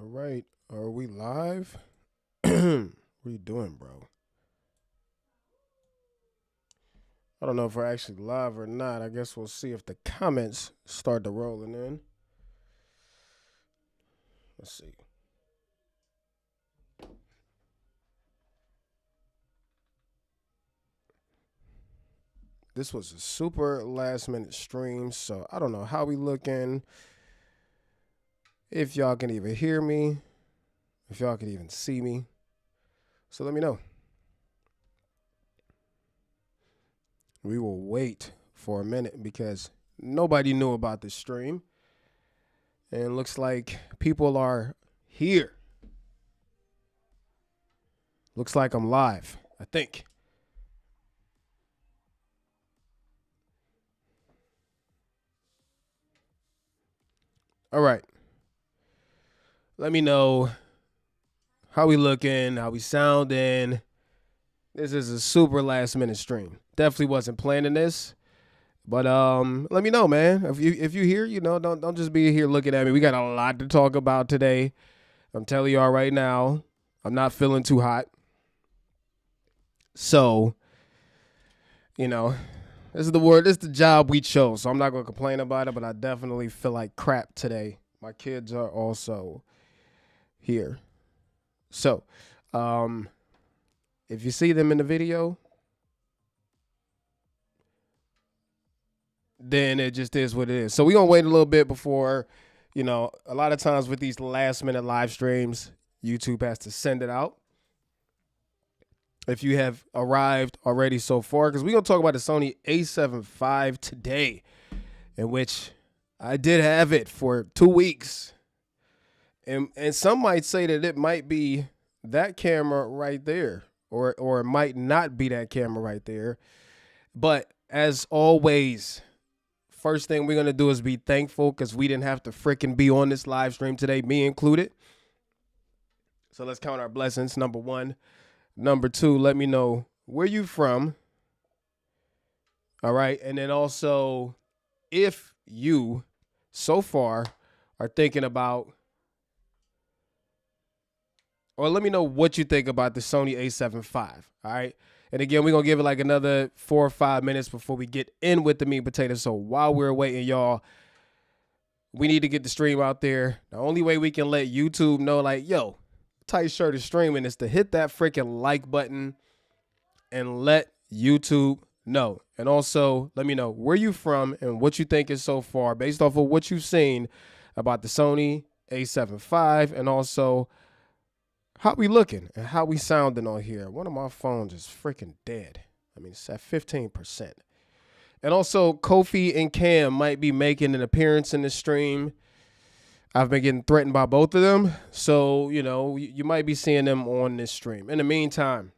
All right, are we live? What are you doing, bro? I don't know if we're actually live or not. I guess we'll see if the comments start to rolling in. Let's see. This was a super last minute stream, so I don't know how we looking. If y'all can even hear me, if y'all can even see me. So let me know. We will wait for a minute because nobody knew about this stream. And it looks like people are here. Looks like I'm live, I think. All right. Let me know how we looking, how we sounding. This is a super last minute stream. Definitely wasn't planning this. But let me know, man. If you here, you know, don't just be here looking at me. We got a lot to talk about today. I'm telling y'all right now, I'm not feeling too hot. So, you know, this is the job we chose. So I'm not gonna complain about it, but I definitely feel like crap today. My kids are also here. So, if you see them in the video, then it just is what it is. So we're going to wait a little bit before, you know, a lot of times with these last minute live streams, YouTube has to send it out. If you have arrived already so far, because we're going to talk about the Sony A7V today, in which I did have it for 2 weeks. And some might say that it might be that camera right there, or it might not be that camera right there. But as always, first thing we're going to do is be thankful because we didn't have to freaking be on this live stream today, me included. So let's count our blessings, number one. Number two, let me know where you from. All right. And then also, if you so far are thinking about, or let me know what you think about the Sony A7V. All right. And again, we're going to give it like another 4 or 5 minutes before we get in with the meat and potatoes. So while we're waiting, y'all, we need to get the stream out there. The only way we can let YouTube know, like, yo, Tight Shirt is streaming is to hit that freaking like button and let YouTube know. And also, let me know where you from and what you think is so far based off of what you've seen about the Sony A7V, and also how we looking and how we sounding on here. One of my phones is freaking dead. I mean, it's at 15%. And also, Kofi and Cam might be making an appearance in the stream. I've been getting threatened by both of them. So, you know, you might be seeing them on this stream. In the meantime,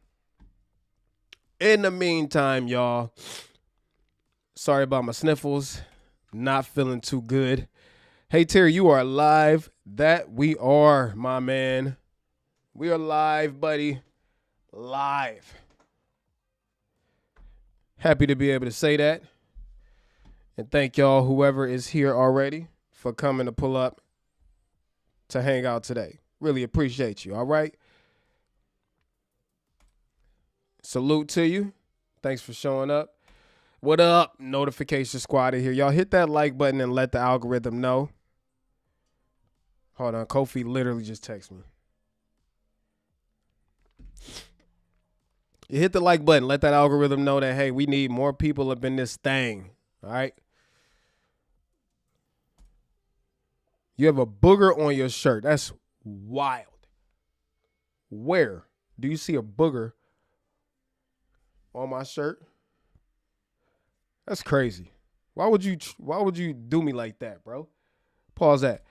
y'all, sorry about my sniffles. Not feeling too good. Hey, Terry, you are live. That we are, my man. We are live, buddy. Live. Happy to be able to say that. And thank y'all, whoever is here already, for coming to pull up to hang out today. Really appreciate you, all right? Salute to you. Thanks for showing up. What up, notification squad in here? Y'all hit that like button and let the algorithm know. Hold on, Kofi literally just texted me. You hit the like button. Let that algorithm know that, hey, we need more people up in this thing. All right? You have a booger on your shirt. That's wild. Where do you see a booger on my shirt? That's crazy. Why would you do me like that, bro? Pause that.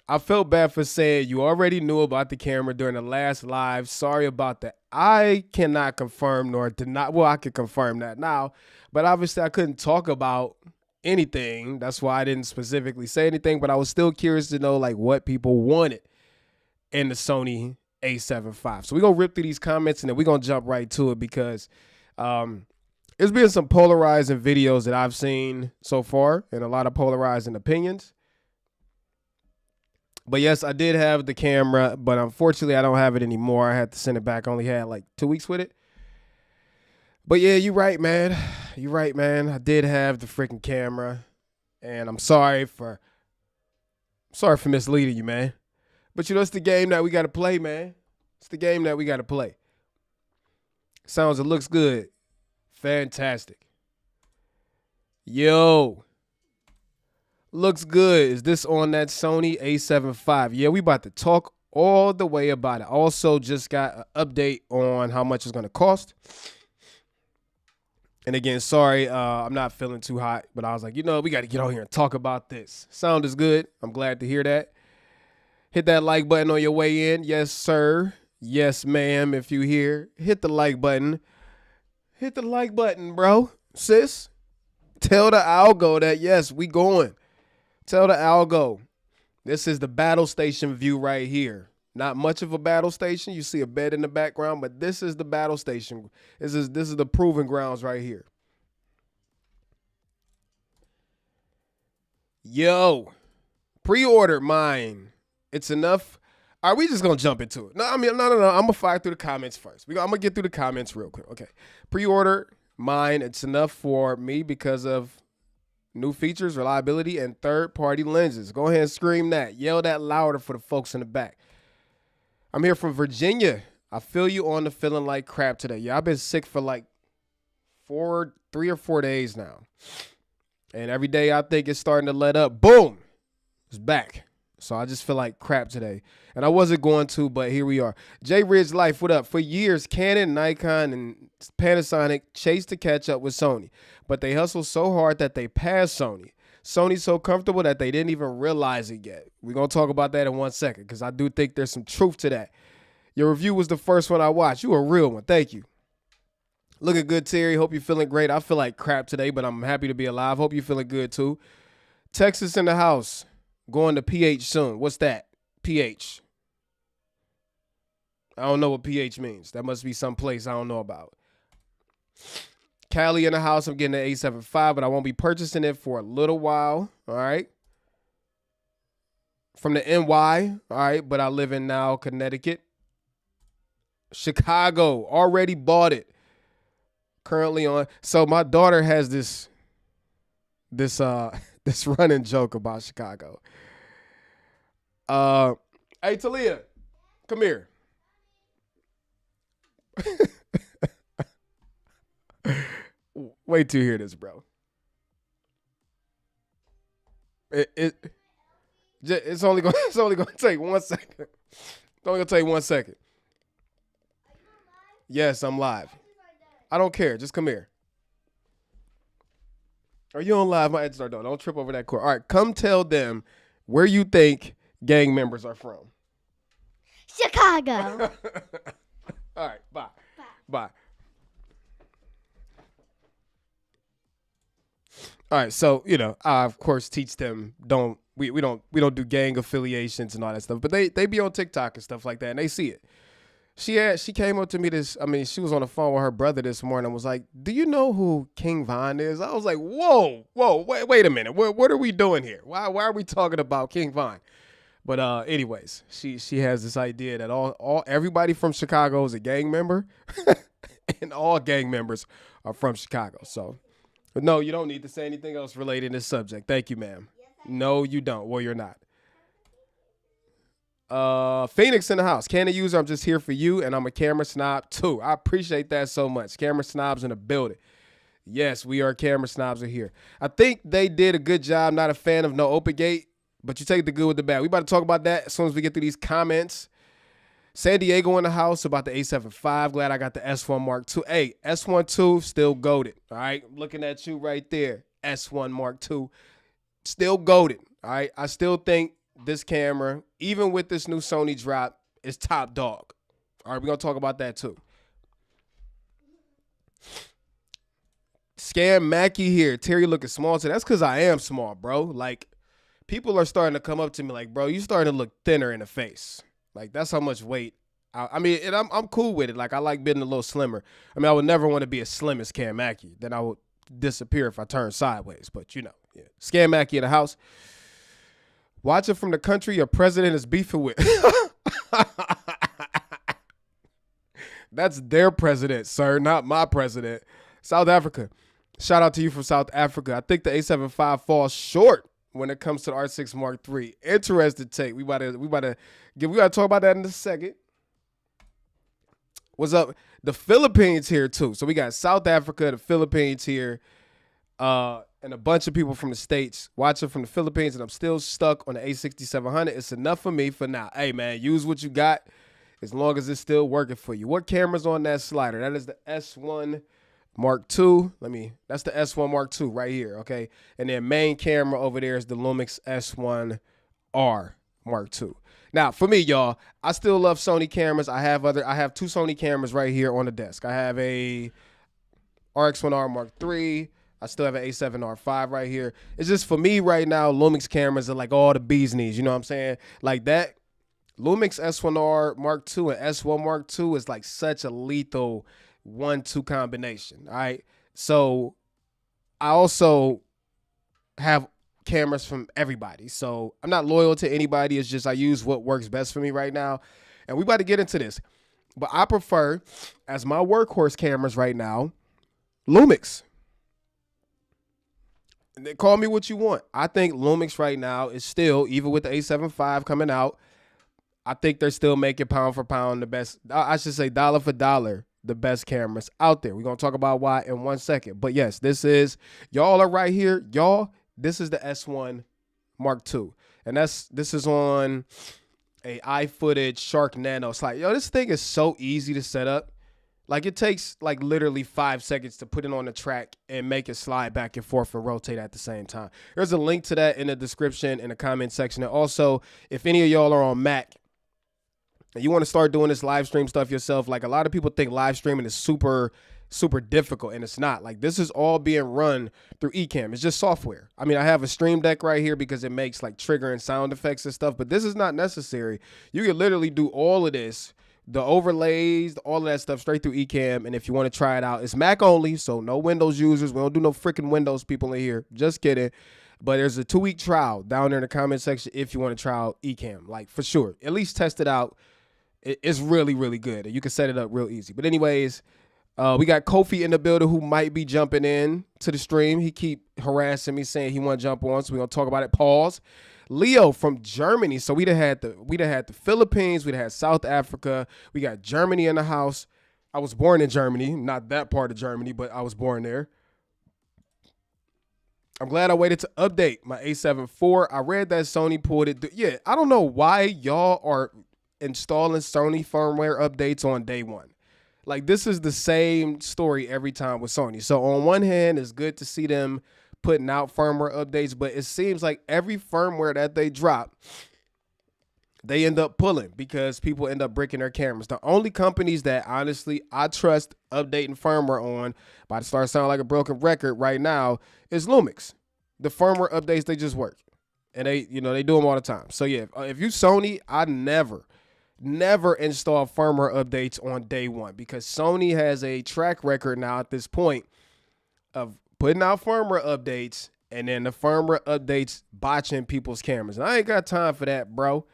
I felt bad for saying you already knew about the camera during the last live. Sorry about that. I cannot confirm nor deny. Well, I could confirm that now, but obviously I couldn't talk about anything. That's why I didn't specifically say anything, but I was still curious to know like what people wanted in the Sony A7V. So we're going to rip through these comments and then we're going to jump right to it because there's been some polarizing videos that I've seen so far and a lot of polarizing opinions. But yes, I did have the camera, but unfortunately I don't have it anymore. I had to send it back. I only had like 2 weeks with it. But yeah, you're right, man. You're right, man. I did have the freaking camera, and I'm sorry for misleading you, man. But you know, it's the game that we got to play, man. It's the game that we got to play. Sounds and looks good. Fantastic. Yo. Looks good. Is this on that Sony A75? Yeah, we about to talk all the way about it. Also just got an update on how much it's going to cost. And again, sorry, I'm not feeling too hot, but I was like, you know, we got to get on here and talk about this. Sound is good. I'm glad to hear that. Hit that like button on your way in. Yes, sir. Yes, ma'am, if you here. Hit the like button. Hit the like button, bro. Sis, tell the algo that, yes, we going. Tell the algo. This is the battle station view right here. Not much of a battle station. You see a bed in the background, but this is the battle station. This is the proving grounds right here. Yo, pre-order mine. It's enough. Are we just gonna jump into it? No. I'm gonna fire through the comments first. I'm gonna get through the comments real quick. Okay, pre-order mine. It's enough for me because of new features, reliability, and third-party lenses. Go ahead and scream that. Yell that louder for the folks in the back. I'm here from Virginia. I feel you on the feeling like crap today. Yeah, I've been sick for like 3 or 4 days now. And every day I think it's starting to let up. Boom! It's back. So I just feel like crap today. And I wasn't going to, but here we are. J Ridge Life, what up? For years, Canon, Nikon, and Panasonic chased to catch up with Sony. But they hustled so hard that they passed Sony. Sony's so comfortable that they didn't even realize it yet. We're going to talk about that in 1 second because I do think there's some truth to that. Your review was the first one I watched. You a real one. Thank you. Looking good, Terry. Hope you're feeling great. I feel like crap today, but I'm happy to be alive. Hope you're feeling good, too. Texas in the house. Going to PH soon. What's that? PH. I don't know what PH means. That must be some place I don't know about. Cali in the house. I'm getting an A75, but I won't be purchasing it for a little while. All right. From the NY. All right. But I live in now Connecticut. Chicago. Already bought it. Currently on. So my daughter has this running joke about Chicago. Hey, Talia, come here. Wait till you hear this, bro. It's only gonna take 1 second. It's only gonna take 1 second. Yes, I'm live. I don't care. Just come here. Are you on live? My edges are done. Don't trip over that cord. All right, come tell them where you think gang members are from. Chicago. All right, bye. Bye. All right, so I of course teach them we don't do gang affiliations and all that stuff, but they be on TikTok and stuff like that, and they see it. She came up to me she was on the phone with her brother this morning and was like, "Do you know who King Von is?" I was like, "Whoa, wait a minute. What are we doing here? Why are we talking about King Von?" But anyways, she has this idea that everybody from Chicago is a gang member, and all gang members are from Chicago. So, but no, you don't need to say anything else related to this subject. Thank you, ma'am. No, you don't. Well, you're not. Phoenix in the house. Canon user, I'm just here for you, and I'm a camera snob too. I appreciate that so much. Camera snobs in the building. Yes, we are camera snobs are here. I think they did a good job. Not a fan of no open gate, but you take the good with the bad. We about to talk about that as soon as we get through these comments. San Diego in the house about the A75. Glad I got the S1 Mark II. Hey, S1 II still goated. All right, looking at you right there. S1 Mark II still goated. All right, I still think this camera, even with this new Sony drop, is top dog. All right, we're going to talk about that too. Scam Mackie here. Terry looking small today. That's because I am small, bro. Like, people are starting to come up to me like, bro, you starting to look thinner in the face. Like, that's how much weight. And I'm cool with it. Like, I like being a little slimmer. I mean, I would never want to be as slim as Cam Mackie. Then I would disappear if I turned sideways. But, yeah. Scam Mackie in the house. Watching from the country your president is beefing with. That's their president, sir, not my president. South Africa. Shout out to you from South Africa. I think the A75 falls short when it comes to the R6 Mark III. Interesting take. We about to talk about that in a second. What's up? The Philippines here too. So we got South Africa, the Philippines here, and a bunch of people from the States watching from the Philippines, and I'm still stuck on the A6700. It's enough for me for now. Hey man, use what you got as long as it's still working for you. What camera's on that slider? That is the S1 Mark II. That's the S1 Mark II right here, okay? And then main camera over there is the Lumix S1R Mark II. Now, for me, y'all, I still love Sony cameras. I have two Sony cameras right here on the desk. I have a RX1R Mark III. I still have an A7R5 right here. It's just for me right now, Lumix cameras are like all the bee's knees. You know what I'm saying? Like that Lumix S1R Mark II and S1 Mark II is like such a lethal 1-2 combination. All right. So I also have cameras from everybody. So I'm not loyal to anybody. It's just I use what works best for me right now. And we about to get into this. But I prefer, as my workhorse cameras right now, Lumix. Call me what you want. I think Lumix right now is still, even with the A75 coming out, I think they're still making pound for pound the best. I should say dollar for dollar, the best cameras out there. We're going to talk about why in 1 second. But yes, y'all are right here. Y'all, this is the S1 Mark II. And this is on a iFootage Shark Nano. It's like, yo, this thing is so easy to set up. Like it takes like literally 5 seconds to put it on the track and make it slide back and forth and rotate at the same time. There's a link to that in the description, in the comment section. And also, if any of y'all are on Mac, and you want to start doing this live stream stuff yourself, like a lot of people think live streaming is super difficult, and it's not. Like this is all being run through ECAMM. It's just software. I mean, I have a Stream Deck right here because it makes like trigger and sound effects and stuff, but this is not necessary. You can literally do all of this, the overlays, all of that stuff straight through ECAMM, and if you want to try it out, it's Mac only, so no Windows users. We don't do no freaking Windows people in here. Just kidding. But there's a 2-week trial down there in the comment section if you want to try out ECAMM, like for sure. At least test it out. It's really, really good. You can set it up real easy. But anyways, we got Kofi in the building who might be jumping in to the stream. He keep harassing me saying he want to jump on, so we're going to talk about it. Pause. Leo from Germany. So we'd have had the Philippines. We'd have had South Africa. We got Germany in the house. I was born in Germany. Not that part of Germany, but I was born there. I'm glad I waited to update my A7 IV. I read that Sony pulled it. Yeah, I don't know why y'all are installing Sony firmware updates on day one. Like this is the same story every time with Sony. So on one hand, it's good to see them putting out firmware updates, but it seems like every firmware that they drop, they end up pulling because people end up breaking their cameras. The only companies that honestly I trust updating firmware on, about to start sounding like a broken record right now, is Lumix. The firmware updates, they just work. And they do them all the time. So yeah, if you Sony, I never install firmware updates on day one because Sony has a track record now at this point of putting out firmware updates and then the firmware updates botching people's cameras. And I ain't got time for that, bro.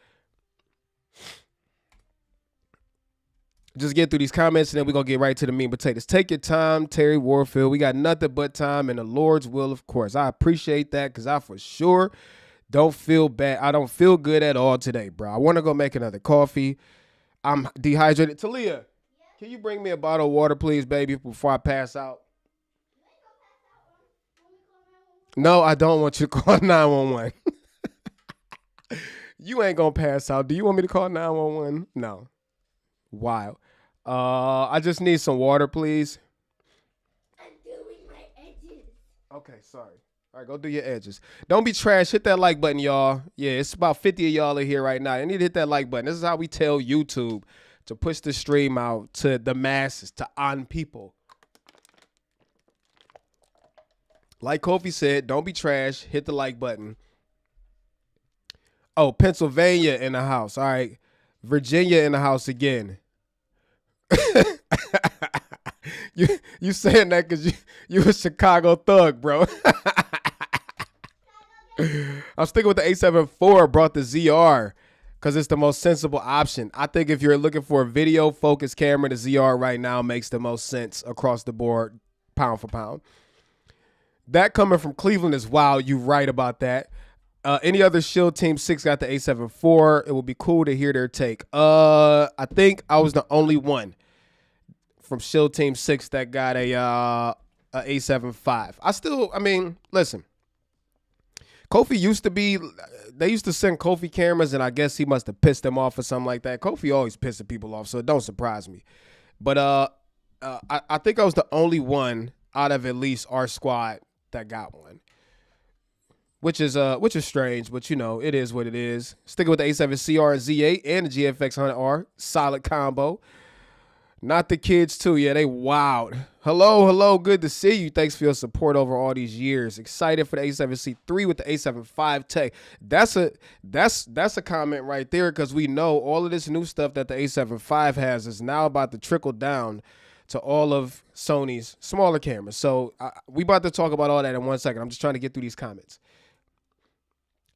Just get through these comments and then we're going to get right to the meat and potatoes. Take your time, TerryWarfield. We got nothing but time and the Lord's will, of course. I appreciate that because I for sure don't feel bad. I don't feel good at all today, bro. I want to go make another coffee. I'm dehydrated. Talia, can you bring me a bottle of water, please, baby, before I pass out? No, I don't want you to call 911. You ain't going to pass out. Do you want me to call 911? No. Wow. I just need some water, please. I'm doing my edges. Okay, sorry. All right, go do your edges. Don't be trash. Hit that like button, y'all. Yeah, it's about 50 of y'all in here right now. You need to hit that like button. This is how we tell YouTube to push the stream out to the masses, to on people. Like Kofi said, don't be trash. Hit the like button. Oh, Pennsylvania in the house. All right. Virginia in the house again. You saying that because you a Chicago thug, bro. I'm sticking with the A7 IV. Brought the ZR because it's the most sensible option. I think if you're looking for a video focused camera, the ZR right now makes the most sense across the board, pound for pound. That coming from Cleveland is wild. You right about that. Any other Shield Team 6 got the A7 IV. It would be cool to hear their take. I think I was the only one from Shield Team 6 that got a A75. I mean, listen. Kofi used to be, they used to send Kofi cameras, and I guess he must have pissed them off or something like that. Kofi always pissing people off, so it don't surprise me. But I think I was the only one out of at least our squad that got one, which is strange, but you know it is what it is. Sticking with the A7CR and Z8 and the GFX 100R, solid combo. Not the kids too, yeah, they wild. Hello, good to see you. Thanks for your support over all these years. Excited for the A7C III with the A75 tech. That's a comment right there, because we know all of this new stuff that the A75 has is now about to trickle down to all of Sony's smaller cameras. So we about to talk about all that in 1 second. I'm just trying to get through these comments.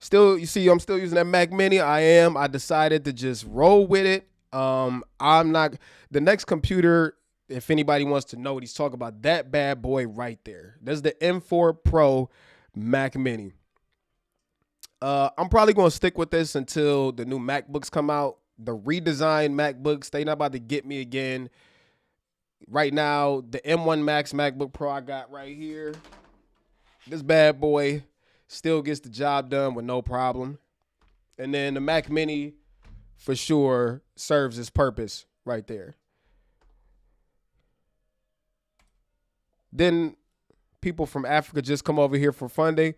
Still, you see, I'm still using that Mac Mini. I decided to just roll with it. I'm not the next computer. If anybody wants to know what he's talking about, that bad boy right there. That's the M4 Pro Mac Mini. I'm probably going to stick with this until the new MacBooks come out. The redesigned MacBooks, they not about to get me again. Right now, the M1 Max MacBook Pro I got right here, this bad boy still gets the job done with no problem. And then the Mac Mini for sure serves its purpose right there. Then people from Africa just come over here for funding.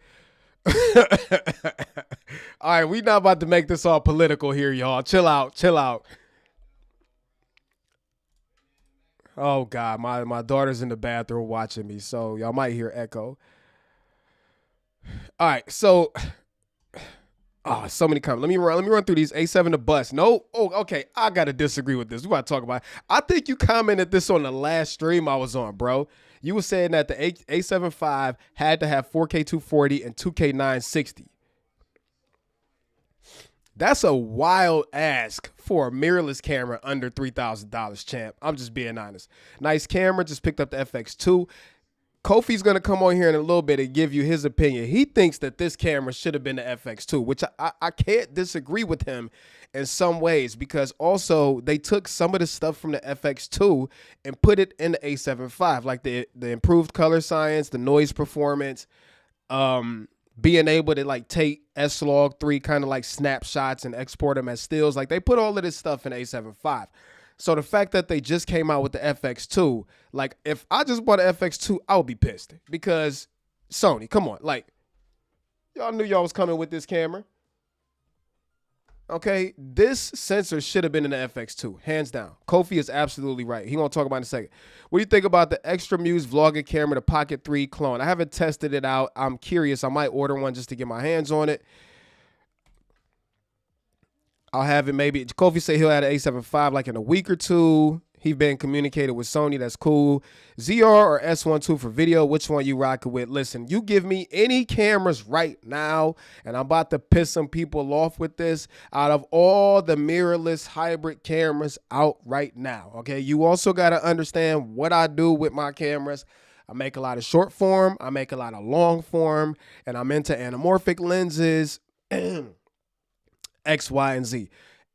All right, we not about to make this all political here, y'all. Chill out. Oh, God, my daughter's in the bathroom watching me, so y'all might hear echo. All right, so... Oh, so many comments. Let me run through these. A7 to bust. No. Oh, okay. I gotta disagree with this. We gotta talk about it. I think you commented this on the last stream I was on, bro. You were saying that the A75 had to have 4K 240 and 2K 960. That's a wild ask for a mirrorless camera under $3,000, champ. I'm just being honest. Nice camera. Just picked up the FX2. Kofi's going to come on here in a little bit and give you his opinion. He thinks that this camera should have been the FX2, which I can't disagree with him in some ways, because also they took some of the stuff from the FX2 and put it in the A75, like the improved color science, the noise performance, being able to like take S-Log3 kind of like snapshots and export them as stills. Like they put all of this stuff in A75. So the fact that they just came out with the FX2, like if I just bought an FX2, I would be pissed, because Sony, come on, like y'all knew y'all was coming with this camera. Okay, this sensor should have been in the FX2, hands down. Kofi is absolutely right. He gonna talk about it in a second. What do you think about the Extra Muse vlogging camera, the Pocket 3 clone? I haven't tested it out. I'm curious. I might order one just to get my hands on it. I'll have it maybe. Kofi said he'll have an A75 like in a week or two. He's been communicated with Sony. That's cool. ZR or S12 for video. Which one you rocking with? Listen, you give me any cameras right now, and I'm about to piss some people off with this. Out of all the mirrorless hybrid cameras out right now, okay? You also got to understand what I do with my cameras. I make a lot of short form. I make a lot of long form, and I'm into anamorphic lenses. X, Y, and Z.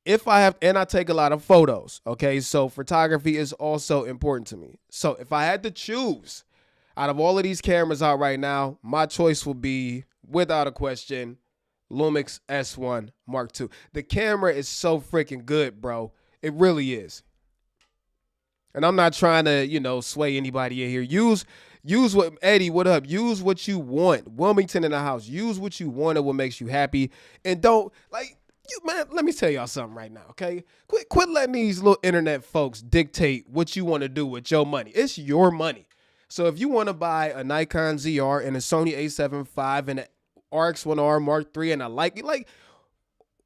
I take a lot of photos, okay? So photography is also important to me. So if I had to choose out of all of these cameras out right now, my choice will be, without a question, Lumix S1 Mark II. The camera is so freaking good, bro. It really is. And I'm not trying to, sway anybody in here. Use what, Eddie, what up? Use what you want. Wilmington in the house. Use what you want and what makes you happy. And don't, man, let me tell y'all something right now, okay? Quit letting these little internet folks dictate what you want to do with your money. It's your money. So if you want to buy a Nikon ZR and a Sony A75 and an RX1R Mark III and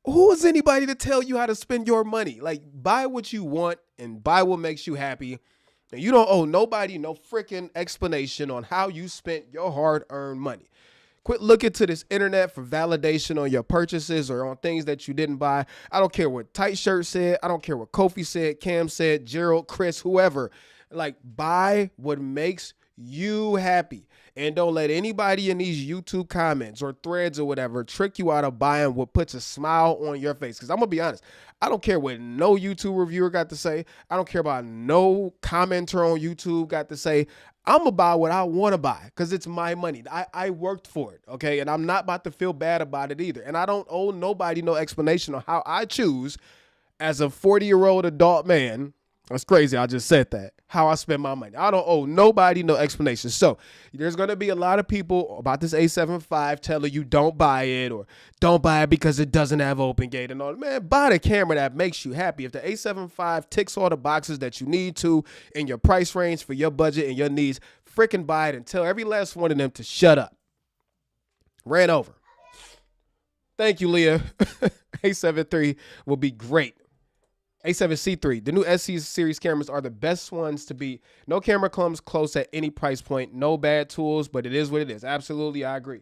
who is anybody to tell you how to spend your money? Like, buy what you want and buy what makes you happy. And you don't owe nobody no freaking explanation on how you spent your hard-earned money. Quit looking to this internet for validation on your purchases or on things that you didn't buy. I don't care what Tight Shirt said. I don't care what Kofi said, Cam said, Gerald, Chris, whoever. Like, buy what makes you happy. And don't let anybody in these YouTube comments or threads or whatever trick you out of buying what puts a smile on your face. Because I'm going to be honest, I don't care what no YouTube reviewer got to say. I don't care about no commenter on YouTube got to say. I'm going to buy what I want to buy because it's my money. I worked for it, okay? And I'm not about to feel bad about it either. And I don't owe nobody no explanation on how I choose as a 40-year-old adult man. That's crazy. I just said that. How I spend my money. I don't owe nobody no explanation. So there's going to be a lot of people about this A75 telling you don't buy it or don't buy it because it doesn't have open gate and all. Man, buy the camera that makes you happy. If the A75 ticks all the boxes that you need to in your price range for your budget and your needs, freaking buy it and tell every last one of them to shut up. Ran over. Thank you, Leah. A7 III will be great. A7C III. The new SC series cameras are the best ones to beat. No camera comes close at any price point. No bad tools, but it is what it is. Absolutely, I agree.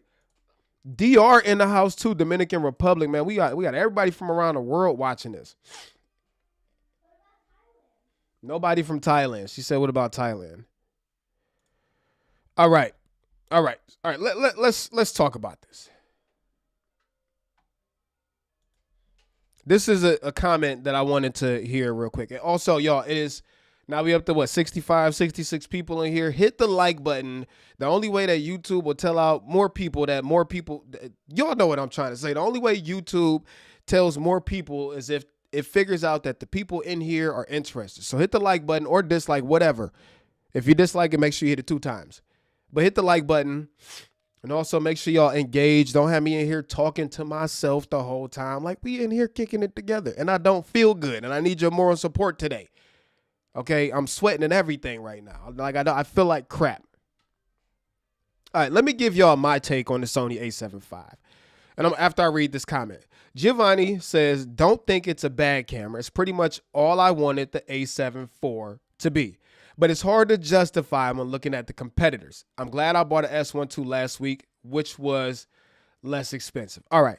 DR in the house too. Dominican Republic, man. We got everybody from around the world watching this. Nobody from Thailand. She said, "What about Thailand?" All right. Let's talk about this. This is a comment that I wanted to hear real quick. And also, y'all, it is now we up to what, 65, 66 people in here. Hit the like button. The only way that YouTube will tell out more people, y'all know what I'm trying to say. The only way YouTube tells more people is if it figures out that the people in here are interested. So hit the like button or dislike, whatever. If you dislike it, make sure you hit it 2 times. But hit the like button. And also make sure y'all engage. Don't have me in here talking to myself the whole time. Like, we in here kicking it together. And I don't feel good. And I need your moral support today. Okay? I'm sweating and everything right now. Like, I feel like crap. All right, let me give y'all my take on the Sony A75. And after I read this comment. Giovanni says, don't think it's a bad camera. It's pretty much all I wanted the A7 IV to be. But it's hard to justify when looking at the competitors. I'm glad I bought an S12 last week, which was less expensive. All right.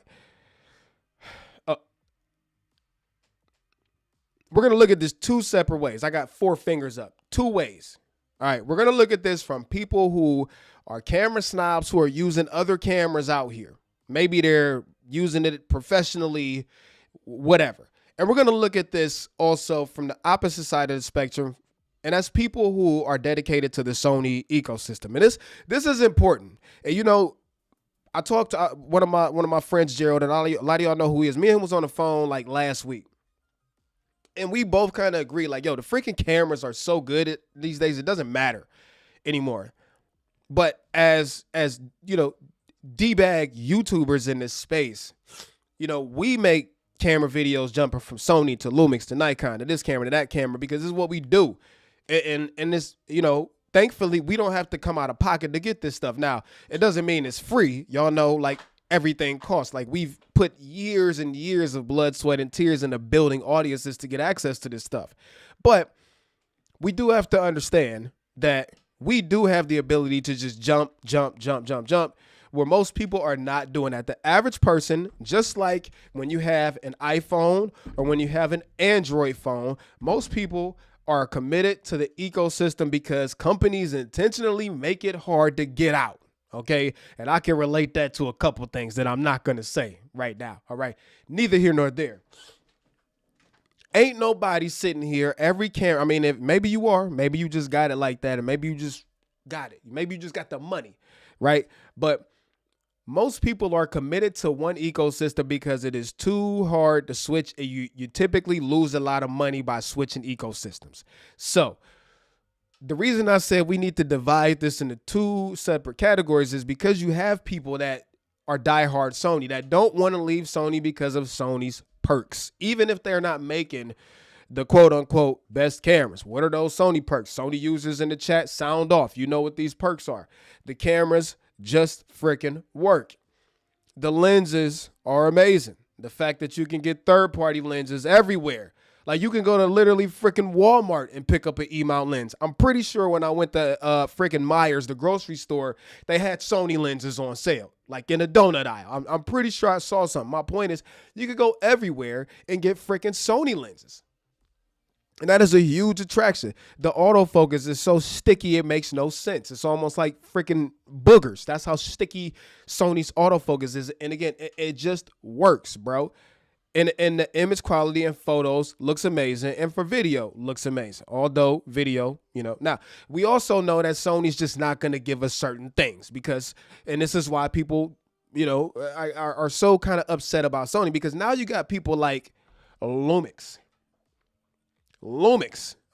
We're going to look at this 2 separate ways. I got 4 fingers up. 2 ways. All right. We're going to look at this from people who are camera snobs who are using other cameras out here. Maybe they're using it professionally, whatever. And we're going to look at this also from the opposite side of the spectrum. And that's people who are dedicated to the Sony ecosystem. And this is important. And, you know, I talked to one of my friends, Gerald, and a lot of y'all know who he is. Me and him was on the phone like last week. And we both kind of agree, like, yo, the freaking cameras are so good these days, it doesn't matter anymore. But as you know, D-bag YouTubers in this space, you know, we make camera videos jumping from Sony to Lumix to Nikon to this camera to that camera because this is what we do. And this, you know, thankfully, we don't have to come out of pocket to get this stuff. Now, it doesn't mean it's free. Y'all know, like, everything costs. Like, we've put years and years of blood, sweat, and tears into building audiences to get access to this stuff. But we do have to understand that we do have the ability to just jump, where most people are not doing that. The average person, just like when you have an iPhone or when you have an Android phone, most people are committed to the ecosystem because companies intentionally make it hard to get out. Okay. And I can relate that to a couple things that I'm not going to say right now. All right. Neither here nor there. Ain't nobody sitting here every camera. I mean, if maybe you are, maybe you just got it like that. And maybe you just got it. Maybe you just got the money. Right. But most people are committed to one ecosystem because it is too hard to switch. You typically lose a lot of money by switching ecosystems. So the reason I said we need to divide this into 2 separate categories is because you have people that are diehard Sony that don't want to leave Sony because of Sony's perks, even if they're not making the quote unquote best cameras. What are those Sony perks? Sony users in the chat, sound off. You know what these perks are. The cameras just freaking work. The lenses are amazing. The fact that you can get third-party lenses everywhere. Like, you can go to literally freaking Walmart and pick up an E-mount lens. I'm pretty sure when I went to freaking Myers, the grocery store, they had Sony lenses on sale. like in a donut aisle. I'm pretty sure I saw something. My point is, you could go everywhere and get freaking Sony lenses. And that is a huge attraction. The autofocus is so sticky, it makes no sense. It's almost like freaking boogers. That's how sticky Sony's autofocus is. And again, it just works, bro. And the image quality and photos looks amazing. And for video, looks amazing. Although video, Now, we also know that Sony's just not going to give us certain things because, and this is why people, are so kind of upset about Sony, because now you got people like Lumix,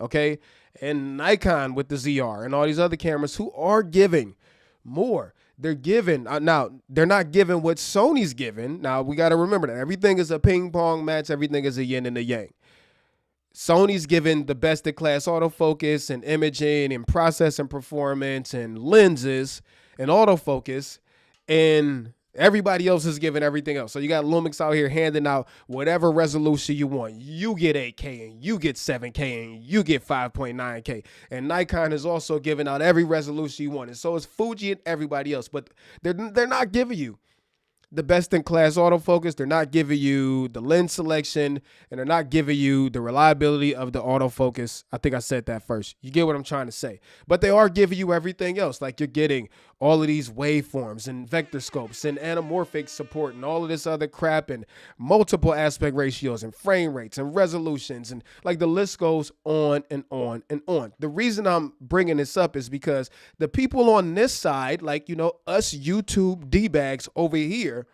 okay, and Nikon with the ZR and all these other cameras who are giving more. They're giving now. They're not giving what Sony's giving. Now we got to remember that everything is a ping pong match. Everything is a yin and a yang. Sony's giving the best in class autofocus and imaging and processing performance and lenses and autofocus, and everybody else is giving everything else. So you got Lumix out here handing out whatever resolution you want. You get 8K and you get 7K and you get 5.9K. And Nikon is also giving out every resolution you want. And so is Fuji and everybody else. But they're not giving you the best in class autofocus. They're not giving you the lens selection, and they're not giving you the reliability of the autofocus. I think I said that first. You get what I'm trying to say. But they are giving you everything else. Like you're getting all of these waveforms and vector scopes and anamorphic support and all of this other crap and multiple aspect ratios and frame rates and resolutions, and like the list goes on and on and on. The reason I'm bringing this up is because the people on this side, like, us YouTube D-bags over here,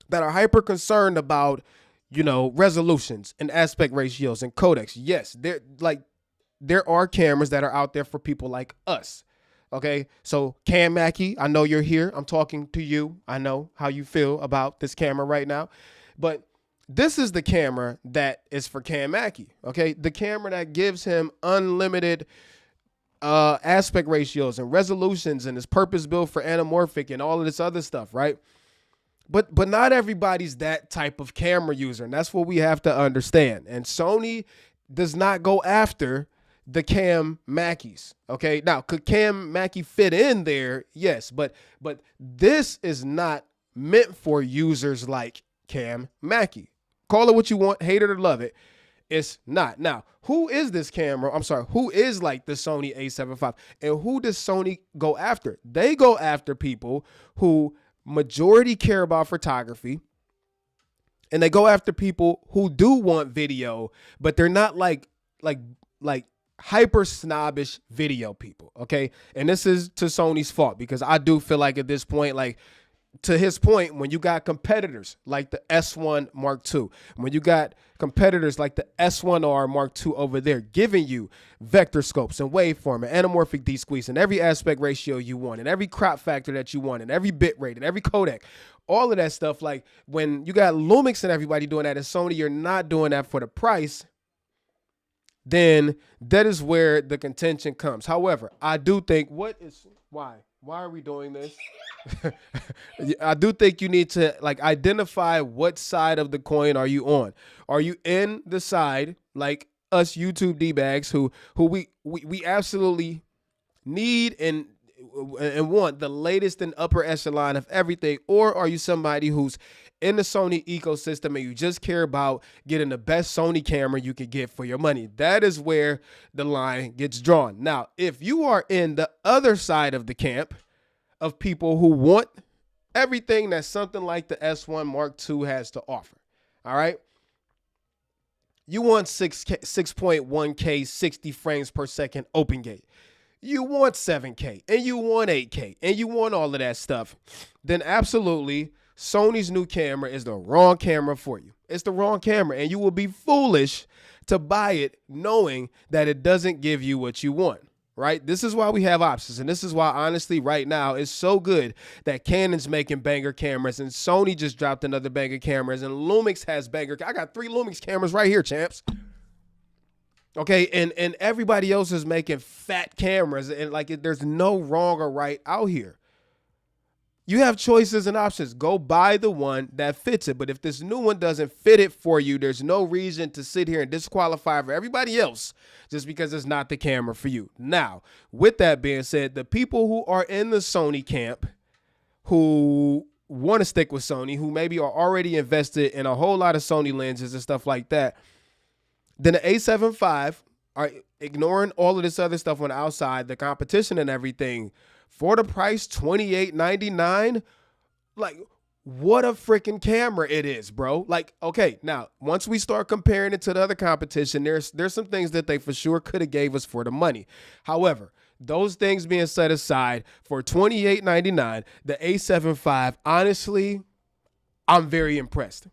that are hyper concerned about, resolutions and aspect ratios and codecs. Yes, there are cameras that are out there for people like us. Okay, so Cam Mackey, I know you're here. I'm talking to you. I know how you feel about this camera right now, but this is the camera that is for Cam Mackey. Okay, the camera that gives him unlimited aspect ratios and resolutions and is purpose built for anamorphic and all of this other stuff, right? But not everybody's that type of camera user, and that's what we have to understand. And Sony does not go after the Cam Mackeys. Okay, now could Cam Mackey fit in there? Yes, but this is not meant for users like Cam Mackey. Call it what you want, hate it or love it. It's not. Now, who is this camera? I'm sorry, who is like the Sony A75? And who does Sony go after? They go after people who majority care about photography, and they go after people who do want video, but they're not like hyper snobbish video people. Okay. And this is to Sony's fault, because I do feel like at this point, like to his point, when you got competitors like the S1 Mark II, when you got competitors like the S1R Mark II over there giving you vector scopes and waveform and anamorphic D-squeeze and every aspect ratio you want and every crop factor that you want and every bit rate and every codec, all of that stuff, like when you got Lumix and everybody doing that, and Sony, you're not doing that for the price, then that is where the contention comes. However, I do think why are we doing this? I do think you need to identify what side of the coin are you on. Are you in the side like us YouTube D-bags who we absolutely need and want the latest and upper echelon of everything, or are you somebody who's in the Sony ecosystem and you just care about getting the best Sony camera you can get for your money? That is where the line gets drawn. Now, if you are in the other side of the camp of people who want everything that something like the S1 Mark II has to offer, all right? You want 6.1K, 60 frames per second open gate. You want 7K, and you want 8K, and you want all of that stuff, then absolutely Sony's new camera is the wrong camera for you. It's the wrong camera, and you will be foolish to buy it knowing that it doesn't give you what you want, right? This is why we have options, and this is why, honestly, right now, it's so good that Canon's making banger cameras, and Sony just dropped another banger cameras, and Lumix has banger. I got 3 Lumix cameras right here, champs. Okay, and everybody else is making fat cameras, and there's no wrong or right out here. You have choices and options. Go buy the one that fits it. But if this new one doesn't fit it for you, there's no reason to sit here and disqualify for everybody else just because it's not the camera for you. Now, with that being said, the people who are in the Sony camp who want to stick with Sony, who maybe are already invested in a whole lot of Sony lenses and stuff like that, then the A7V, are ignoring all of this other stuff on the outside, the competition and everything, for the price $28.99, like, what a freaking camera it is, bro. Like, okay, now, once we start comparing it to the other competition, there's some things that they for sure could have gave us for the money. However, those things being set aside, for $28.99, the A7V, honestly, I'm very impressed.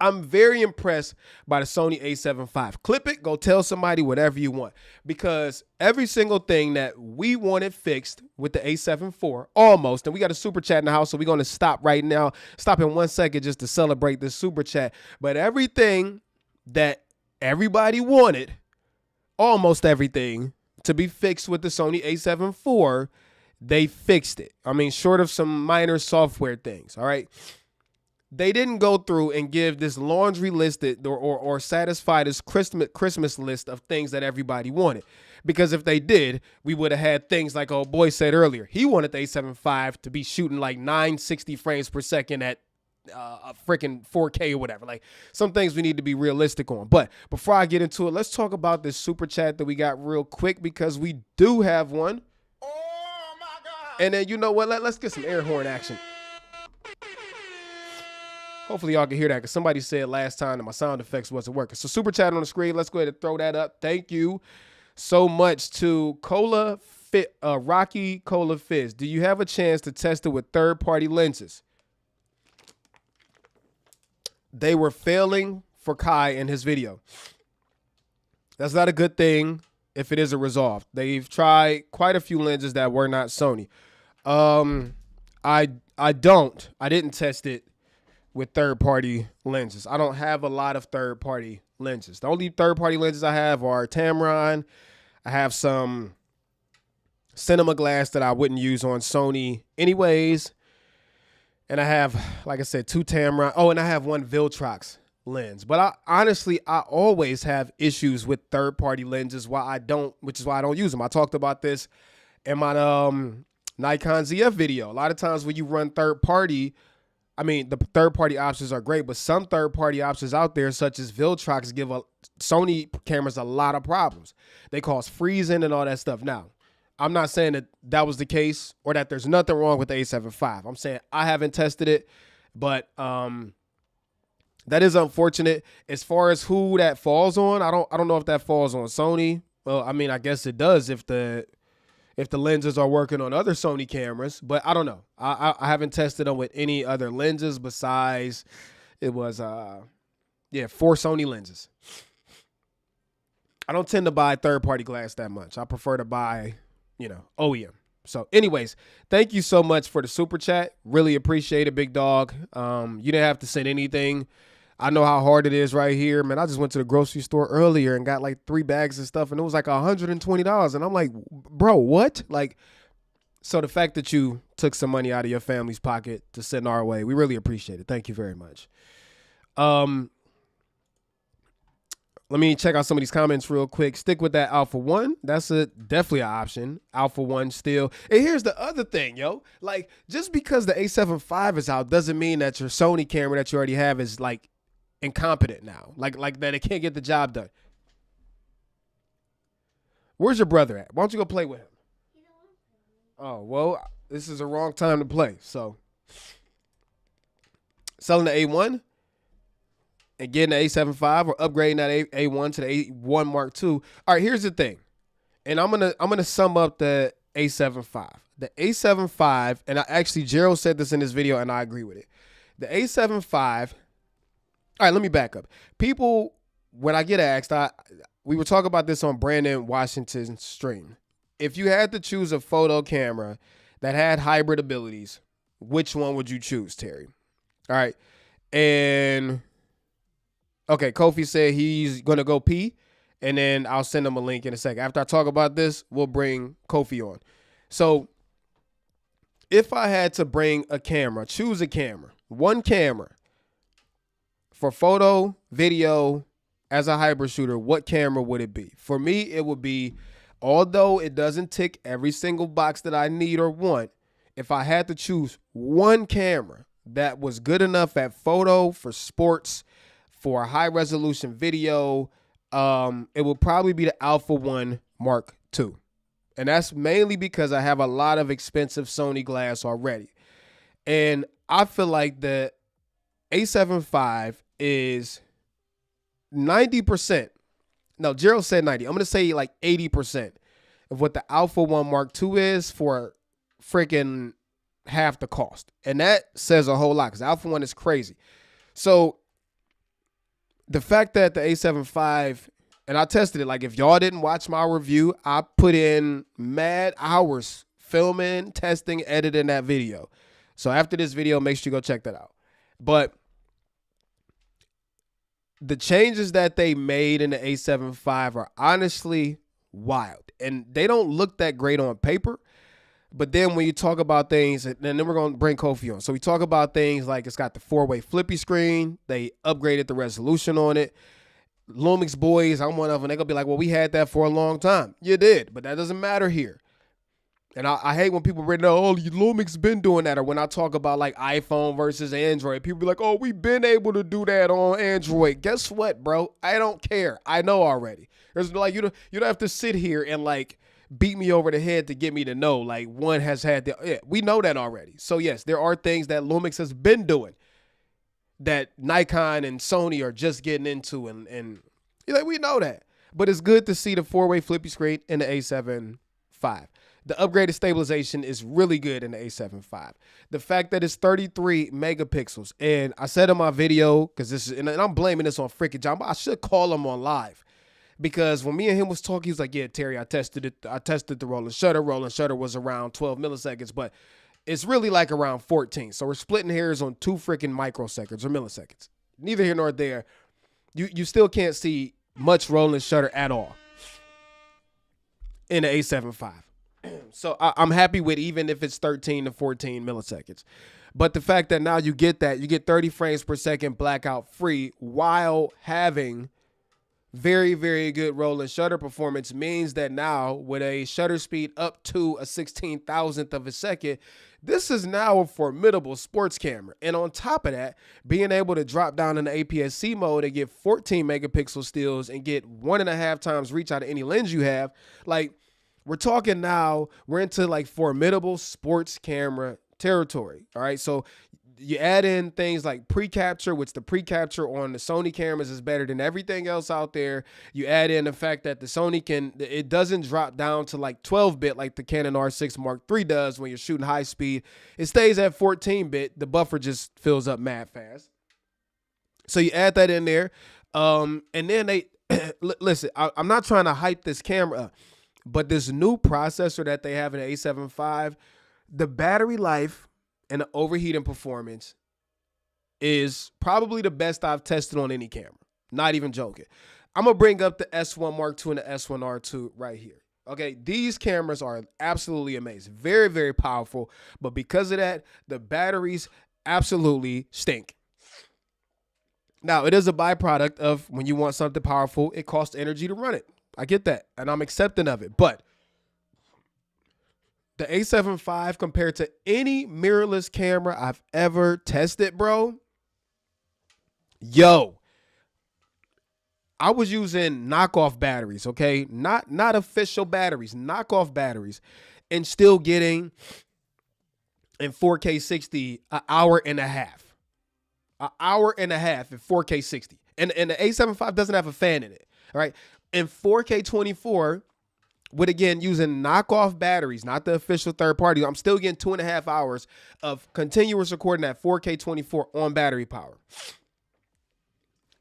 I'm very impressed by the Sony A75. Clip it, go tell somebody whatever you want, because every single thing that we wanted fixed with the A7 IV, almost, and we got a super chat in the house, so we're going to stop right now. Stop in 1 second just to celebrate this super chat. But everything that everybody wanted, almost everything, to be fixed with the Sony A7 IV, they fixed it. I mean, short of some minor software things, all right? They didn't go through and give this laundry list or satisfy this Christmas list of things that everybody wanted. Because if they did, we would have had things like old boy said earlier. He wanted the A75 to be shooting like 960 frames per second at a freaking 4K or whatever. Like, some things we need to be realistic on. But before I get into it, let's talk about this super chat that we got real quick, because we do have one. Oh my God. And then, you know what? Let's get some air horn action. Hopefully y'all can hear that, because somebody said last time that my sound effects wasn't working. So super chat on the screen. Let's go ahead and throw that up. Thank you so much to Rocky Cola Fizz. Do you have a chance to test it with third-party lenses? They were failing for Kai in his video. That's not a good thing if it isn't resolved. They've tried quite a few lenses that were not Sony. I didn't test it with third-party lenses. I don't have a lot of third-party lenses. The only third-party lenses I have are Tamron. I have some cinema glass that I wouldn't use on Sony anyways. And I have, like I said, 2 Tamron. Oh, and I have 1 Viltrox lens. But honestly, I always have issues with third-party lenses, which is why I don't use them. I talked about this in my Nikon ZF video. A lot of times when you run third-party, I mean, the third-party options are great, but some third-party options out there, such as Viltrox, give Sony cameras a lot of problems. They cause freezing and all that stuff. Now, I'm not saying that was the case or that there's nothing wrong with the A75. I'm saying I haven't tested it, but that is unfortunate. As far as who that falls on, I don't know if that falls on Sony. Well, I mean, I guess it does if the lenses are working on other Sony cameras, but I don't know. I haven't tested them with any other lenses besides it was 4 Sony lenses. I don't tend to buy third-party glass that much. I prefer to buy, OEM. So anyways, thank you so much for the super chat. Really appreciate it, big dog. You didn't have to send anything. I know how hard it is right here, man. I just went to the grocery store earlier and got like 3 bags of stuff, and it was like $120. And I'm like, bro, what? Like, so the fact that you took some money out of your family's pocket to send our way, we really appreciate it. Thank you very much. Let me check out some of these comments real quick. Stick with that Alpha 1. That's definitely an option. Alpha 1 still. And here's the other thing, yo. Like, just because the A75 is out doesn't mean that your Sony camera that you already have is like incompetent now. Like that it can't get the job done. Where's your brother at? Why don't you go play with him? Oh, well, this is the wrong time to play. So, selling the A1 and getting the A75 or upgrading that A1 to the A1 Mark II. All right, here's the thing. And I'm gonna sum up the A75. The A75, and Gerald said this in his video, and I agree with it. The A75. All right, let me back up. People, when I get asked, we were talking about this on Brandon Washington's stream. If you had to choose a photo camera that had hybrid abilities, which one would you choose, Terry? All right. And, okay, Kofi said he's going to go pee, and then I'll send him a link in a second. After I talk about this, we'll bring Kofi on. So if I had to bring a camera, choose a camera, one camera, for photo, video, as a hybrid shooter, what camera would it be? For me, it would be, although it doesn't tick every single box that I need or want, if I had to choose one camera that was good enough at photo, for sports, for high resolution video, it would probably be the Alpha 1 Mark II. And that's mainly because I have a lot of expensive Sony glass already. And I feel like the A75 is 90%. No, Gerald said 90. I'm going to say like 80% of what the Alpha 1 Mark II is for freaking half the cost. And that says a whole lot because Alpha 1 is crazy. So the fact that the A75, and I tested it, like if y'all didn't watch my review, I put in mad hours filming, testing, editing that video. So after this video, make sure you go check that out. But the changes that they made in the A75 are honestly wild. And they don't look that great on paper. But then when you talk about things, and then we're going to bring Kofi on. So we talk about things like it's got the 4-way flippy screen. They upgraded the resolution on it. Lumix boys, I'm one of them. They're going to be like, well, we had that for a long time. You did, but that doesn't matter here. And I hate when people read, oh, Lumix been doing that. Or when I talk about like iPhone versus Android, people be like, oh, we've been able to do that on Android. Guess what, bro? I don't care. I know already. There's like, you don't have to sit here and like beat me over the head to get me to know. Like one has had the, yeah, we know that already. So yes, there are things that Lumix has been doing that Nikon and Sony are just getting into. And like, we know that. But it's good to see the 4-way flippy screen in the A75. The upgraded stabilization is really good in the A75. The fact that it's 33 megapixels, and I said in my video, because this is, and I'm blaming this on freaking John, but I should call him on live, because when me and him was talking, he was like, "Yeah, Terry, I tested it. I tested the rolling shutter. Rolling shutter was around 12 milliseconds, but it's really like around 14. So we're splitting hairs on 2 freaking microseconds or milliseconds. Neither here nor there. You still can't see much rolling shutter at all in the A75." So I'm happy with even if it's 13 to 14 milliseconds. But the fact that now you get 30 frames per second blackout free while having very, very good rolling shutter performance means that now with a shutter speed up to a 16,000th of a second, this is now a formidable sports camera. And on top of that, being able to drop down in the APS-C mode and get 14 megapixel stills and get 1.5 times reach out of any lens you have, like, we're talking now, we're into like formidable sports camera territory. All right. So you add in things like pre-capture, which the pre-capture on the Sony cameras is better than everything else out there. You add in the fact that the Sony it doesn't drop down to like 12-bit like the Canon R6 Mark III does when you're shooting high speed. It stays at 14-bit. The buffer just fills up mad fast. So you add that in there. And then they, listen, I'm not trying to hype this camera up, but this new processor that they have in the A75, the battery life and the overheating performance is probably the best I've tested on any camera. Not even joking. I'm going to bring up the S1 Mark II and the S1R2 right here. Okay, these cameras are absolutely amazing. Very, very powerful. But because of that, the batteries absolutely stink. Now, it is a byproduct of when you want something powerful, it costs energy to run it. I get that, and I'm accepting of it. But the A75 compared to any mirrorless camera I've ever tested, bro, yo, I was using knockoff batteries, okay? Not official batteries, knockoff batteries, and still getting in 4K 60 an hour and a half. An hour and a half in 4K 60. And the A75 doesn't have a fan in it, all right? In 4K 24, with again using knockoff batteries, not the official third party, I'm still getting 2.5 hours of continuous recording at 4K 24 on battery power.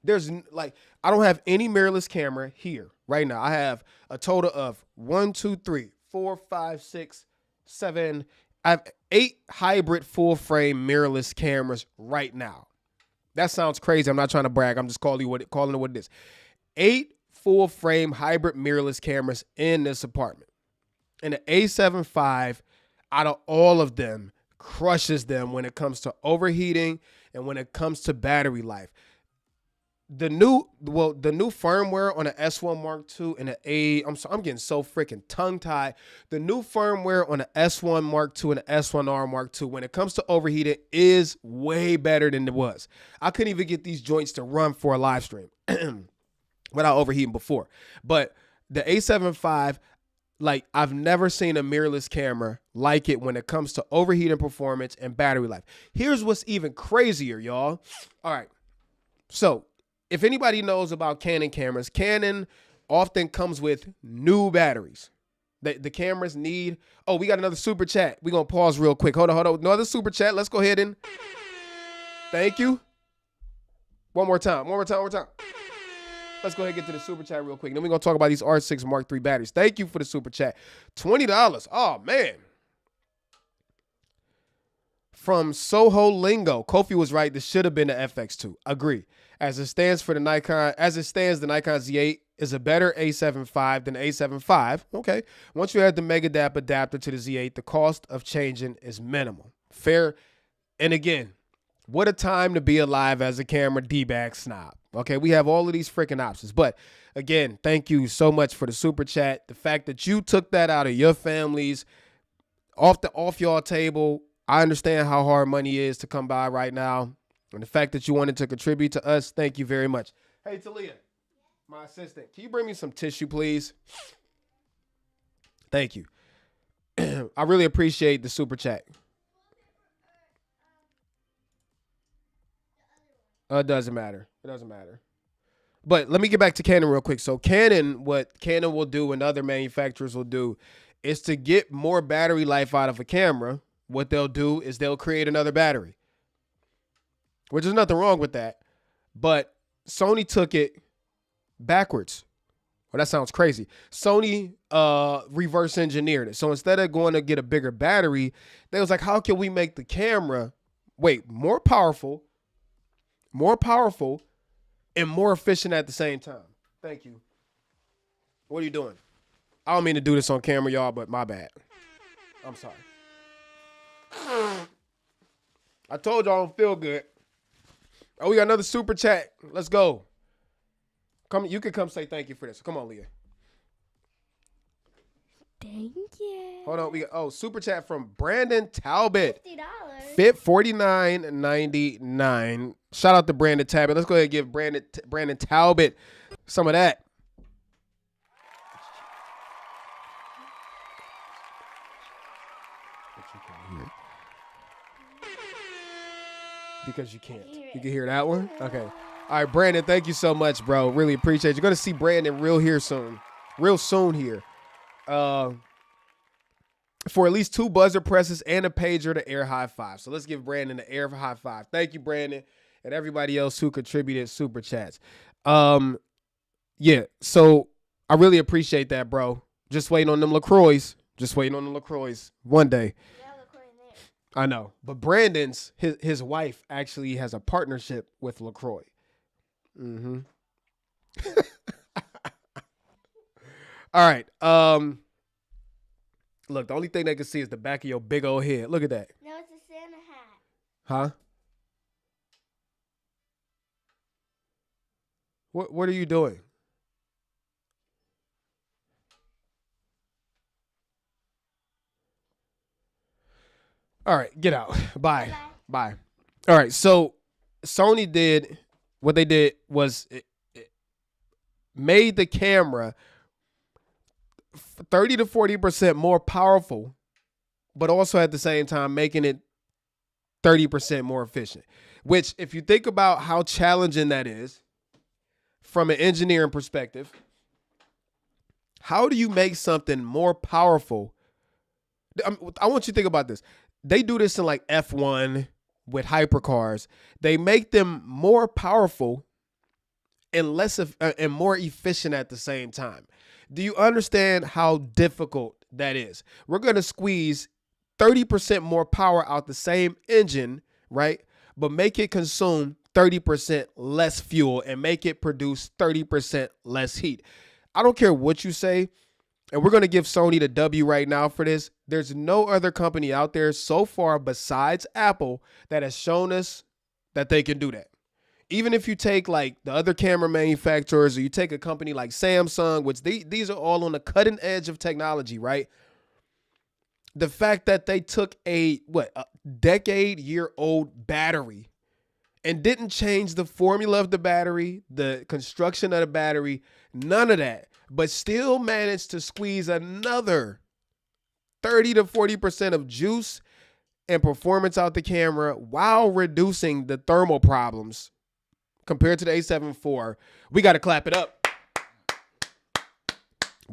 There's like, I don't have any mirrorless camera here right now. I have a total of 1, 2, 3, 4, 5, 6, 7. I have 8 hybrid full frame mirrorless cameras right now. That sounds crazy. I'm not trying to brag. I'm just calling it what it is. 8 full frame hybrid mirrorless cameras in this apartment. And the A75, out of all of them, crushes them when it comes to overheating and when it comes to battery life. the new firmware on the S1 Mark II and the I'm getting so freaking tongue tied. The new firmware on the S1 Mark II and the S1R Mark II, when it comes to overheating, is way better than it was. I couldn't even get these joints to run for a live stream without overheating before. But the A7V, like, I've never seen a mirrorless camera like it when it comes to overheating performance and battery life. Here's what's even crazier, y'all. All right. So if anybody knows about Canon cameras, Canon often comes with new batteries. The cameras need, oh, we got another super chat. We're going to pause real quick. Hold on. Another super chat. Let's go ahead and thank you. One more time. Let's go ahead and get to the super chat real quick. Then we're going to talk about these R6 Mark III batteries. Thank you for the super chat. $20. Oh, man. From Soho Lingo, Kofi was right. This should have been the FX2. Agree. As it stands, the Nikon Z8 is a better A7V than the A7V. Okay. Once you add the Megadap adapter to the Z8, the cost of changing is minimal. Fair. And again, what a time to be alive as a camera D-bag snob. Okay, we have all of these freaking options. But again, thank you so much for the super chat. The fact that you took that out of your families, off your table. I understand how hard money is to come by right now. And the fact that you wanted to contribute to us, thank you very much. Hey, Talia, my assistant, can you bring me some tissue, please? Thank you. I really appreciate the super chat. It doesn't matter. But let me get back to Canon real quick. So Canon, what Canon will do and other manufacturers will do is to get more battery life out of a camera. What they'll do is they'll create another battery, which is nothing wrong with that. But Sony took it backwards. Well, that sounds crazy. Sony reverse engineered it. So instead of going to get a bigger battery, they was like, how can we make the camera, more powerful, and more efficient at the same time? Thank you. What are you doing? I don't mean to do this on camera, y'all, but my bad. I'm sorry. I told y'all I don't feel good. Oh, we got another super chat. Let's go. Come, you can come say thank you for this. Come on, Leah. Thank you. Hold on. We got super chat from Brandon Talbot. $50. Fit $49.99. Shout out to Brandon Talbot. Let's go ahead and give Brandon Talbot some of that. Because you can't. You can hear that one? Okay. All right, Brandon, thank you so much, bro. Really appreciate it. You're going to see Brandon real soon here. For at least 2 buzzer presses and a pager to Air High Five. So let's give Brandon the Air High Five. Thank you, Brandon, and everybody else who contributed super chats. Yeah, so I really appreciate that, bro. Just waiting on them LaCroix. One day. I know. But Brandon's, his wife actually has a partnership with LaCroix. Mm-hmm. All right. Look, the only thing they can see is the back of your big old head. Look at that. No, it's a Santa hat. Huh? What are you doing? All right, get out. Bye. Bye. All right, so Sony did what they did was it made the camera 30 to 40% more powerful, but also at the same time making it 30% more efficient. Which, if you think about how challenging that is from an engineering perspective, how do you make something more powerful? I want you to think about this. They do this in like F1 with hypercars. They make them more powerful and and more efficient at the same time. Do you understand how difficult that is? We're going to squeeze 30% more power out the same engine, right? But make it consume 30% less fuel and make it produce 30% less heat. I don't care what you say. And we're going to give Sony the W right now for this. There's no other company out there so far besides Apple that has shown us that they can do that. Even if you take like the other camera manufacturers, or you take a company like Samsung, which these are all on the cutting edge of technology, right? The fact that they took a decade-year-old battery and didn't change the formula of the battery, the construction of the battery, none of that, but still managed to squeeze another 30 to 40% of juice and performance out the camera while reducing the thermal problems compared to the A7 IV, we got to clap it up.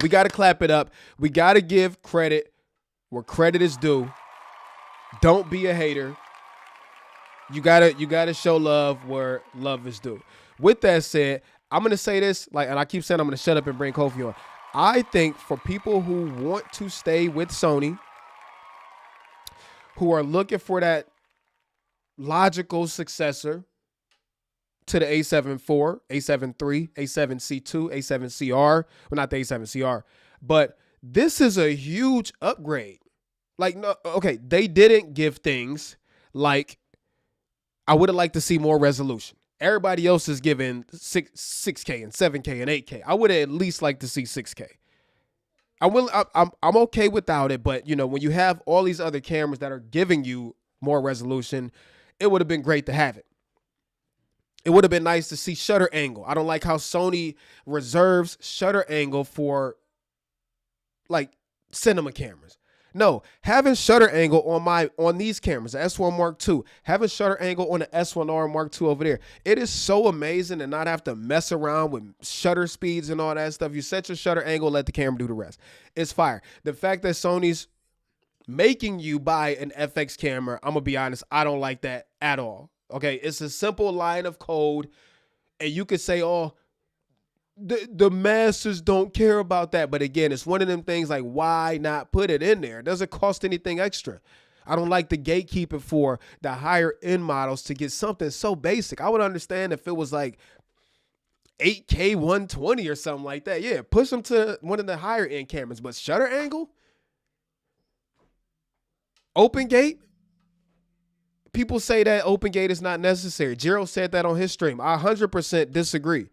We got to clap it up. We got to give credit where credit is due. Don't be a hater. You gotta show love where love is due. With that said, I'm gonna say this, and I keep saying I'm gonna shut up and bring Kofi on. I think for people who want to stay with Sony, who are looking for that logical successor to the A7 IV, A7 III, A7C2, A7CR, well, not the A7CR, but this is a huge upgrade. Like, no, okay, they didn't give things like, I would have liked to see more resolution. Everybody else is giving 6K and 7K and 8K. I would have at least liked to see 6K. I'm okay without it, but when you have all these other cameras that are giving you more resolution, it would have been great to have it. It would have been nice to see shutter angle. I don't like how Sony reserves shutter angle for like cinema cameras. No, having shutter angle on these cameras, the S1 Mark II, having shutter angle on the S1R Mark II over there, it is so amazing and not have to mess around with shutter speeds and all that stuff. You set your shutter angle, let the camera do the rest. It's fire. The fact that Sony's making you buy an FX camera, I'm gonna be honest, I don't like that at all. Okay, it's a simple line of code, and you could say, oh, the masses don't care about that. But again, it's one of them things like, why not put it in there? It doesn't cost anything extra. I don't like the gatekeeping for the higher end models to get something so basic. I would understand if it was like 8K 120 or something like that. Yeah, push them to one of the higher end cameras. But shutter angle? Open gate? People say that open gate is not necessary. Gerald said that on his stream. I 100% disagree.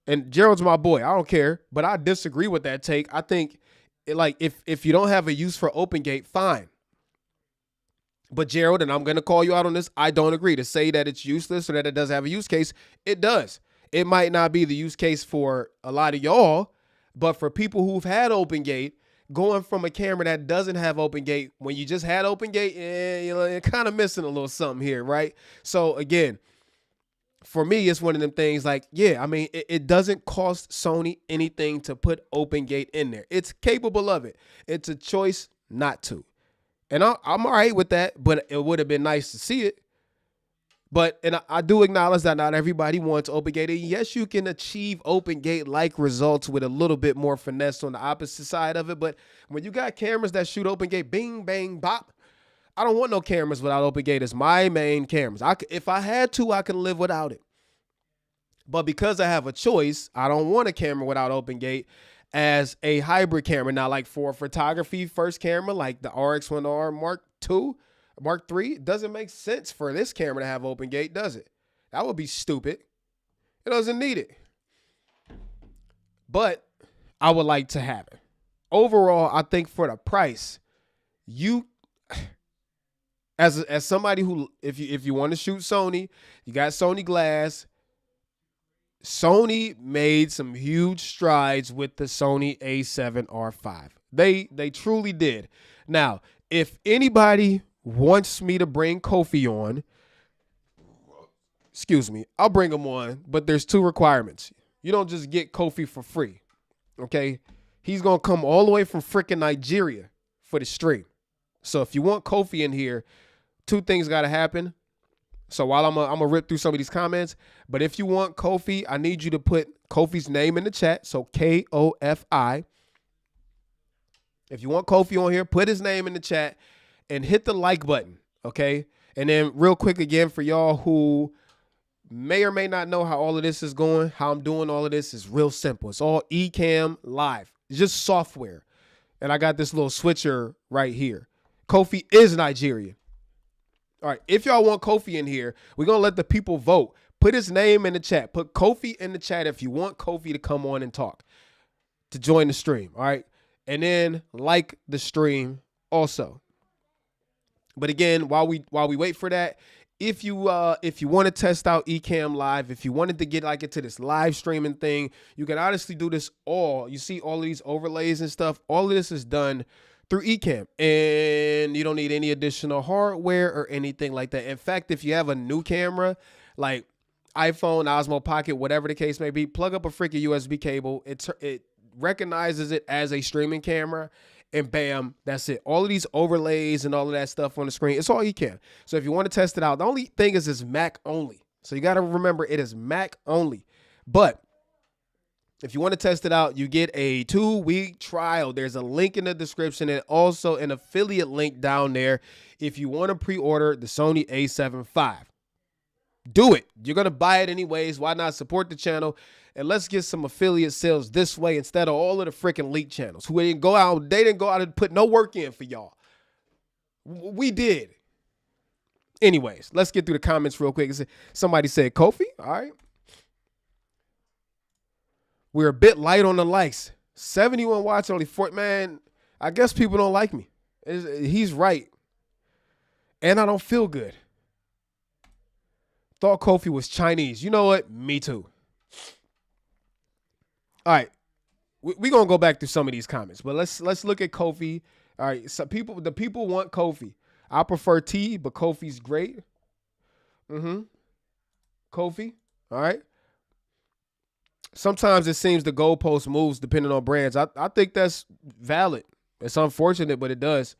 And Gerald's my boy. I don't care, but I disagree with that take. I think, if you don't have a use for open gate, fine. But Gerald, and I'm going to call you out on this, I don't agree. To say that it's useless or that it does have a use case, it does. It might not be the use case for a lot of y'all, but for people who've had open gate, going from a camera that doesn't have open gate, when you just had open gate, you're kind of missing a little something here, right? So again, for me, it's one of them things like, yeah, I mean, it doesn't cost Sony anything to put open gate in there. It's capable of it. It's a choice not to. And I'm all right with that, but it would have been nice to see it. And I do acknowledge that not everybody wants open gate. And yes, you can achieve open gate like results with a little bit more finesse on the opposite side of it. But when you got cameras that shoot open gate, bing, bang, bop, I don't want no cameras without open gate as my main cameras. If I had to, I can live without it. But because I have a choice, I don't want a camera without open gate as a hybrid camera. Now, like for a photography first camera, like the RX1R Mark II, Mark III, it doesn't make sense for this camera to have open gate, does it? That would be stupid. It doesn't need it. But I would like to have it. Overall, I think for the price, as somebody who, if you want to shoot Sony, you got Sony glass. Sony made some huge strides with the Sony A7R5. They truly did. Now, if anybody wants me to bring Kofi on, excuse me, I'll bring him on, but there's two requirements. You don't just get Kofi for free, okay? He's going to come all the way from freaking Nigeria for the stream. So if you want Kofi in here, two things got to happen. So while I'm gonna rip through some of these comments, but if you want Kofi, I need you to put Kofi's name in the chat. So Kofi. If you want Kofi on here, put his name in the chat and hit the like button, okay? And then real quick again, for y'all who may or may not know how all of this is going, how I'm doing all of this is real simple. It's all ECAMM live. It's just software. And I got this little switcher right here. Kofi is Nigerian. All right, if y'all want Kofi in here, we're going to let the people vote. Put his name in the chat. Put Kofi in the chat if you want Kofi to come on and talk, to join the stream. All right. And then like the stream also. But again, while we wait for that, if you want to test out ECAMM Live, if you wanted to get like into this live streaming thing, you can honestly do this all. You see all of these overlays and stuff. All of this is done through ECAMM, and you don't need any additional hardware or anything like that. In fact, if you have a new camera like iPhone, Osmo Pocket, whatever the case may be, plug up a freaking USB cable. It recognizes it as a streaming camera, and bam, that's it. All of these overlays and all of that stuff on the screen, it's all ECAMM. So if you want to test it out, the only thing is it's Mac only. So you got to remember it is Mac only. But if you want to test it out, you get a 2-week trial. There's a link in the description and also an affiliate link down there if you want to pre-order the Sony A7V. Do it. You're going to buy it anyways. Why not support the channel? And let's get some affiliate sales this way instead of all of the freaking leak channels who didn't go out. They didn't go out and put no work in for y'all. We did. Anyways, let's get through the comments real quick. Somebody said, Kofi, all right. We're a bit light on the likes. 71 watch, only 4. Man, I guess people don't like me. He's right. And I don't feel good. Thought Kofi was Chinese. You know what? Me too. All right. We're going to go back through some of these comments, but let's look at Kofi. All right. So the people want Kofi. I prefer T, but Kofi's great. Kofi. All right. Sometimes it seems the goalpost moves depending on brands. I think that's valid. It's unfortunate, but it does.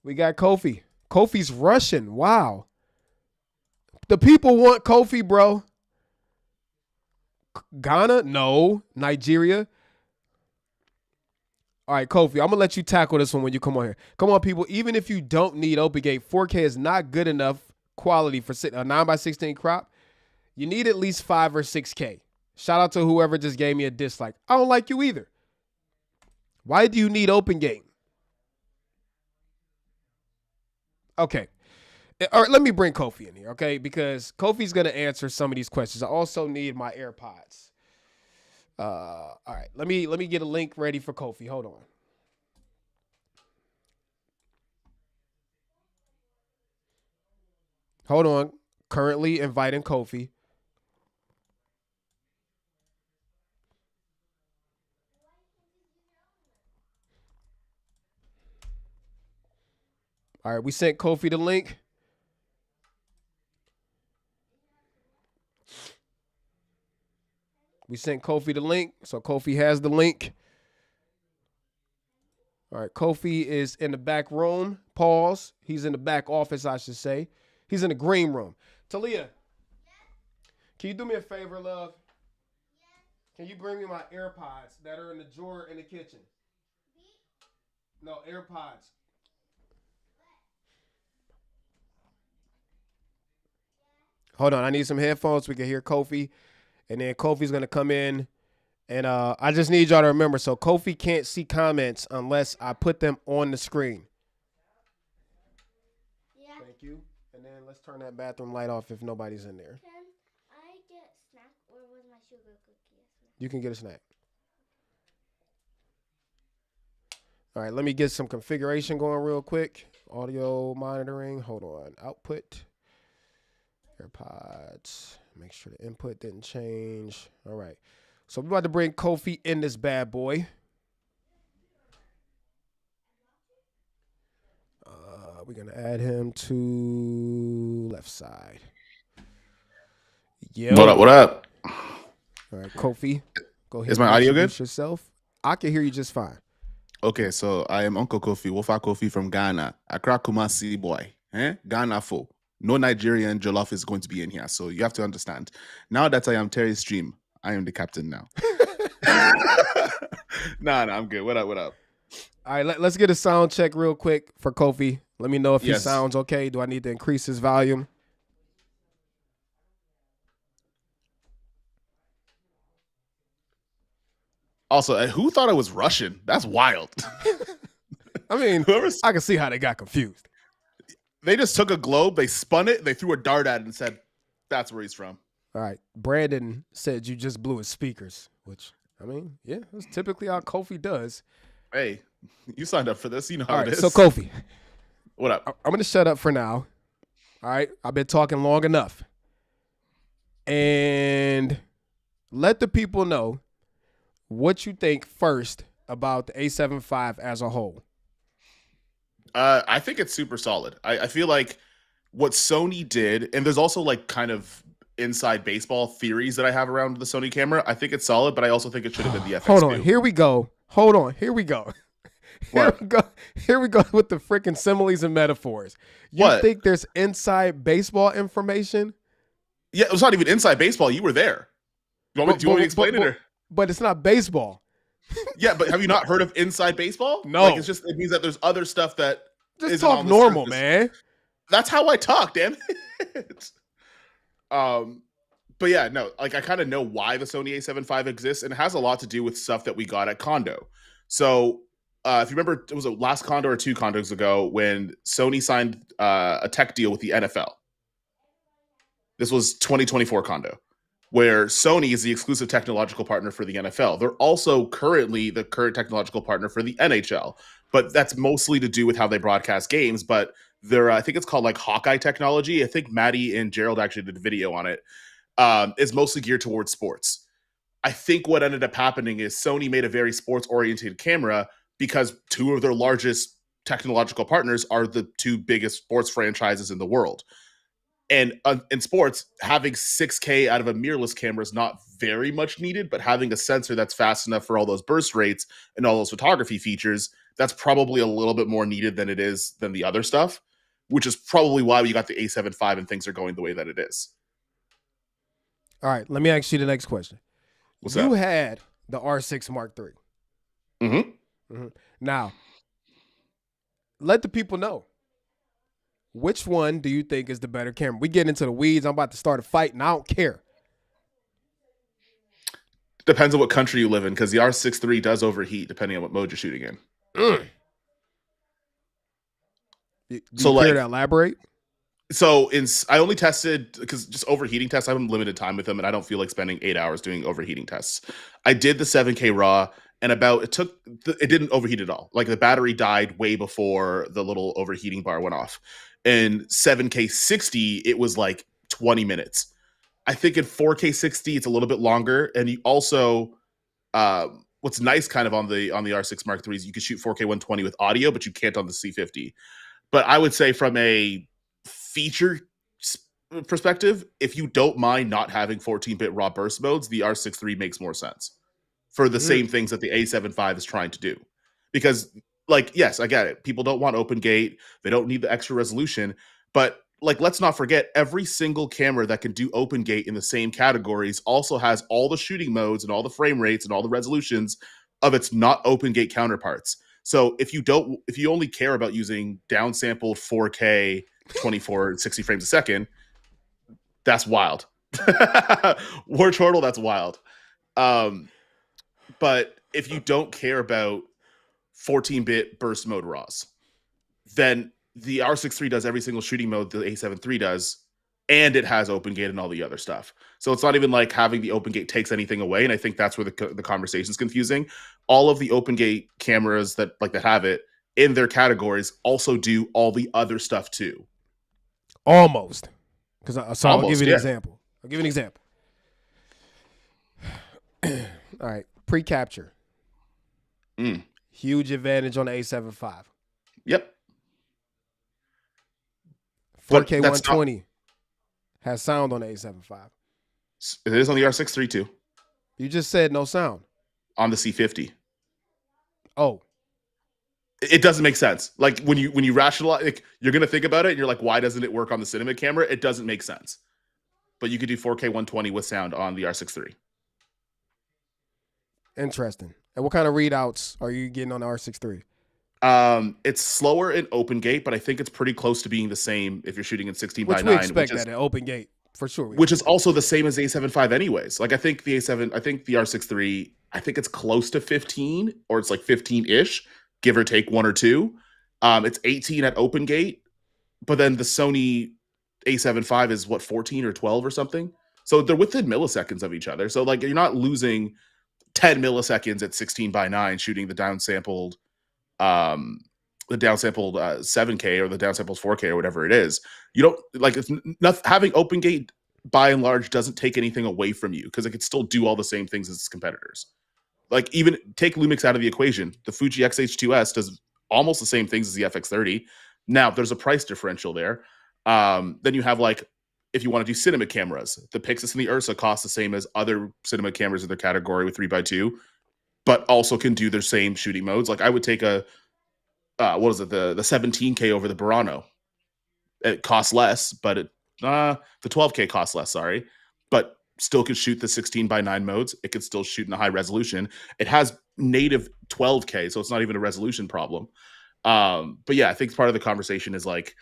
We got Kofi. Kofi's Russian. Wow. The people want Kofi, bro. Ghana? No. Nigeria? All right, Kofi, I'm going to let you tackle this one when you come on here. Come on, people. Even if you don't need OpenGate, 4K is not good enough quality for a 9x16 crop. You need at least 5 or 6K. Shout out to whoever just gave me a dislike. I don't like you either. Why do you need OpenGate? Okay. All right, let me bring Kofi in here, okay? Because Kofi's going to answer some of these questions. I also need my AirPods. All right, let me get a link ready for Kofi. Hold on. Hold on. Currently inviting Kofi. All right, we sent Kofi the link. We sent Kofi the link, so Kofi has the link. All right, Kofi is in the back room. Pause. He's in the back office, I should say. He's in the green room. Talia, can you do me a favor, love? Can you bring me my AirPods that are in the drawer in the kitchen? No, AirPods. Hold on, I need some headphones so we can hear Kofi. And then Kofi's going to come in. And I just need y'all to remember, so Kofi can't see comments unless I put them on the screen. Yeah. Thank you. And then let's turn that bathroom light off if nobody's in there. Can I get a snack or was my sugar cookie a snack? You can get a snack. All right, let me get some configuration going real quick. Audio monitoring. Hold on. Output. AirPods. Make sure the input didn't change. All right. So we're about to bring Kofi in this bad boy. We're going to add him to left side. Yeah. What up? What up? All right, Kofi. Go ahead. Is my audio good? Yourself. I can hear you just fine. Okay, so I am Uncle Kofi, Wofa Kofi from Ghana. Accra Kumasi boy. Ghana fo. No Nigerian jollof is going to be in here. So you have to understand. Now that I am Terry's stream, I am the captain now. Nah, I'm good. What up? What up? All right, let's get a sound check real quick for Kofi. Let me know if he Yes. sounds okay. Do I need to increase his volume? Also, who thought I was Russian? That's wild. I mean, Whoever's- I can see how they got confused. They just took a globe, they spun it, they threw a dart at it and said, that's where he's from. All right. Brandon said you just blew his speakers, which, I mean, yeah, that's typically how Kofi does. Hey, you signed up for this. You know how All right, it is. so Kofi, what up? I'm going to shut up for now. All right. I've been talking long enough. And let the people know what you think first about the A75 as a whole. I think it's super solid. I feel like what Sony did, and there's also like kind of inside baseball theories that I have around the Sony camera. I think it's solid, but I also think it should have been the FX2. Hold on, here we go. Hold on, here we go. What? Here we go with the freaking similes and metaphors. You What? think there's inside baseball information? Yeah, it was not even inside baseball. You were there. Do you want me to explain it? Or? But it's not baseball. Yeah, but have you not heard of inside baseball? No. Like, it means that there's other stuff that Just isn't talk on the normal, surface. man. That's how I talk, damn it. But yeah, no, like I kind of know why the Sony A75 exists, and it has a lot to do with stuff that we got at Condo. So if you remember, it was a last Condo or 2 condos ago when Sony signed a tech deal with the NFL. This was 2024 Condo, where Sony is the exclusive technological partner for the NFL. They're also currently the current technological partner for the NHL, but that's mostly to do with how they broadcast games. But they're, I think it's called like Hawkeye technology. I think Maddie and Gerald actually did a video on it. Is mostly geared towards sports. I think what ended up happening is Sony made a very sports-oriented camera because 2 of their largest technological partners are the 2 biggest sports franchises in the world. And in sports, having 6K out of a mirrorless camera is not very much needed, but having a sensor that's fast enough for all those burst rates and all those photography features, that's probably a little bit more needed than it is than the other stuff, which is probably why we got the A75 and things are going the way that it is. All right, let me ask you the next question. What's you that? had the R6 Mark III. Mm-hmm. Now, let the people know. Which one do you think is the better camera? We get into the weeds. I'm about to start a fight, and I don't care. Depends on what country you live in, because the R6 III does overheat depending on what mode you're shooting in. Do you care to elaborate? So I only tested, because just overheating tests, I have limited time with them, and I don't feel like spending 8 hours doing overheating tests. I did the 7K RAW, and it didn't overheat at all. Like the battery died way before the little overheating bar went off. In 7K 60, it was like 20 minutes. I think in 4K 60, it's a little bit longer. And you also, what's nice kind of on the R6 Mark III is you can shoot 4K 120 with audio, but you can't on the C50. But I would say from a feature perspective, if you don't mind not having 14-bit raw burst modes, the R6 III makes more sense for the same things that the A75 is trying to do. Because, like, yes, I get it. People don't want open gate. They don't need the extra resolution. But, like, let's not forget, every single camera that can do open gate in the same categories also has all the shooting modes and all the frame rates and all the resolutions of its not open gate counterparts. So if you only care about using downsampled 4K 24 60 frames a second, that's wild. War Turtle, that's wild. But if you don't care about 14-bit burst mode RAWs, then the R6 III does every single shooting mode the A7 III does, and it has open gate and all the other stuff. So it's not even like having the open gate takes anything away, and I think that's where the conversation is confusing. All of the open gate cameras that have it in their categories also do all the other stuff too. Almost. I'll give you an example. All right. Pre-capture. Huge advantage on the A75. Yep. 4K 120 has sound on the A75. It is on the R6 III too. You just said no sound. On the C50. Oh. It doesn't make sense. Like when you rationalize, like, you're gonna think about it, and you're like, why doesn't it work on the cinema camera? It doesn't make sense. But you could do 4K 120 with sound on the R6 III. Interesting. And what kind of readouts are you getting on the R6 III? It's slower in open gate, but I think it's pretty close to being the same if you're shooting in 16:9. Which we expect that in open gate for sure. Which is also the same as the A75 anyways. Like I think the R6 III, I think it's close to 15, or it's like 15-ish, give or take 1 or 2. It's 18 at open gate. but then the Sony A75 is what, 14 or 12 or something. So they're within milliseconds of each other. So like you're not losing 10 milliseconds at 16:9 shooting the downsampled 7K or the downsampled 4K or whatever it is. You don't like it's not having open gate by and large doesn't take anything away from you because it can still do all the same things as its competitors. Like even take Lumix out of the equation. The Fuji X-H2S does almost the same things as the FX30. Now there's a price differential there. Then you have like if you want to do cinema cameras, the Pixis and the Ursa cost the same as other cinema cameras in their category with 3x2, but also can do their same shooting modes. Like I would take a what is it, the 17K over the Burano. It costs less, but the 12K costs less, sorry, but still could shoot the 16:9 modes. It could still shoot in a high resolution. It has native 12K, so it's not even a resolution problem. But yeah, I think part of the conversation is like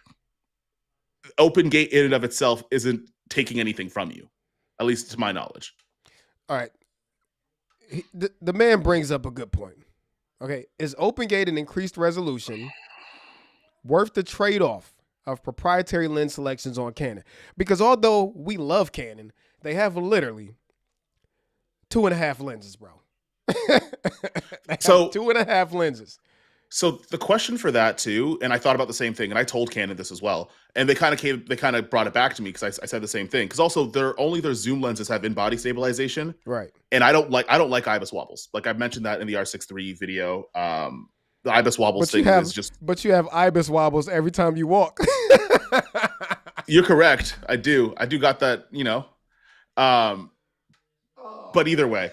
open gate in and of itself isn't taking anything from you, at least to my knowledge. All right. The man brings up a good point. Okay, is open gate and increased resolution worth the trade-off of proprietary lens selections on Canon? Because although we love Canon, they have literally 2.5 lenses, bro. So 2.5 lenses. So the question for that too, and I thought about the same thing, and I told Canon this as well, and they kind of brought it back to me because I said the same thing. Because also their zoom lenses have in-body stabilization, right? And I don't like ibis wobbles. Like I mentioned that in the R6 III video. The ibis wobbles thing is just. But you have ibis wobbles every time you walk. You're correct. I do got that. But either way,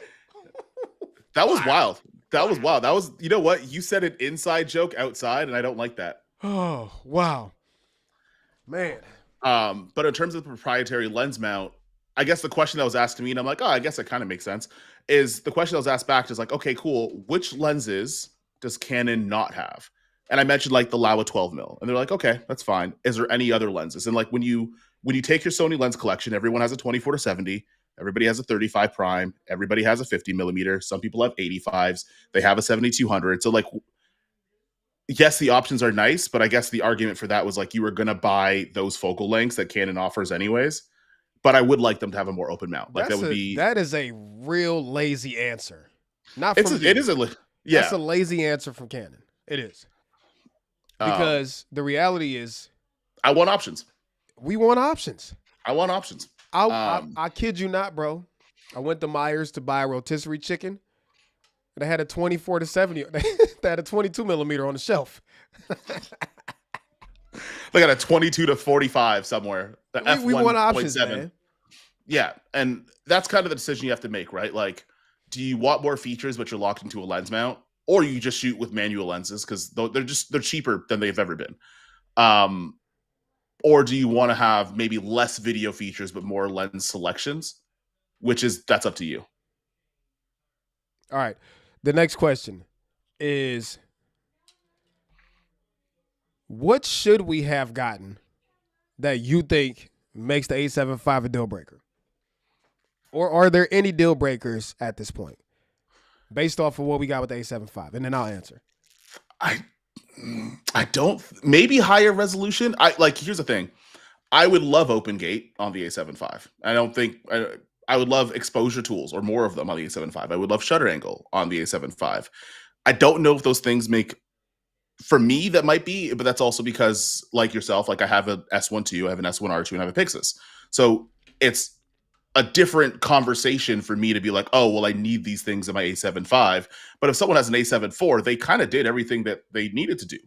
that was wild. That was wild. That was, you know what? You said an inside joke outside, and I don't like that. Oh, wow. Man. But in terms of the proprietary lens mount, I guess the question that was asked to me, and I'm like, oh, I guess it kind of makes sense, is the question that was asked back is like, okay, cool. Which lenses does Canon not have? And I mentioned like the Laowa 12mm, and they're like, okay, that's fine. Is there any other lenses? And like when you take your Sony lens collection, everyone has a 24-70. Everybody has a 35 prime. Everybody has a 50mm. Some people have 85s. They have a 7200. So like, yes, the options are nice, but I guess the argument for that was like you were going to buy those focal lengths that Canon offers anyways. But I would like them to have a more open mount. Like that is a real lazy answer. Not it is That's a lazy answer from Canon. It is. Because the reality is I want options. We want options. I want options. I kid you not, bro. I went to Myers to buy a rotisserie chicken. They had a 24-70. They had a 22mm on the shelf. They got a 22-45 somewhere. We want options, man. Yeah, and that's kind of the decision you have to make, right? Like, do you want more features but you're locked into a lens mount, or you just shoot with manual lenses because they're cheaper than they've ever been? Or do you want to have maybe less video features but more lens selections? That's up to you. All right. The next question is, what should we have gotten that you think makes the A75 a deal breaker? Or are there any deal breakers at this point based off of what we got with the A75? And then I'll answer. I don't, maybe higher resolution. Here's the thing. I would love open gate on the A75. I would love exposure tools or more of them on the A75. I would love shutter angle on the A75. I don't know if those things make, for me, that might be, but that's also because like yourself, like I have an S1 II, I have an S1R2, and I have a Pixis. So it's a different conversation for me to be like, oh, well, I need these things in my A75. But if someone has an A7 IV, they kind of did everything that they needed to do.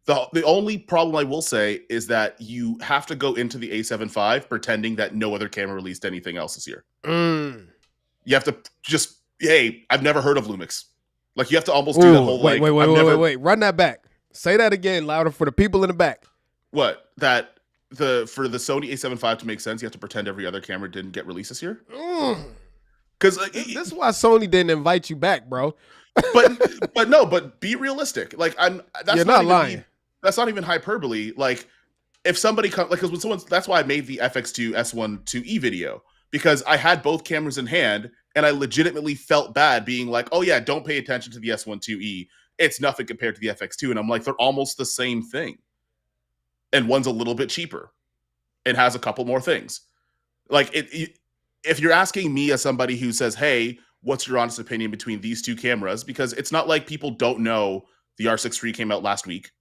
The only problem I will say is that you have to go into the A75 pretending that no other camera released anything else this year. You have to just, hey, I've never heard of Lumix. Like you have to almost do that whole wait. Run that back. Say that again louder for the people in the back. What? That for the Sony A75 to make sense, you have to pretend every other camera didn't get released this year? Because this is why Sony didn't invite you back, bro. but be realistic. Like you're not lying. That's not even hyperbole. Like if somebody comes, like because when someone's, that's why I made the FX2 S1 IIe video, because I had both cameras in hand and I legitimately felt bad being like, oh yeah, don't pay attention to the S1 IIe. It's nothing compared to the FX2. And I'm like, they're almost the same thing. and one's a little bit cheaper and has a couple more things. Like if you're asking me as somebody who says, hey, what's your honest opinion between these two cameras? Because it's not like people don't know the R6 III came out last week.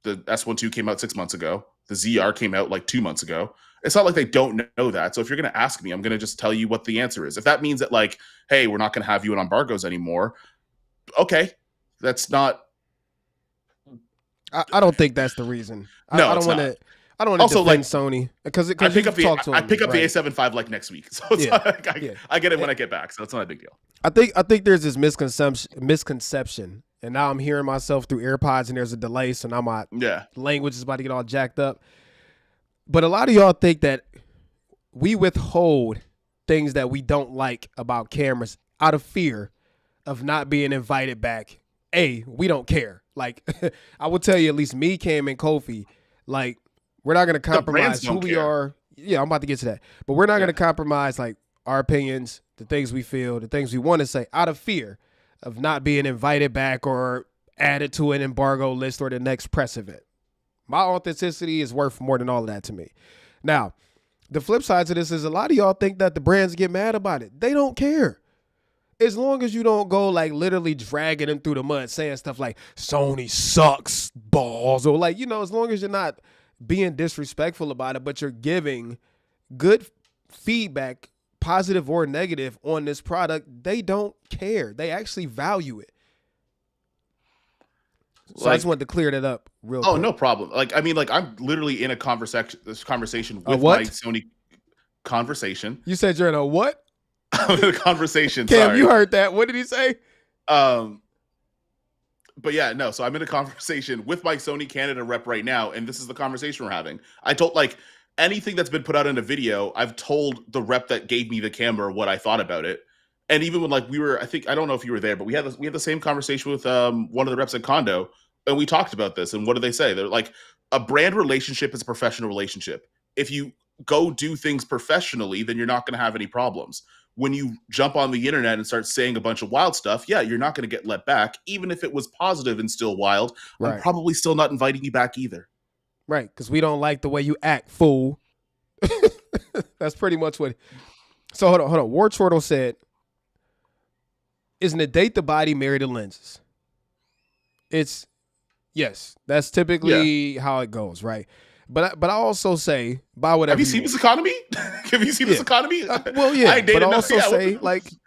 The S1 II came out 6 months ago. The ZR came out like 2 months ago. It's not like they don't know that. So if you're going to ask me, I'm going to just tell you what the answer is. If that means that like, hey, we're not going to have you in embargoes anymore. Okay. That's not. I don't think that's the reason. No, I don't want to. I don't want to defend like, Sony because I pick up the right? A75 like next week, so it's not like I get it when I get back, so it's not a big deal. I think there's this misconception, and now I'm hearing myself through AirPods, and there's a delay, so now my language is about to get all jacked up. But a lot of y'all think that we withhold things that we don't like about cameras out of fear of not being invited back. We don't care. Like I will tell you, at least me, Cam, and Kofi, like. We're not going to compromise who we are. Yeah, I'm about to get to that. But we're not going to compromise like our opinions, the things we feel, the things we want to say out of fear of not being invited back or added to an embargo list or the next press event. My authenticity is worth more than all of that to me. Now, the flip side to this is a lot of y'all think that the brands get mad about it. They don't care. As long as you don't go like literally dragging them through the mud saying stuff like Sony sucks balls or like, as long as you're not being disrespectful about it, but you're giving good feedback, positive or negative, on this product, they don't care. They actually value it. So I just wanted to clear that up real quick. No problem. I'm literally in a conversation with my Sony conversation. You said you're in a what? I'm in a conversation. Cam, sorry. You heard that. What did he say? But yeah, no. So I'm in a conversation with my Sony Canada rep right now, and this is the conversation we're having. I told anything that's been put out in a video, I've told the rep that gave me the camera what I thought about it. And even when I don't know if you were there, but we had the same conversation with one of the reps at Condo, and we talked about this. And what do they say? They're like, a brand relationship is a professional relationship. If you go do things professionally, then you're not going to have any problems. When you jump on the internet and start saying a bunch of wild stuff, you're not going to get let back. Even if it was positive and still wild, right. I'm probably still not inviting you back either. Right, because we don't like the way you act, fool. That's pretty much what. So hold on. War Chortle said, isn't it date the body, marry the lenses? Yes, that's typically how it goes, right? But I also say buy whatever. Have you seen this economy? Have you seen this economy? Well, yeah. But I also say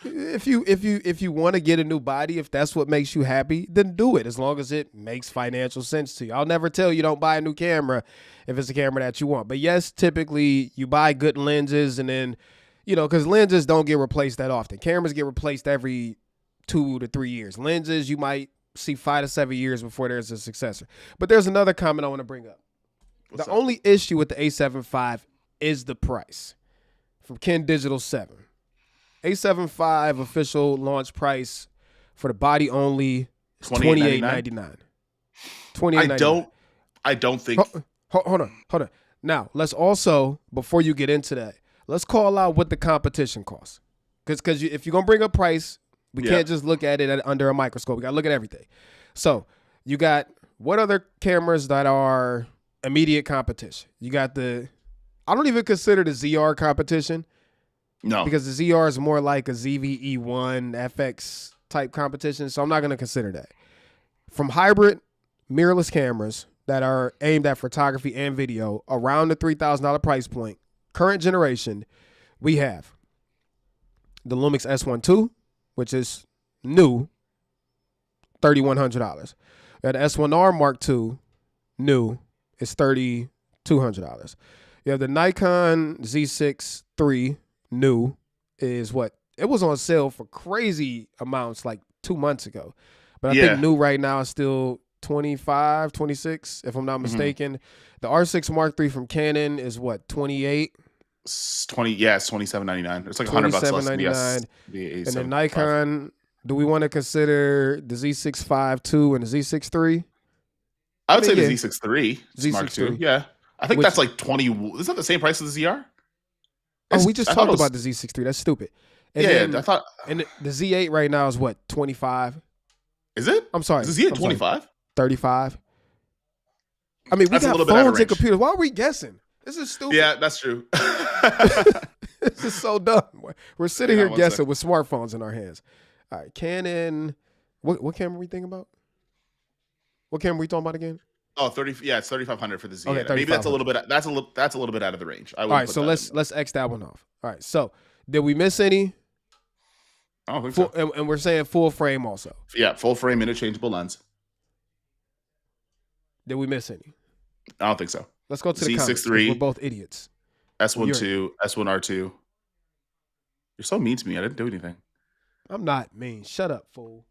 if you want to get a new body, if that's what makes you happy, then do it. As long as it makes financial sense to you. I'll never tell you don't buy a new camera if it's a camera that you want. But yes, typically you buy good lenses, and then because lenses don't get replaced that often. Cameras get replaced every 2 to 3 years. Lenses you might see 5 to 7 years before there's a successor. But there's another comment I want to bring up. The only issue with the A75 is the price. From Ken Digital 7. A75 official launch price for the body only is $28.99. $28.99. I don't think. Hold on. Now, let's also, before you get into that, let's call out what the competition costs. Because if you're going to bring up price, we can't just look at it under a microscope. We got to look at everything. So you got what other cameras that are immediate competition? You got I don't even consider the ZR competition. No. Because the ZR is more like a ZV-E1 FX type competition, so I'm not going to consider that. From hybrid mirrorless cameras that are aimed at photography and video around the $3,000 price point, current generation, we have the Lumix S1 II, which is new, $3,100. We have the S1R Mark II, new, it's $3,200. You have the Nikon Z6 III, new, is what? It was on sale for crazy amounts like 2 months ago. But I think new right now is still 25, 26, if I'm not mistaken. The R6 Mark III from Canon is what, 28? It's $27.99. It's like $100 less than the And the Nikon, do we want to consider the Z6 II and the Z6 III? I would say the Z6 III, Mark II. Yeah. I think that's like 20. Is that the same price as the ZR? We just talked about the Z6 III. That's stupid. And I thought. And the Z8 right now is what, 25? Is it? I'm sorry. Is the Z8 25? 35. I mean, we That's a got little bit out of phones and range. computers. Why are we guessing? This is stupid. Yeah, that's true. This is so dumb. We're sitting here one guessing sec. with smartphones in our hands. All right, Canon. What camera we thinking about? What camera we talking about again? Oh, 30. Yeah, it's 3500 for the Z8. Okay, Maybe that's a little bit. That's a little bit out of the range. All right, so let's X that one off. All right, so did we miss any? I don't think so. And we're saying full frame also. Yeah, full frame interchangeable lens. Did we miss any? I don't think so. Let's go to the comments. 'Cause Z6 we're both idiots. S12, S1R2. You're so mean to me. I didn't do anything. I'm not mean. Shut up, fool.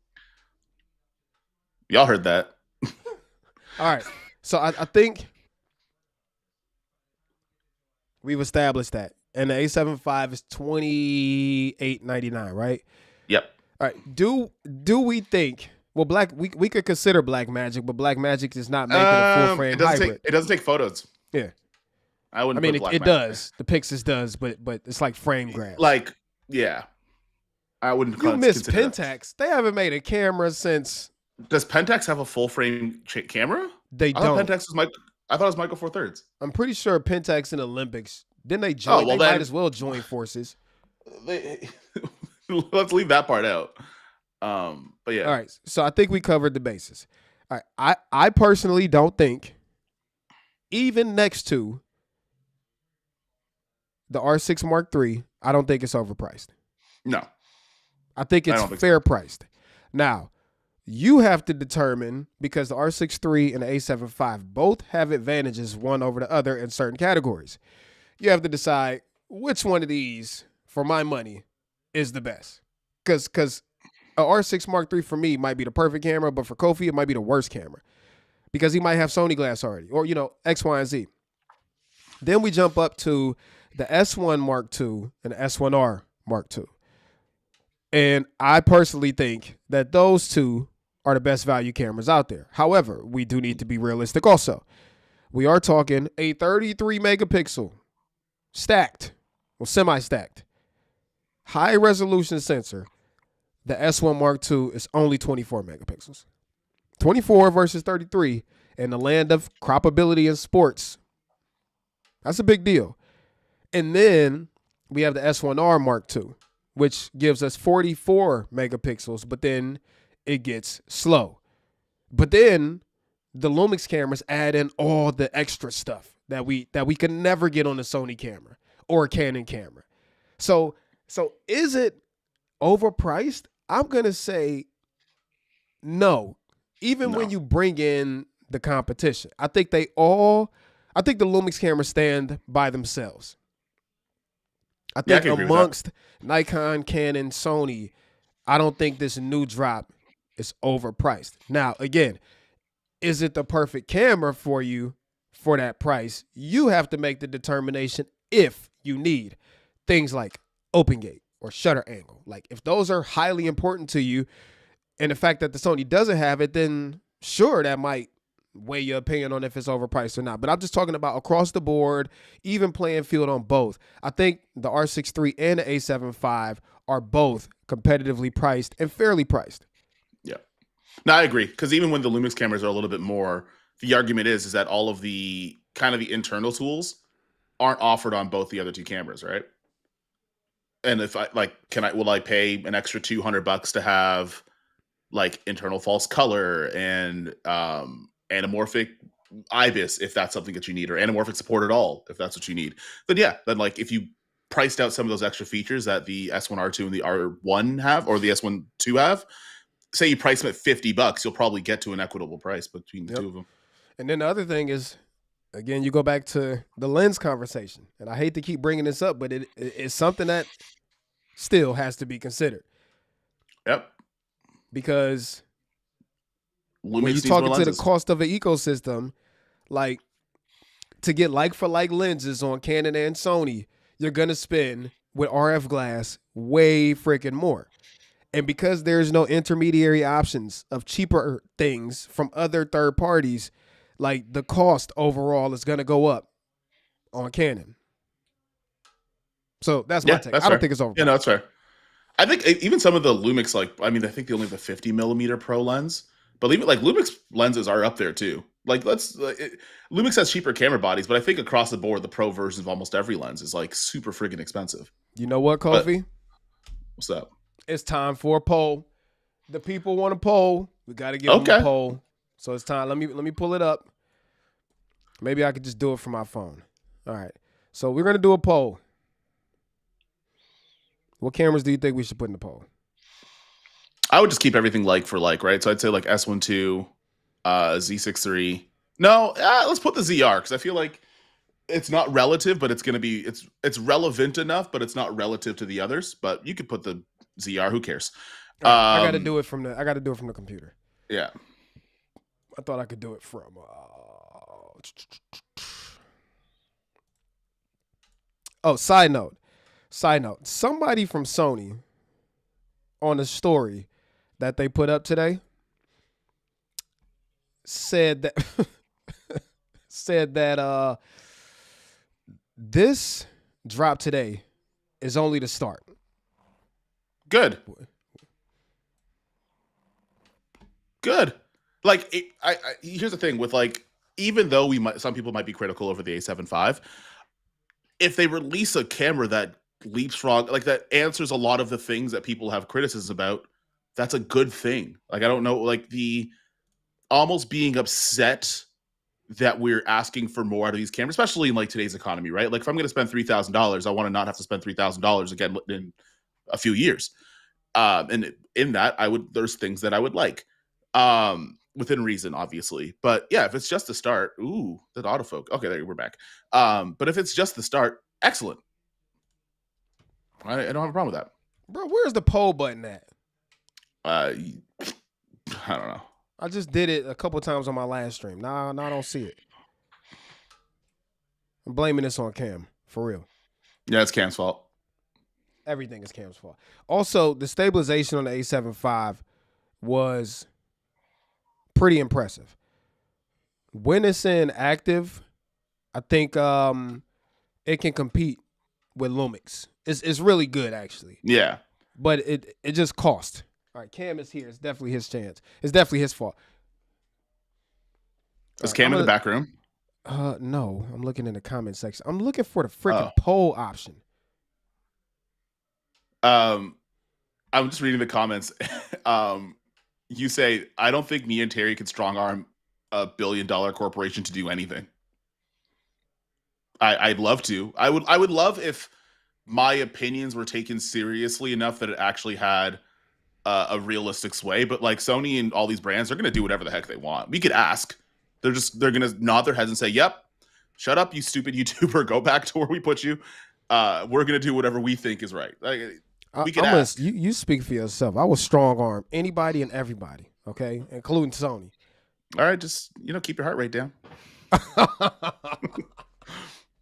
Y'all heard that. All right. So I think we've established that. And the A75 is $28.99, right? Yep. All right. Do we think we could consider Blackmagic, but Blackmagic is not making a full frame hybrid. It doesn't take photos. Yeah. I wouldn't. I mean, put it does. The Pixis does, but it's like frame grabs. Like, yeah. I wouldn't. You miss consider Pentax. They haven't made a camera since. Does Pentax have a full frame camera? They don't. I thought it was Michael Four Thirds. I'm pretty sure Pentax and Olympics. Didn't they join? They might as well join forces. Let's leave that part out. But yeah. All right. So I think we covered the bases. All right. I personally don't think, even next to the R6 Mark III, I don't think it's overpriced. No. I think it's fair priced. Now, you have to determine, because the R6 III and the A75 both have advantages one over the other in certain categories. You have to decide which one of these, for my money, is the best. Because a R6 Mark III for me might be the perfect camera, but for Kofi, it might be the worst camera. Because he might have Sony glass already, or, X, Y, and Z. Then we jump up to the S1 Mark II and the S1R Mark II. And I personally think that those two are the best value cameras out there. However, we do need to be realistic also. We are talking a 33 megapixel stacked, well, semi-stacked, high resolution sensor. The S1 Mark II is only 24 megapixels. 24 versus 33 in the land of croppability in sports. That's a big deal. And then we have the S1R Mark II, which gives us 44 megapixels, but then it gets slow. But then the Lumix cameras add in all the extra stuff that we can never get on a Sony camera or a Canon camera. So is it overpriced? I'm going to say no. Even when you bring in the competition. I think the Lumix cameras stand by themselves. I think amongst Nikon, Canon, Sony, I don't think this new drop is overpriced. Now, again, is it the perfect camera for you for that price? You have to make the determination if you need things like open gate or shutter angle. Like, if those are highly important to you, and the fact that the Sony doesn't have it, then sure, that might weigh your opinion on if it's overpriced or not. But I'm just talking about across the board, even playing field on both. I think the R6 III and the A75 are both competitively priced and fairly priced. Yeah. No, I agree. Because even when the Lumix cameras are a little bit more, the argument is that all of the kind of the internal tools aren't offered on both the other two cameras, right? And if will I pay an extra $200 to have like internal false color and anamorphic IBIS if that's something that you need, or anamorphic support at all if that's what you need? Then like if you priced out some of those extra features that the S1R2 and the R1 have, or the S12 have, say you price them at $50, you'll probably get to an equitable price between the two of them. And then the other thing is, again, you go back to the lens conversation, and I hate to keep bringing this up, but it's something that still has to be considered. Yep. Because Lumix when you talk to the cost of an ecosystem, like to get like-for-like lenses on Canon and Sony, you're going to spend with RF glass way freaking more. And because there's no intermediary options of cheaper things from other third parties, like the cost overall is going to go up on Canon. So that's my take. I don't think it's overpriced. Yeah, no, that's fair. I think even some of the Lumix, I think they only have the 50 millimeter pro lens, but even like Lumix lenses are up there too. Like, Lumix has cheaper camera bodies, but I think across the board, the pro version of almost every lens is like super friggin' expensive. You know what, But Kofi? what's up? It's time for a poll. The people want a poll. We got to give them a Okay. poll. So it's time. Let me pull it up. Maybe I could just do it from my phone. All right. So we're gonna do a poll. What cameras do you think we should put in the poll? I would just keep everything like for like, right? So I'd say like S12, Z6 III. No, let's put the ZR because I feel like it's not relative, but it's gonna be it's relevant enough, but it's not relative to the others. But you could put the ZR. Who cares? I got to do it from the computer. Yeah. I thought I could do it from. Oh, side note. Somebody from Sony on a story that they put up today said that this drop today is only the start. Good. Like, here's the thing with like, even though some people might be critical over the A75, if they release a camera that leapfrog, like that answers a lot of the things that people have criticisms about, that's a good thing. Like, I don't know, like the almost being upset that we're asking for more out of these cameras, especially in like today's economy, right? Like if I'm going to spend $3,000, I want to not have to spend $3,000 again in a few years. And in that, there's things that I would like. Within reason, obviously. But yeah, if it's just the start, ooh, that autofocus. Okay, there we're back. But if it's just the start, excellent. I don't have a problem with that. Bro, where's the poll button at? I don't know. I just did it a couple times on my last stream. Nah, I don't see it. I'm blaming this on Cam, for real. Yeah, it's Cam's fault. Everything is Cam's fault. Also, the stabilization on the A75 was pretty impressive. When it's in active, I think it can compete with Lumix. It's really good, actually. Yeah. But it just cost. All right, Cam is here. It's definitely his chance. It's definitely his fault. Is Cam in the back room? No. I'm looking in the comment section. I'm looking for the freaking poll option. I'm just reading the comments. You say, I don't think me and Terry could strong arm a $1 billion corporation to do anything. I'd love to. I would love if my opinions were taken seriously enough that it actually had a realistic sway. But like Sony and all these brands, they're gonna do whatever the heck they want. We could ask. They're gonna nod their heads and say, "Yep, shut up, you stupid YouTuber. Go back to where we put you. We're gonna do whatever we think is right." Like, we could ask. You speak for yourself. I will strong arm anybody and everybody, okay, including Sony. All right, just keep your heart rate down.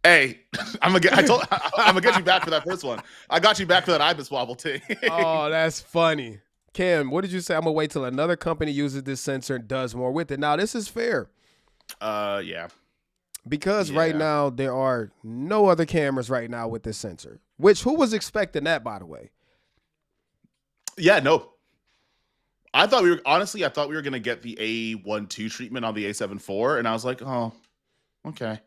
Hey, I'm gonna get you back for that first one. I got you back for that ibis wobble too. Oh, that's funny. Cam, what did you say? I'm gonna wait till another company uses this sensor and does more with it. Now, this is fair. Yeah. Because right now there are no other cameras right now with this sensor. Who was expecting that, by the way? Yeah, no. I thought we were gonna get the A12 treatment on the A7 IV, and I was like, oh, okay.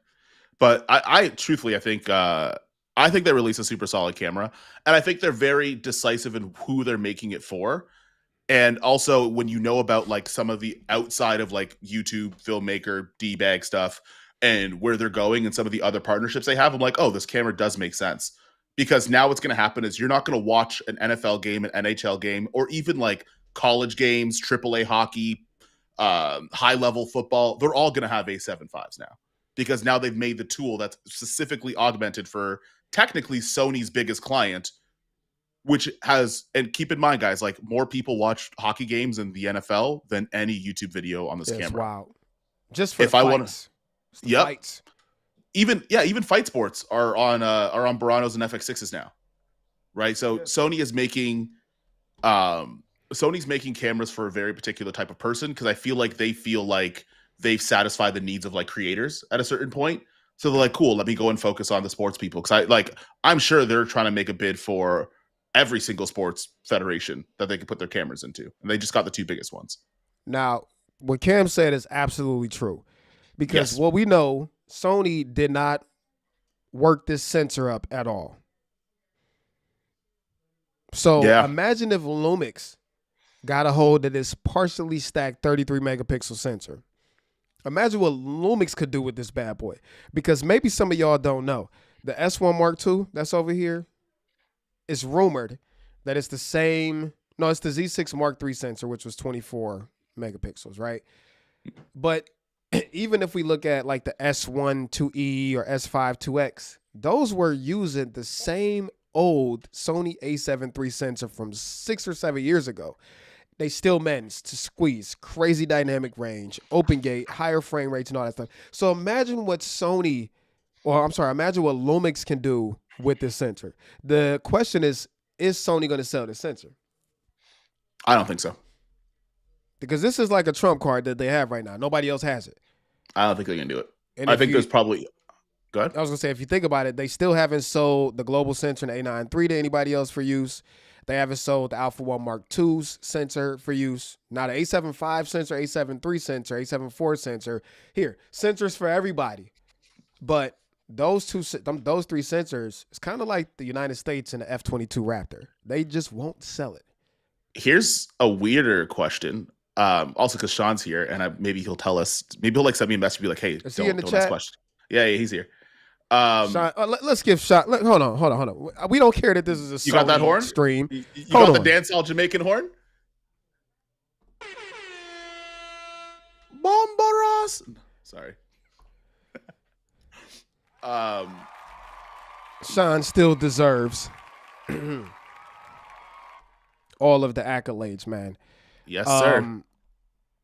But I truthfully, I think they released a super solid camera, and I think they're very decisive in who they're making it for. And also, when you know about like some of the outside of like YouTube filmmaker D-bag stuff and where they're going and some of the other partnerships they have, I'm like, oh, this camera does make sense. Because now what's going to happen is you're not going to watch an NFL game, an NHL game, or even like college games, AAA hockey, high-level football. They're all going to have A75s now. Because now they've made the tool that's specifically augmented for technically Sony's biggest client, which has, and keep in mind, guys, like more people watch hockey games in the NFL than any YouTube video on this camera. Wow. Just for if the I fights. want to, Fights. Even fight sports are on Buranos and FX6s now, right? So Sony is making, Sony's making cameras for a very particular type of person because I feel like they've satisfied the needs of like creators at a certain point. So they're like, cool, let me go and focus on the sports people. Cause I'm sure they're trying to make a bid for every single sports federation that they could put their cameras into. And they just got the two biggest ones. Now, what Cam said is absolutely true. Because Yes. what we know, Sony did not work this sensor up at all. So Yeah. imagine if Lumix got a hold of this partially stacked 33 megapixel sensor. Imagine what Lumix could do with this bad boy. Because maybe some of y'all don't know. The S1 Mark II that's over here, it's rumored that it's the same. No, it's the Z6 Mark III sensor, which was 24 megapixels, right? But even if we look at like the S1 2E or S5 2X, those were using the same old Sony A7 III sensor from 6 or 7 years ago. They still managed to squeeze crazy dynamic range, open gate, higher frame rates, and all that stuff. So imagine what imagine what Lumix can do with this sensor. The question is Sony going to sell this sensor? I don't think so. Because this is like a trump card that they have right now. Nobody else has it. I don't think they can do it. And I think there's probably. Go ahead. I was going to say, if you think about it, they still haven't sold the global sensor in the A9 III to anybody else for use. They haven't sold the Alpha 1 Mark II's sensor for use. Not an A75 sensor, A7 III sensor, A7 IV sensor. Here, sensors for everybody. But those three sensors, it's kind of like the United States and the F-22 Raptor. They just won't sell it. Here's a weirder question. Also, because Sean's here, and maybe he'll tell us. Maybe he'll send me a message, be like, "Hey, Is he in the don't chat? ask questions." Yeah, he's here. Sean, let's give Sean. Hold on. We don't care that this is a You got that horn stream. You got the dancehall Jamaican horn. Bombaras. Sorry. Sean still deserves all of the accolades, man. Yes, sir.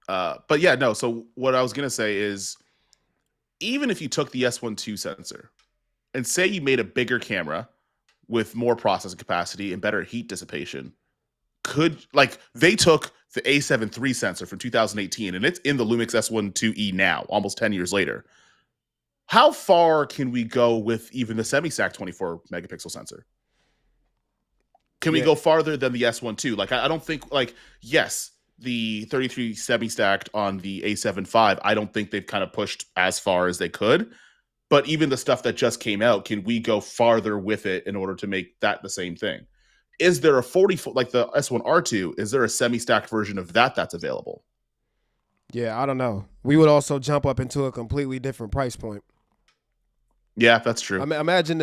But yeah, no. So what I was gonna say is, even if you took the S12 sensor and say you made a bigger camera with more processing capacity and better heat dissipation, they took the A7 III sensor from 2018 and it's in the Lumix S12E now, almost 10 years later. How far can we go with even the semi-stack 24 megapixel sensor? Can we go farther than the S12? Like, I don't think, yes, the 33 semi-stacked on the A75, I don't think they've kind of pushed as far as they could. But even the stuff that just came out, can we go farther with it in order to make that the same thing? Is there a 40, like the S1R2, is there a semi-stacked version of that that's available? Yeah, I don't know. We would also jump up into a completely different price point. Yeah, that's true. I mean, imagine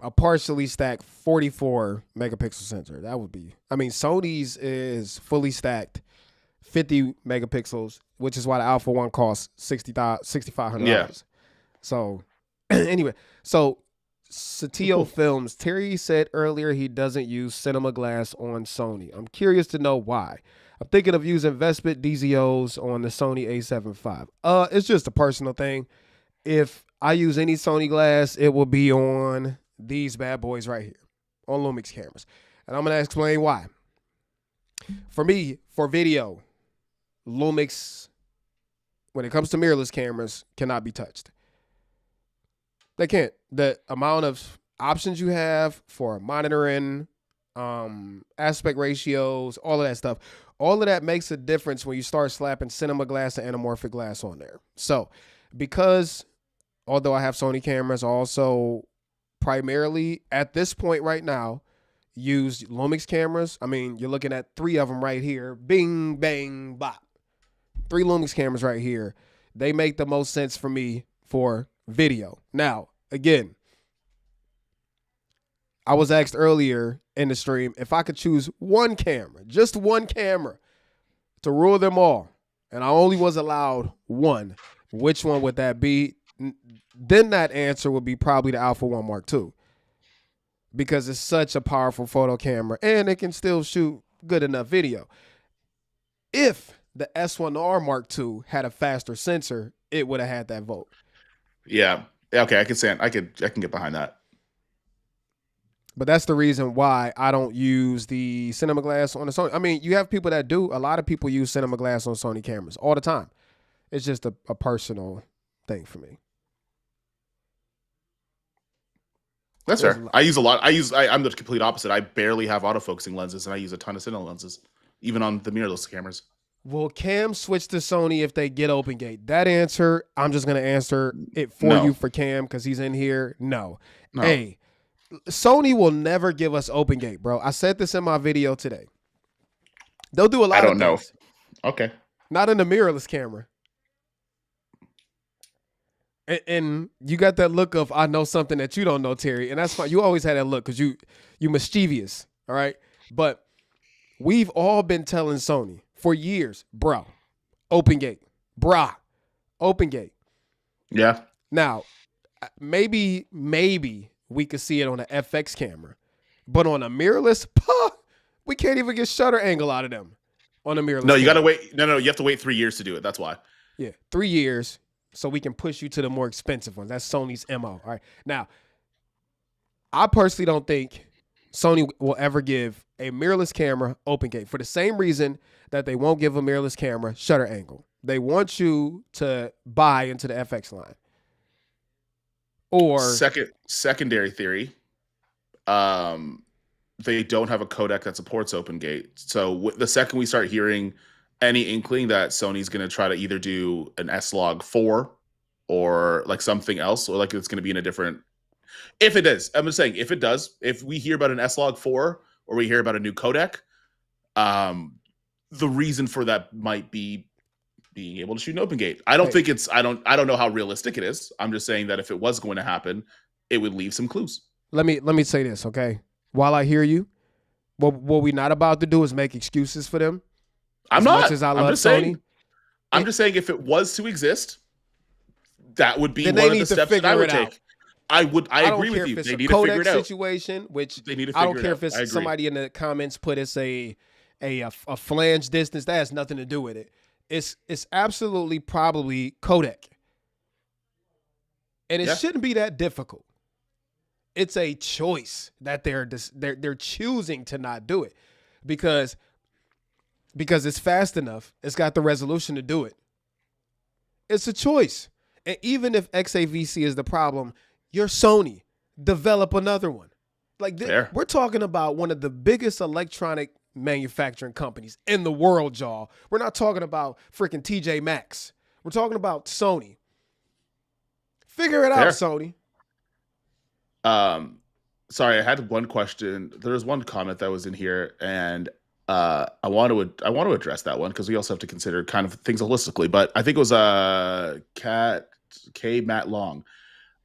a partially stacked 44 megapixel sensor. That would be, Sony's is fully stacked 50 megapixels, which is why the Alpha 1 costs $6,500. Yeah. So anyway, Satio Films, Terry said earlier he doesn't use cinema glass on Sony. I'm curious to know why. I'm thinking of using Vespit DZOs on the Sony A75. It's just a personal thing. If I use any Sony glass, it will be on these bad boys right here, on Lumix cameras. And I'm going to explain why. For me, for video, Lumix, when it comes to mirrorless cameras, cannot be touched. They can't. The amount of options you have for monitoring, aspect ratios, all of that stuff, all of that makes a difference when you start slapping cinema glass and anamorphic glass on there. So, because although I have Sony cameras, I also primarily at this point right now use Lumix cameras. I mean, you're looking at 3 of them right here. Bing, bang, bop. 3 Lumix cameras right here. They make the most sense for me for video. Now, again, I was asked earlier in the stream if I could choose one camera, just one camera, to rule them all, and I only was allowed one, which one would that be? Then that answer would be probably the Alpha 1 Mark II, because it's such a powerful photo camera and it can still shoot good enough video. If the S1R Mark II had a faster sensor, it would have had that vote. Yeah. Okay, I can get behind that. But that's the reason why I don't use the cinema glass on the Sony. I mean, you have people that do. A lot of people use cinema glass on Sony cameras all the time. It's just a personal thing for me. That's fair. I use a lot. I'm the complete opposite. I barely have autofocusing lenses, and I use a ton of cinema lenses, even on the mirrorless cameras. Will Cam switch to Sony if they get OpenGate? That answer, I'm just going to answer it for No. you for Cam because he's in here. No. No. Hey, Sony will never give us OpenGate, bro. I said this in my video today. They'll do a lot of things. I don't know. Okay. Not in the mirrorless camera. And you got that look of, I know something that you don't know, Terry. And that's fine. You always had that look because you mischievous, all right? But we've all been telling Sony for years, bro, OpenGate. Brah, OpenGate. Yeah. Now, maybe we could see it on an FX camera. But on a mirrorless, we can't even get shutter angle out of them on a mirrorless No, you got to camera. wait. No, you have to wait 3 years to do it. That's why. Yeah, 3 years. So we can push you to the more expensive ones. That's Sony's MO. All right. Now, I personally don't think Sony will ever give a mirrorless camera OpenGate for the same reason that they won't give a mirrorless camera shutter angle. They want you to buy into the FX line. Or secondary theory, they don't have a codec that supports OpenGate. So the second we start hearing any inkling that Sony's going to try to either do an S-Log 4 or like something else, or like it's going to be in a different. If it is, I'm just saying, if it does, if we hear about an S-Log 4 or we hear about a new codec, the reason for that might be being able to shoot an OpenGate. I don't think it's. I don't know how realistic it is. I'm just saying that if it was going to happen, it would leave some clues. Let me say this, okay? While I hear you, what we're not about to do is make excuses for them. I'm not. Much as I love I'm just Sony, saying. I'm just saying, if it was to exist, that would be then one they of need the to steps that I figure would it out. take. I agree with care you. if it's They a need to figure codec it out. situation, which They need to I don't figure it care out. if I it's agree. somebody in the comments put it's a flange distance. That has nothing to do with it. It's absolutely probably codec, and it shouldn't be that difficult. It's a choice that they're choosing to not do it because it's fast enough. It's got the resolution to do it. It's a choice. And even if XAVC is the problem, you're Sony. Develop another one. Like we're talking about one of the biggest electronic manufacturing companies in the world, y'all. We're not talking about freaking TJ Maxx. We're talking about Sony. Figure it out, Sony. Sorry, I had one question. There was one comment that was in here, and I want to address that one because we also have to consider kind of things holistically. But I think it was Matt Long.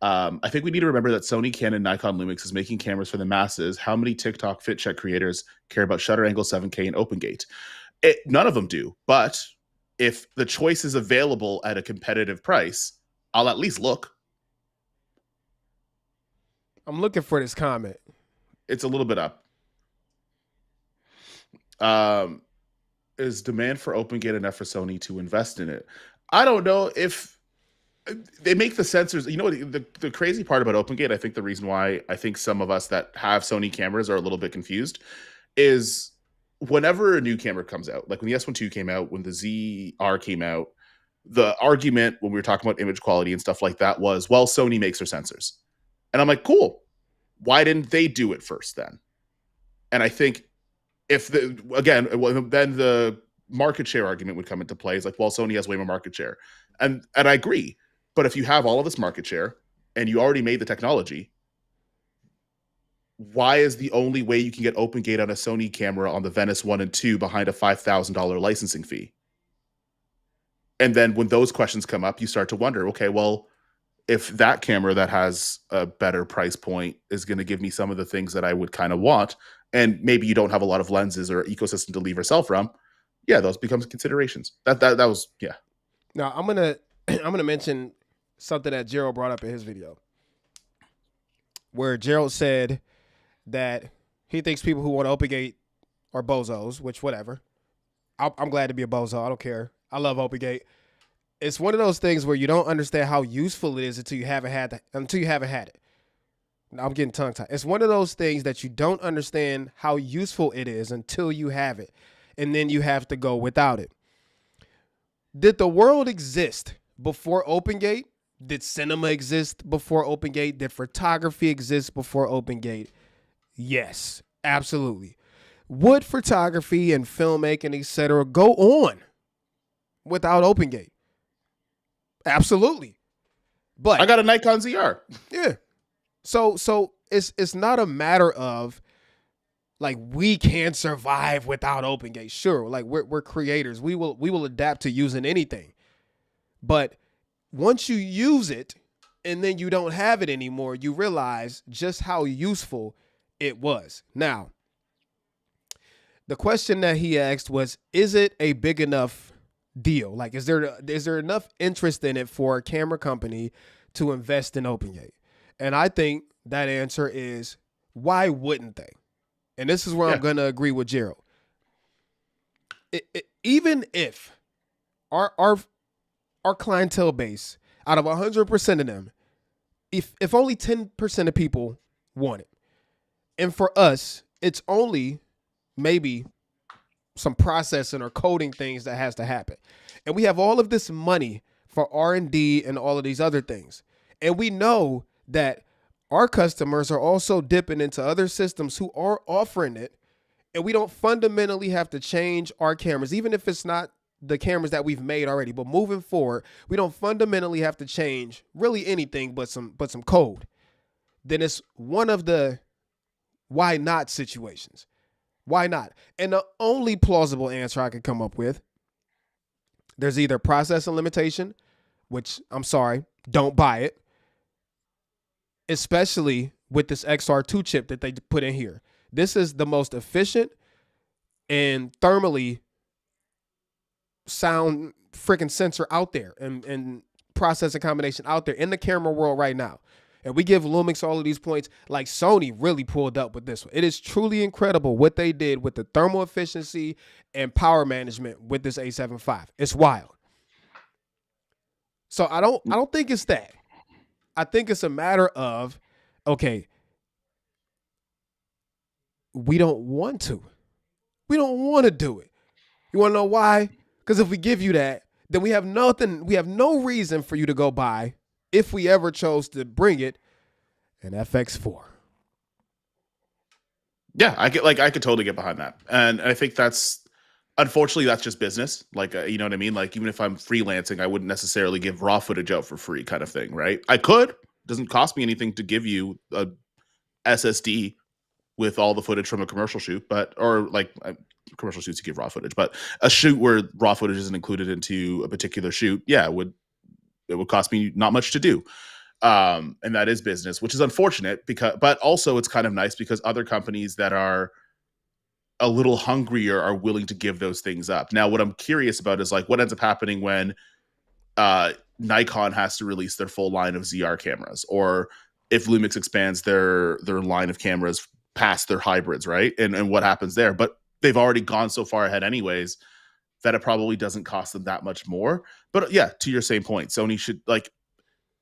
I think we need to remember that Sony, Canon, Nikon, Lumix is making cameras for the masses. How many TikTok fit check creators care about shutter angle, 7K, and OpenGate? None of them do. But if the choice is available at a competitive price, I'll at least look. I'm looking for this comment. It's a little bit up. Is demand for OpenGate enough for Sony to invest in it? I don't know if they make the sensors. You know what? The crazy part about OpenGate, I think the reason why I think some of us that have Sony cameras are a little bit confused is whenever a new camera comes out, like when the S12 came out, when the ZR came out, the argument when we were talking about image quality and stuff like that was, well, Sony makes their sensors. And I'm like, cool. Why didn't they do it first then? And I think then the market share argument would come into play. It's like, well, Sony has way more market share. And I agree. But if you have all of this market share and you already made the technology, why is the only way you can get OpenGate on a Sony camera on the Venice 1 and 2 behind a $5,000 licensing fee? And then when those questions come up, you start to wonder, okay, well, if that camera that has a better price point is going to give me some of the things that I would kind of want, and maybe you don't have a lot of lenses or ecosystem to leave or sell from, yeah, those becomes considerations. That was, yeah. Now I'm gonna mention something that Gerald brought up in his video, where Gerald said that he thinks people who want to OpenGate are bozos, which whatever. I'm glad to be a bozo. I don't care. I love OpenGate. It's one of those things where you don't understand how useful it is until you haven't had it. I'm getting tongue-tied. It's one of those things that you don't understand how useful it is until you have it, and then you have to go without it. Did the world exist before OpenGate? Did cinema exist before OpenGate? Did photography exist before OpenGate? Yes, absolutely. Would photography and filmmaking, etc., go on without open gate. Absolutely. But I got a Nikon ZR. yeah. So it's not a matter of like we can survive without open gate. Sure, like we're creators. We will adapt to using anything. But once you use it and then you don't have it anymore, you realize just how useful it was. Now, the question that he asked was, is it a big enough deal? Like, is there enough interest in it for a camera company to invest in OpenGate? And I think that answer is, why wouldn't they? And this is where I'm going to agree with Gerald. Even if our clientele base, out of 100% of them, if only 10% of people want it, and for us, it's only maybe some processing or coding things that has to happen. And we have all of this money for R&D and all of these other things. And we know that our customers are also dipping into other systems who are offering it. And we don't fundamentally have to change our cameras, even if it's not the cameras that we've made already. But moving forward, we don't fundamentally have to change really anything but some code. Then it's one of the why not situations. Why not? And the only plausible answer I could come up with, there's either processing limitation, which I'm sorry, don't buy it, especially with this XR2 chip that they put in here. This is the most efficient and thermally sound freaking sensor out there and processing combination out there in the camera world right now. And we give Lumix all of these points. Like, Sony really pulled up with this one. It is truly incredible what they did with the thermal efficiency and power management with this A75. It's wild. So I don't think it's that. I think it's a matter of, okay, we don't want to. We don't want to do it. You want to know why? Because if we give you that, then we have nothing. We have no reason for you to go buy, if we ever chose to bring it, an FX4. Yeah, I could totally get behind that. And I think unfortunately, that's just business. Like, you know what I mean? Like, even if I'm freelancing, I wouldn't necessarily give raw footage out for free kind of thing, right? I could. It doesn't cost me anything to give you a SSD with all the footage from a commercial shoot, commercial shoots you give raw footage, but a shoot where raw footage isn't included into a particular shoot, yeah, it would cost me not much to do. And that is business, which is unfortunate but also it's kind of nice because other companies that are a little hungrier are willing to give those things up. Now, what I'm curious about is like what ends up happening when Nikon has to release their full line of ZR cameras, or if Lumix expands their line of cameras past their hybrids, right? And what happens there? But they've already gone so far ahead anyways that it probably doesn't cost them that much more. But yeah, to your same point, Sony should, like,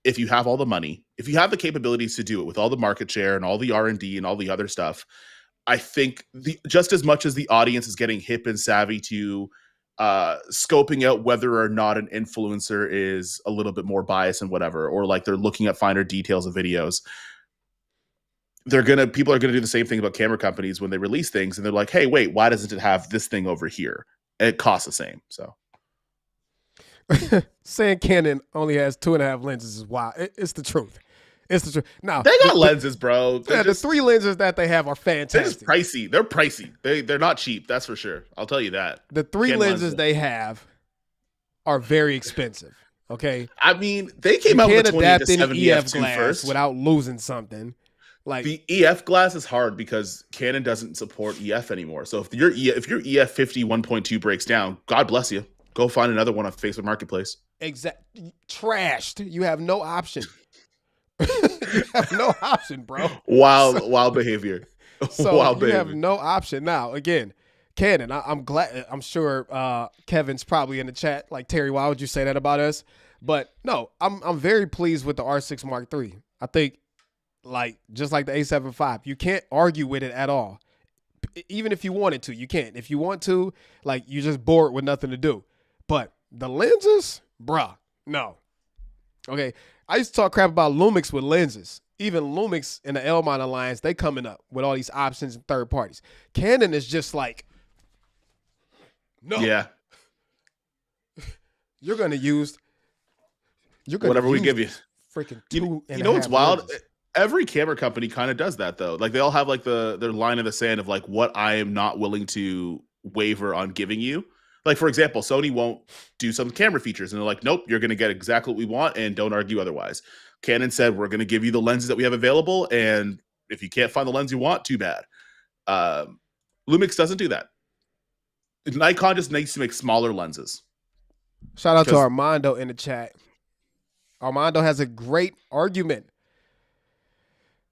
if you have all the money, if you have the capabilities to do it with all the market share and all the R&D and all the other stuff, I think just as much as the audience is getting hip and savvy to scoping out whether or not an influencer is a little bit more biased and whatever, or like they're looking at finer details of videos, people are gonna do the same thing about camera companies when they release things, and they're like, hey, wait, why doesn't it have this thing over here? And it costs the same. So saying Canon only has 2.5 lenses is wild. It's the truth. It's the truth. Now they got lenses, bro. The 3 lenses that they have are fantastic. They're just pricey. They're pricey. They're not cheap. That's for sure. I'll tell you that. The 3 lenses they have are very expensive. Okay. I mean, they came out with a 20-70 EF glass first without losing something. Like, the EF glass is hard because Canon doesn't support EF anymore. So if your EF 50 1.2 breaks down, God bless you. Go find another one on Facebook Marketplace. Exactly. Trashed. You have no option. You have no option, bro. Wild behavior. So wild behavior. Have no option. Now, again, Canon, I'm glad. I'm sure Kevin's probably in the chat. Like, Terry, why would you say that about us? But no, I'm very pleased with the R6 Mark III. I think, like, just like the A75, you can't argue with it at all. Even if you wanted to, you can't. If you want to, like, you're just bored with nothing to do. But the lenses, bruh, no. Okay, I used to talk crap about Lumix with lenses. Even Lumix and the L-Mount Alliance, they coming up with all these options and third parties. Canon is just like, no. Yeah. You're gonna use whatever we give you. Freaking You 2.5 know what's wild? lenses. Every camera company kind of does that though. Like they all have like their line in the sand of like what I am not willing to waver on giving you. Like for example, Sony won't do some camera features, and they're like, nope, you're going to get exactly what we want, and don't argue otherwise. Canon said we're going to give you the lenses that we have available, and if you can't find the lens you want, too bad. Lumix doesn't do that. Nikon just needs to make smaller lenses. Shout out to Armando in the chat. Armando has a great argument.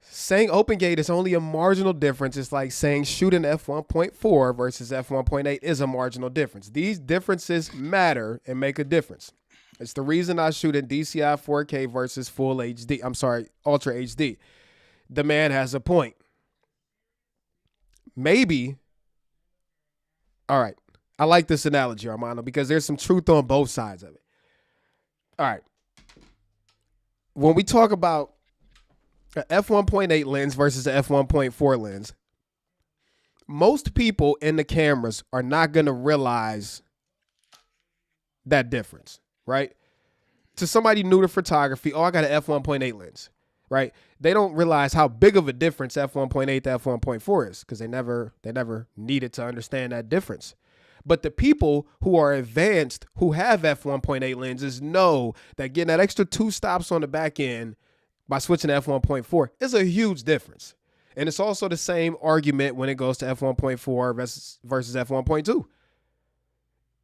Saying open gate is only a marginal difference. It's like saying shooting f1.4 versus f1.8 is a marginal difference. These differences matter and make a difference. It's the reason I shoot in DCI 4K versus full HD. I'm sorry, Ultra HD. The man has a point. Maybe. All right. I like this analogy, Armando, because there's some truth on both sides of it. All right. When we talk about a f1.8 lens versus a f1.4 lens, most people in the cameras are not going to realize that difference, right? To somebody new to photography, oh, I got an f1.8 lens, right? They don't realize how big of a difference f1.8 to f1.4 is because they never needed to understand that difference. But the people who are advanced, who have f1.8 lenses, know that getting that extra 2 stops on the back end by switching to f1.4 is a huge difference. And it's also the same argument when it goes to f1.4 versus f1.2.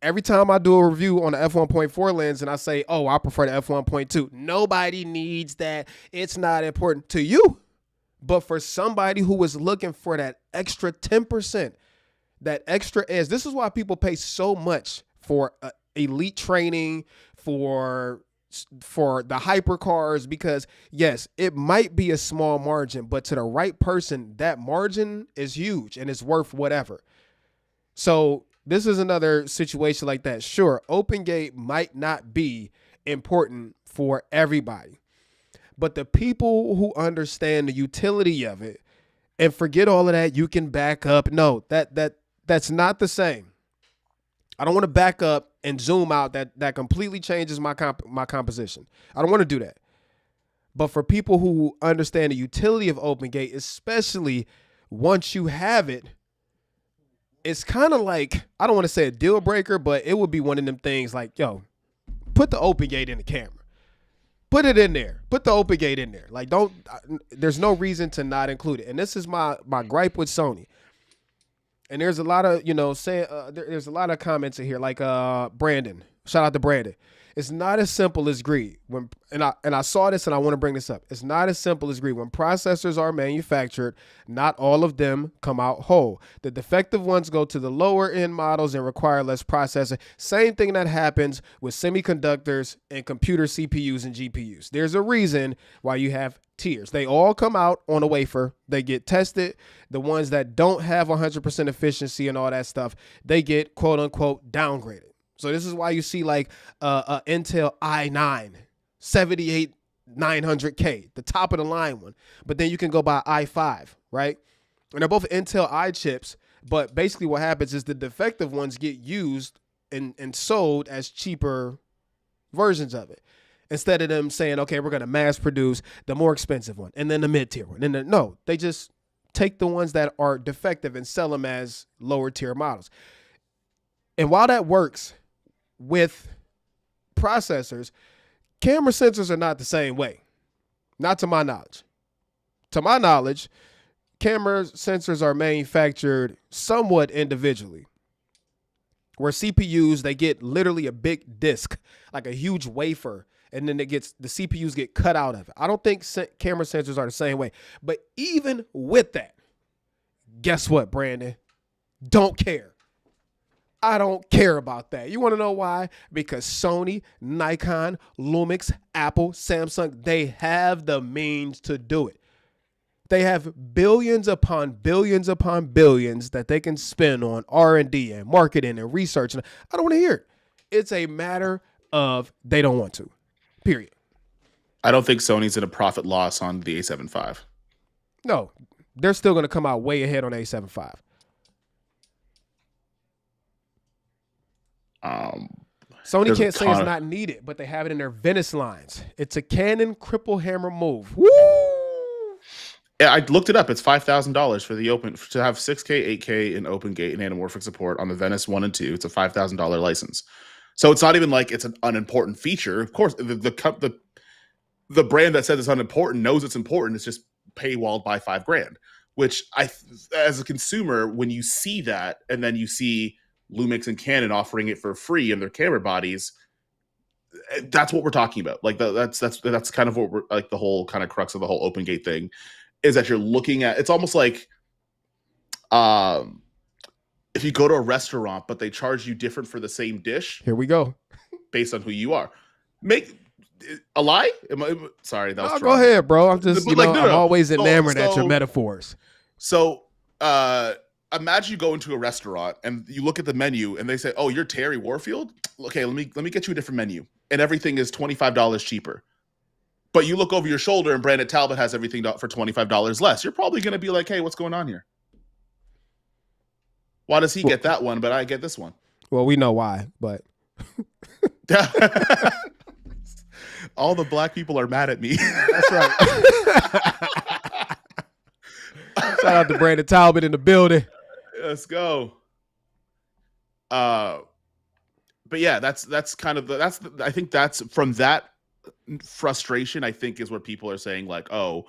Every time I do a review on the f1.4 lens and I say, oh, I prefer the f1.2, nobody needs that. It's not important to you. But for somebody who is looking for that extra 10%, that extra edge, this is why people pay so much for elite training, for the hypercars, because yes, it might be a small margin, but to the right person, that margin is huge and it's worth whatever. So this is another situation like that. Sure, open gate might not be important for everybody, but the people who understand the utility of it and forget all of that, you can back up. No, that's not the same. I don't want to back up and zoom out. That completely changes my composition. I don't want to do that. But for people who understand the utility of open gate, especially once you have it, it's kind of like, I don't want to say a deal breaker, but it would be one of them things like, yo, put the open gate in the camera. Put it in there. Put the open gate in there. Like, there's no reason to not include it. And this is my gripe with Sony. And there's a lot of, there's a lot of comments in here, like Brandon. Shout out to Brandon. It's not as simple as greed. And I saw this and I want to bring this up. It's not as simple as greed. When processors are manufactured, not all of them come out whole. The defective ones go to the lower end models and require less processing. Same thing that happens with semiconductors and computer CPUs and GPUs. There's a reason why you have tiers. They all come out on a wafer. They get tested. The ones that don't have 100% efficiency and all that stuff, they get quote unquote downgraded. So this is why you see like Intel i9 78900K, the top of the line one. But then you can go buy i5, right? And they're both Intel i chips. But basically what happens is the defective ones get used and sold as cheaper versions of it. Instead of them saying, okay, we're going to mass produce the more expensive one and then the mid-tier one. And then, no, they just take the ones that are defective and sell them as lower tier models. And while that works with processors, camera sensors are not the same way. Not to my knowledge. To my knowledge, camera sensors are manufactured somewhat individually. Where CPUs, they get literally a big disc, like a huge wafer, and then the CPUs get cut out of it. I don't think camera sensors are the same way. But even with that, guess what, Brandon? Don't care. I don't care about that. You want to know why? Because Sony, Nikon, Lumix, Apple, Samsung, they have the means to do it. They have billions upon billions upon billions that they can spend on R&D and marketing and research. And I don't want to hear it. It's a matter of they don't want to, period. I don't think Sony's in a profit loss on the A75. No, they're still going to come out way ahead on A75. Sony There's a can't say it's ton of- not needed, but they have it in their Venice lines. It's a Canon cripple hammer move. Woo! Yeah, I looked it up. It's $5,000 for the open to have 6K, 8K in open gate and anamorphic support on the Venice 1 and 2. It's a $5,000 license. So it's not even like it's an unimportant feature. Of course, the brand that says it's unimportant knows it's important. It's just paywalled by $5,000. Which as a consumer, when you see that, and then you see Lumix and Canon offering it for free in their camera bodies, that's what we're talking about. Like that's kind of what we're like the whole kind of crux of the whole open gate thing. Is that you're looking at, it's almost like if you go to a restaurant but they charge you different for the same dish. Here we go. Based on who you are. Make a lie? Sorry, that was no, go ahead, bro. I'm just I'm always enamored at your metaphors. So imagine you go into a restaurant and you look at the menu and they say, "Oh, you're TerryWarfield? Okay, let me get you a different menu." And everything is $25 cheaper. But you look over your shoulder and Brandon Talbot has everything for $25 less. You're probably going to be like, hey, what's going on here? Why does he get that one, but I get this one? Well, we know why, but. All the black people are mad at me. That's right. Shout out to Brandon Talbot in the building. Let's go. But yeah, that's kind of I think that's from that frustration, I think, is where people are saying like, oh,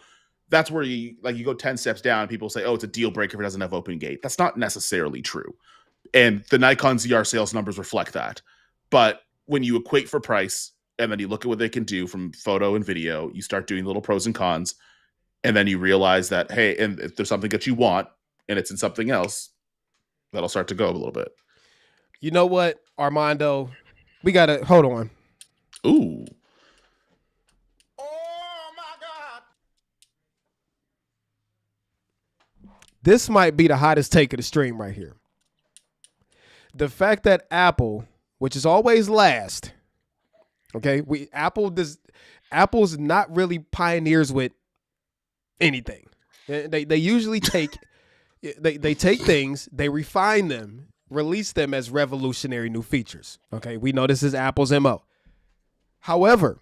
that's where you go 10 steps down. People say, oh, it's a deal breaker if it doesn't have open gate. That's not necessarily true. And the Nikon ZR sales numbers reflect that. But when you equate for price and then you look at what they can do from photo and video, you start doing little pros and cons. And then you realize that, hey, and if there's something that you want and it's in something else, that'll start to go a little bit. You know what, Armando? We got to hold on. Ooh. This might be the hottest take of the stream right here. The fact that Apple, which is always last, okay, Apple's not really pioneers with anything. They usually take they take things, they refine them, release them as revolutionary new features. Okay, we know this is Apple's MO. However,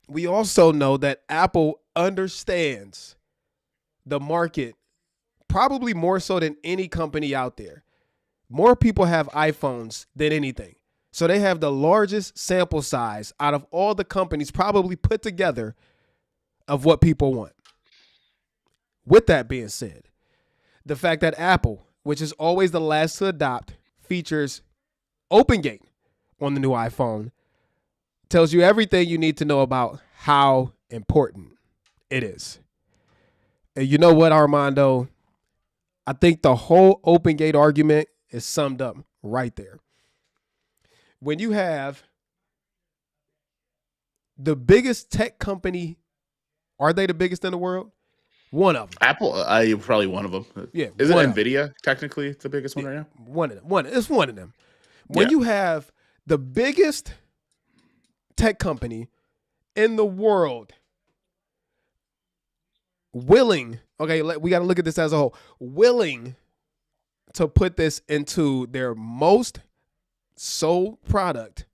we also know that Apple understands the market probably more so than any company out there. More people have iPhones than anything. So they have the largest sample size out of all the companies probably put together of what people want. With that being said, the fact that Apple, which is always the last to adopt, features OpenGate on the new iPhone, tells you everything you need to know about how important it is. And you know what, Armando? I think the whole OpenGate argument is summed up right there. When you have the biggest tech company, are they the biggest in the world? One of them. Apple, probably one of them. Yeah, is it NVIDIA technically the biggest one right now? One of them. It's one of them. When you have the biggest tech company in the world willing, okay, we got to look at this as a whole, willing to put this into their most sold product,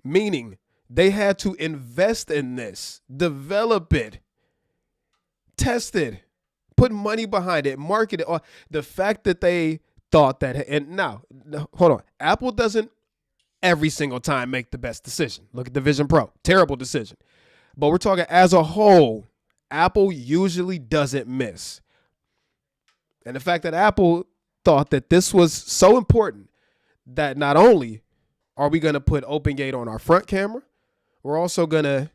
meaning they had to invest in this, develop it, test it, put money behind it, market it. The fact that they thought that, and now, hold on, Apple doesn't every single time make the best decision. Look at the Vision Pro, terrible decision. But we're talking as a whole, Apple usually doesn't miss. And the fact that Apple thought that this was so important that not only are we going to put OpenGate on our front camera, we're also going to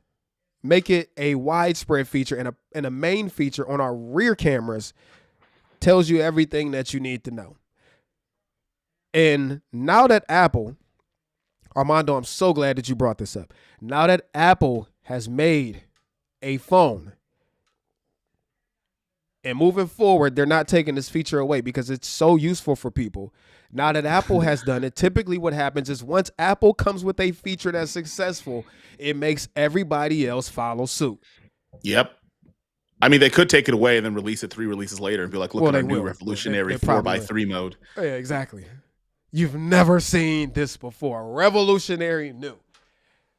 make it a widespread feature and a main feature on our rear cameras, tells you everything that you need to know. And now that Apple, Armando, I'm so glad that you brought this up. Now that Apple has made a phone, and moving forward, they're not taking this feature away because it's so useful for people. Now that Apple has done it, typically what happens is once Apple comes with a feature that's successful, it makes everybody else follow suit. Yep. I mean, they could take it away and then release it 3 releases later and be like, look at our new revolutionary 4x3 mode. Yeah, exactly. You've never seen this before. Revolutionary new.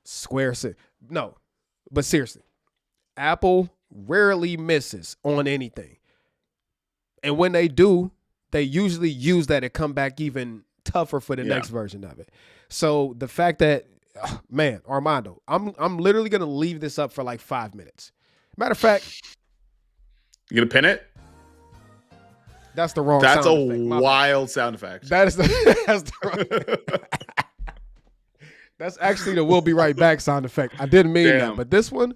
Square set. No, but seriously, Apple rarely misses on anything. And when they do, they usually use that and come back even tougher for the next version of it. So the fact that, man, Armando, I'm literally going to leave this up for like 5 minutes. Matter of fact. You going to pin it? That's the wrong sound effect. That's a wild sound effect. That's the wrong. That's actually the "we'll be right back" sound effect. I didn't mean that, but this one.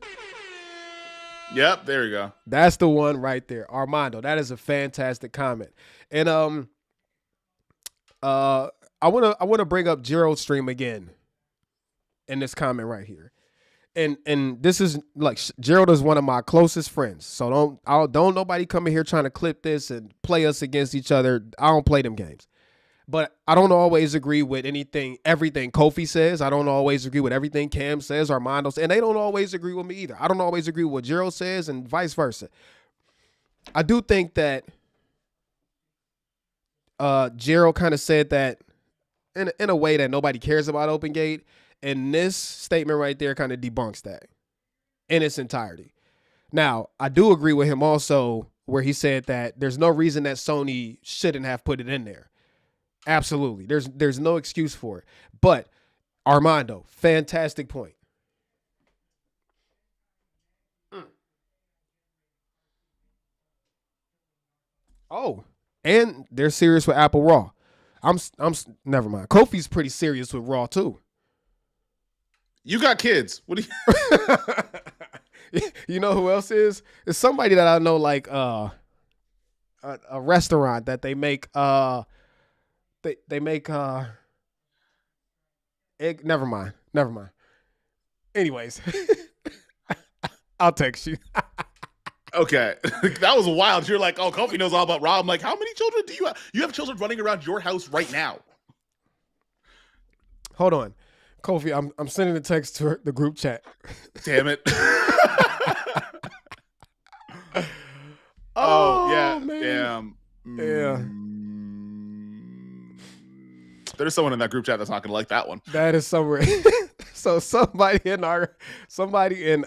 Yep, there you go. That's the one right there, Armando. That is a fantastic comment, and I wanna bring up Gerald's stream again in this comment right here, and this is like Gerald is one of my closest friends, so don't nobody come in here trying to clip this and play us against each other. I don't play them games. But I don't always agree with everything Kofi says. I don't always agree with everything Cam says, Armando says, and they don't always agree with me either. I don't always agree with what Gerald says and vice versa. I do think that Gerald kind of said that in a way that nobody cares about OpenGate, and this statement right there kind of debunks that in its entirety. Now, I do agree with him also where he said that there's no reason that Sony shouldn't have put it in there. Absolutely. There's no excuse for it. But Armando, fantastic point. Oh, and they're serious with Apple Raw. I'm never mind. Kofi's pretty serious with Raw too. You got kids. What do you You know who else is? It's somebody that I know, like a restaurant that they make They make egg. Never mind. Anyways, I'll text you. Okay, that was wild. You're like, oh, Kofi knows all about Raw. I'm like, how many children do you have? You have children running around your house right now. Hold on, Kofi. I'm sending a text to the group chat. Damn it. Oh yeah, man. damn. Yeah. There's someone in that group chat that's not gonna like that one. That is somewhere. So somebody in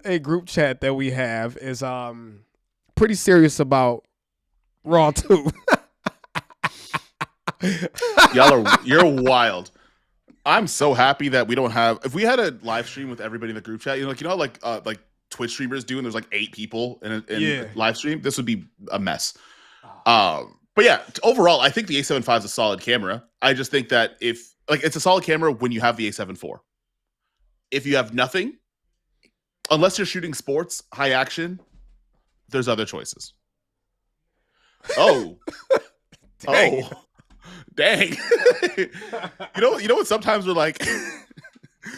a group chat that we have is pretty serious about Raw too. You're wild. I'm so happy that we don't have. If we had a live stream with everybody in the group chat, how like Twitch streamers do, and there's like 8 people in live stream, this would be a mess. But yeah, overall, I think the A75 is a solid camera. I just think that it's a solid camera when you have the A7 IV. If you have nothing, unless you're shooting sports, high action, there's other choices. Oh. Dang. Oh. Dang. you know what sometimes we're like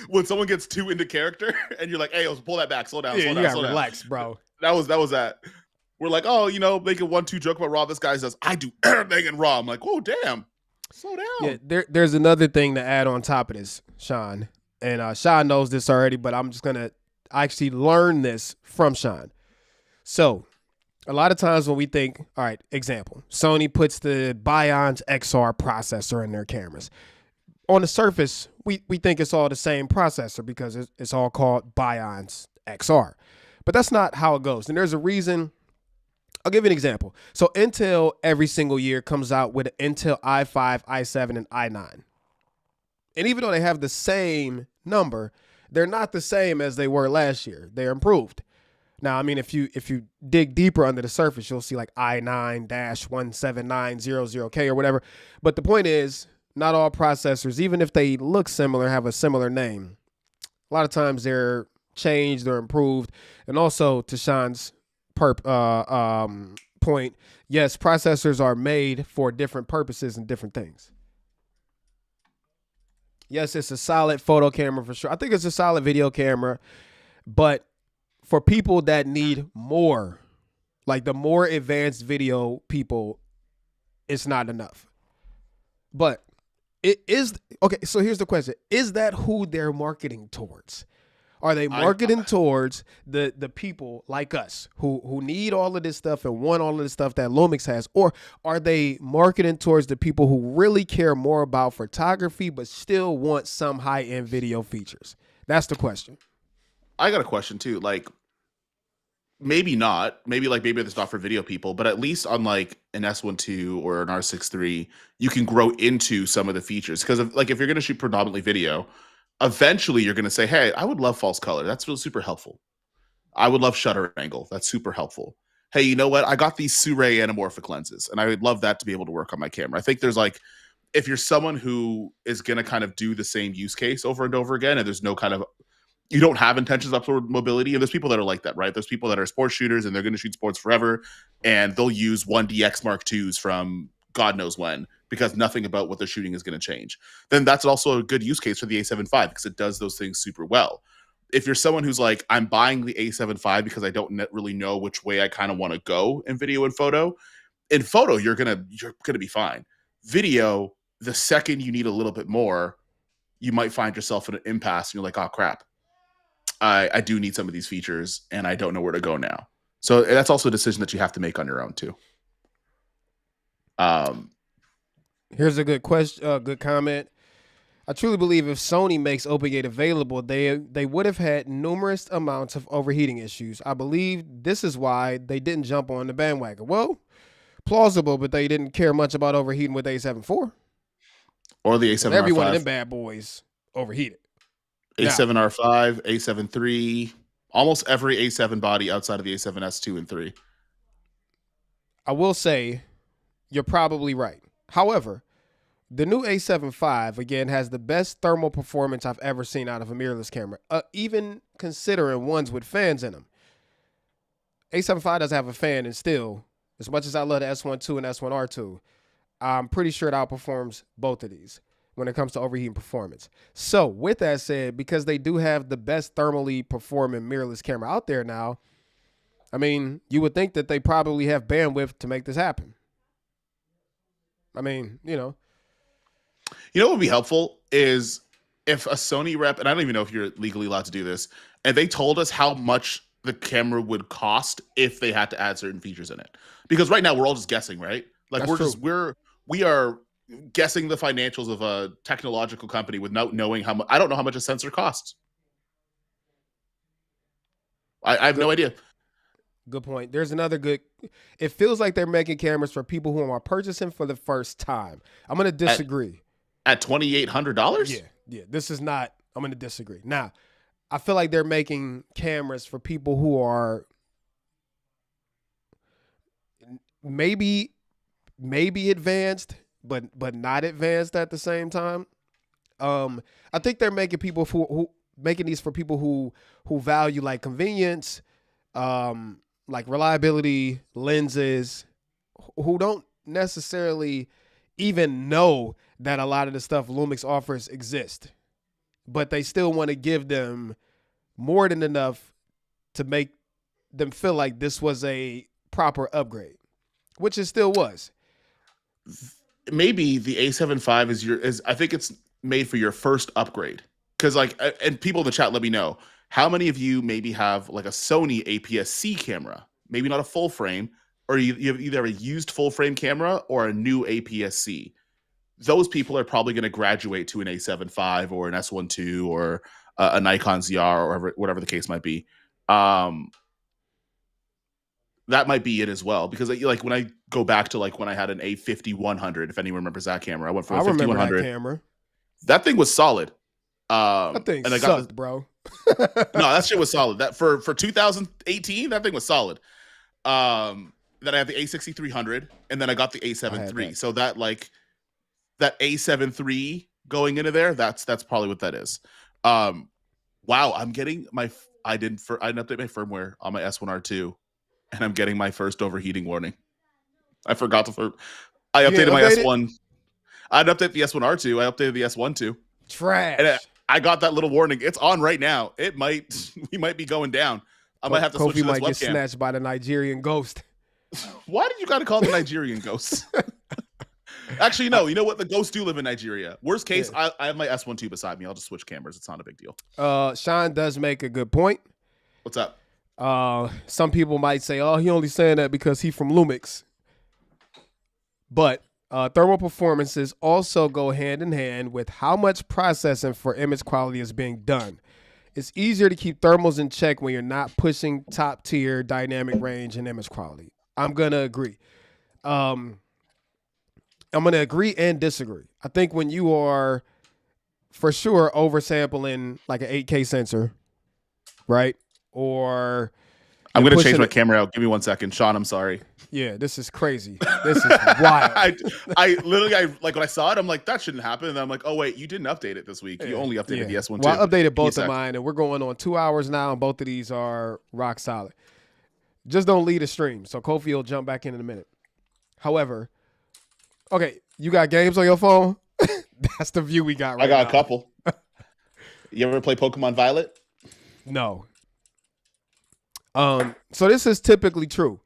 when someone gets too into character and you're like, hey, pull that back, slow down, you gotta relax, down. Bro. That was that. We're like, oh, make a 1-2 joke about Raw. This guy says, I do everything in Raw. I'm like, oh, damn. Slow down. Yeah, there's another thing to add on top of this, Sean. And Sean knows this already, but I'm just going to actually learn this from Sean. So a lot of times when we think, all right, example, Sony puts the Bion's XR processor in their cameras. On the surface, we think it's all the same processor because it's all called Bion's XR. But that's not how it goes. And there's a reason. I'll give you an example. So Intel every single year comes out with an Intel i5, i7, and i9. And even though they have the same number, they're not the same as they were last year. They're improved. Now, I mean, if you dig deeper under the surface, you'll see like i9-17900K or whatever. But the point is, not all processors, even if they look similar, have a similar name. A lot of times they're changed or improved. And also, to Sean's point, yes, processors are made for different purposes and different things. Yes, it's a solid photo camera for sure. I think it's a solid video camera, but for people that need more, like the more advanced video people, it's not enough. But it is okay. So here's the question: is that who they're marketing towards? Are they marketing towards the people like us who need all of this stuff and want all of this stuff that Lumix has? Or are they marketing towards the people who really care more about photography but still want some high-end video features? That's the question. I got a question too. Like, maybe not. Maybe it's not for video people, but at least on like an S12 or an R6 III, you can grow into some of the features. Because if you're going to shoot predominantly video, eventually you're going to say, hey, I would love false color. That's really super helpful. I would love shutter angle. That's super helpful. Hey, you know what? I got these Sirui anamorphic lenses, and I would love that to be able to work on my camera. I think there's like, if you're someone who is going to kind of do the same use case over and over again, and there's no kind of, you don't have intentions of upward mobility, and there's people that are like that, right? There's people that are sports shooters, and they're going to shoot sports forever, and they'll use 1DX Mark IIs from God knows when, because nothing about what they're shooting is going to change. Then that's also a good use case for the A75 because it does those things super well. If you're someone who's like, I'm buying the A75 because I don't really know which way I kind of want to go in video and photo. In photo, you're gonna be fine. Video, the second you need a little bit more, you might find yourself in an impasse, and you're like, oh crap, I do need some of these features, and I don't know where to go now. So that's also a decision that you have to make on your own too. Here's a good question, good comment. I truly believe if Sony makes OP8 available, they would have had numerous amounts of overheating issues. I believe this is why they didn't jump on the bandwagon. Well, plausible, but they didn't care much about overheating with the A7 IV. Or the A7R5. Every one of them bad boys overheated. A7R5, A7 III, almost every A7 body outside of the A7S 2 and 3. I will say you're probably right. However, the new A75, again, has the best thermal performance I've ever seen out of a mirrorless camera, even considering ones with fans in them. A75 doesn't have a fan, and still, as much as I love the S12 and S1R2, I'm pretty sure it outperforms both of these when it comes to overheating performance. So, with that said, because they do have the best thermally performing mirrorless camera out there now, I mean, you would think that they probably have bandwidth to make this happen. I mean, you know. You know what would be helpful is if a Sony rep, and I don't even know if you're legally allowed to do this, and they told us how much the camera would cost if they had to add certain features in it. Because right now we're all just guessing, right? Like we are guessing the financials of a technological company without knowing how much. I don't know how much a sensor costs. I have no idea. Good point. There's another good. It feels like they're making cameras for people who are purchasing for the first time. I'm going to disagree. At $2,800? Yeah. This is not. I'm going to disagree. Now, I feel like they're making cameras for people who are maybe advanced, but not advanced at the same time. I think they're making people who making these for people who value like convenience, like reliability, lenses, who don't necessarily even know that a lot of the stuff Lumix offers exist, but they still want to give them more than enough to make them feel like this was a proper upgrade, which it still was. Maybe the A75 is I think it's made for your first upgrade. Because like, and people in the chat, let me know, how many of you maybe have like a Sony APS-C camera, maybe not a full frame, or you have either a used full frame camera or a new APS-C. Those people are probably going to graduate to an A75 or an S12 or a Nikon ZR or whatever the case might be. That might be it as well, because like when I go back to like when I had an A5100, if anyone remembers that camera, I went for a 5100. That camera. That thing was solid. That thing sucked, bro. No, that shit was solid. That for 2018, that thing was solid. Then I have the A6300, and then I got the A7 III. So that like that A7 III going into there, that's probably what that is. Wow, I'm getting I didn't update my firmware on my S1R2, and I'm getting my first overheating warning. I forgot to I updated my S1. I didn't update the S1R2. I updated the S12. Trash. And I got that little warning. It's on right now. We might be going down. I might have to switch to this Kofi might get webcam. snatched by the Nigerian ghost. Why did you got to call the Nigerian ghost? Actually, no. You know what? The ghosts do live in Nigeria. Worst case, Yeah. I have my S1 II beside me. I'll just switch cameras. It's not a big deal. Sean does make a good point. What's up? Some people might say, "Oh, he only saying that because he from Lumix," but thermal performances also go hand in hand with how much processing for image quality is being done. It's easier to keep thermals in check when you're not pushing top tier dynamic range and image quality. I'm gonna agree. I'm gonna agree and disagree. I think when you are for sure oversampling like an 8K sensor, right? Or I'm you're going to change pushing my it- camera out. Give me 1 second. Sean, I'm sorry. Yeah, this is crazy. This is wild. I literally, like when I saw it, I'm like, that shouldn't happen. And then I'm like, oh, wait, you didn't update it this week. You only updated the S1 Well, I updated Give me a both of sec. mine, and we're going on 2 hours now, and both of these are rock solid. Just don't lead a stream, so Kofi will jump back in a minute. However, okay, you got games on your phone? That's the view we got right now. I got a couple. You ever play Pokemon Violet? No. So this is typically true,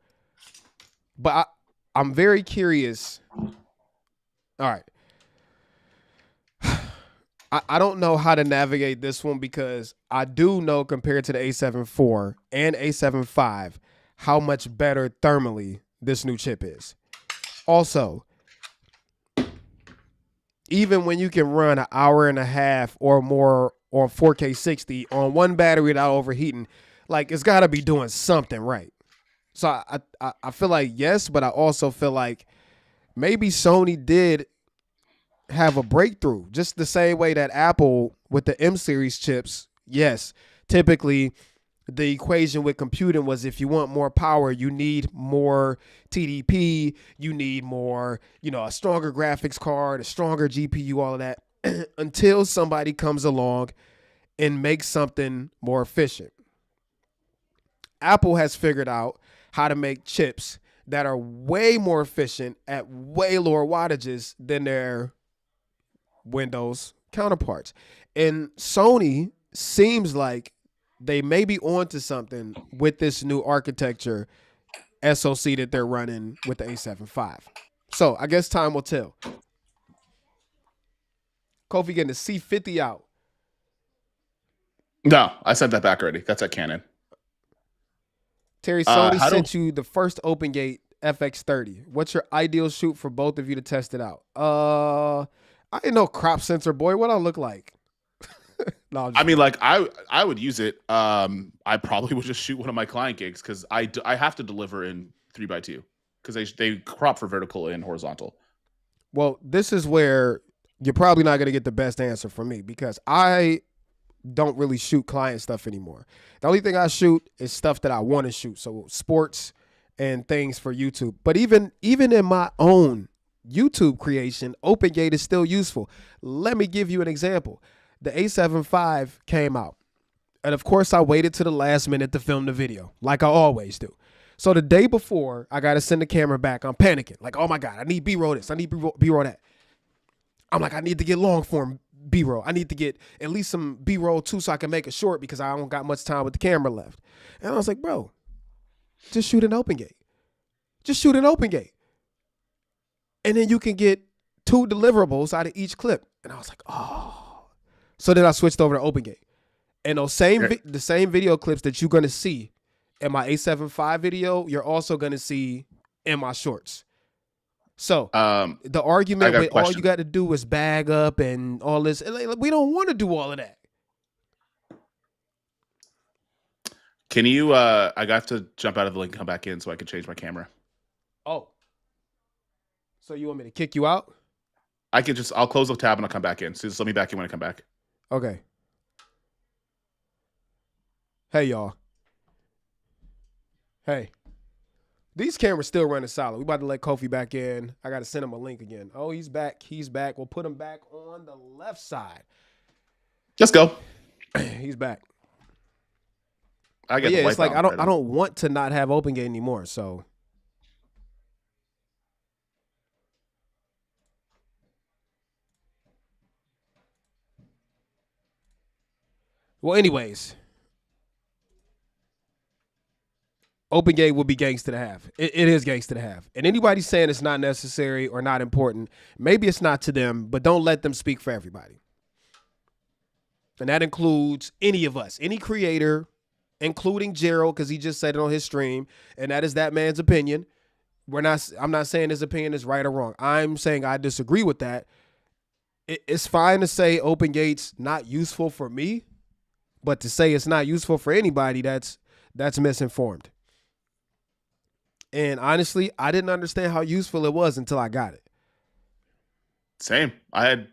but I'm very curious. All right. I don't know how to navigate this one because I do know compared to the A7 IV and A7V how much better thermally this new chip is. Also, even when you can run an hour and a half or more on 4K 60 on one battery without overheating, like it's got to be doing something right. So I feel like yes, but I also feel like maybe Sony did have a breakthrough, just the same way that Apple with the M series chips. Yes, typically the equation with computing was if you want more power, you need more TDP, you need more, a stronger graphics card, a stronger GPU, all of that, until somebody comes along and makes something more efficient. Apple has figured out how to make chips that are way more efficient at way lower wattages than their Windows counterparts. And Sony seems like they may be onto something with this new architecture SoC that they're running with the A75. So I guess time will tell. Kofi getting the C50 out. No, I sent that back already. That's at Canon. Terry, Sony sent you the first OpenGate FX30. What's your ideal shoot for both of you to test it out? I ain't no crop sensor boy. What I look like? No, I mean, like I would use it. I probably would just shoot one of my client gigs because I have to deliver in 3x2 because they crop for vertical and horizontal. Well, this is where you're probably not going to get the best answer from me because I don't really shoot client stuff anymore. The only thing I shoot is stuff that I want to shoot. So sports and things for YouTube. But even in my own YouTube creation, OpenGate is still useful. Let me give you an example. The A75 came out. And of course, I waited to the last minute to film the video, like I always do. So the day before, I got to send the camera back. I'm panicking. Like, oh my God, I need B-roll this. I need B-roll that. I'm like, I need to get long form B-roll. I need to get at least some B-roll too so I can make it short because I don't got much time with the camera left. And I was like, bro, just shoot an OpenGate. Just shoot an OpenGate. And then you can get 2 deliverables out of each clip. And I was like, oh. So then I switched over to OpenGate. And those the same video clips that you're going to see in my A75 video, you're also going to see in my shorts. So the argument with all you got to do is bag up and all this, we don't want to do all of that. Can you, I got to jump out of the link and come back in so I can change my camera. Oh. So you want me to kick you out? I'll close the tab and I'll come back in. So just let me back in when I come back. Okay. Hey, y'all. Hey. These cameras still running solid. We about to let Kofi back in. I got to send him a link again. Oh, he's back. He's back. We'll put him back on the left side. Just go. He's back. I get it's like I don't want to not have OpenGate anymore. So well, anyways. Open gate would be gangsta to have. It is gangsta to have. And anybody saying it's not necessary or not important, maybe it's not to them, but don't let them speak for everybody. And that includes any of us, any creator, including Gerald, because he just said it on his stream, and that is that man's opinion. I'm not saying his opinion is right or wrong. I'm saying I disagree with that. It's fine to say open gate's not useful for me, but to say it's not useful for anybody, that's misinformed. And honestly, I didn't understand how useful it was until I got it. Same. I had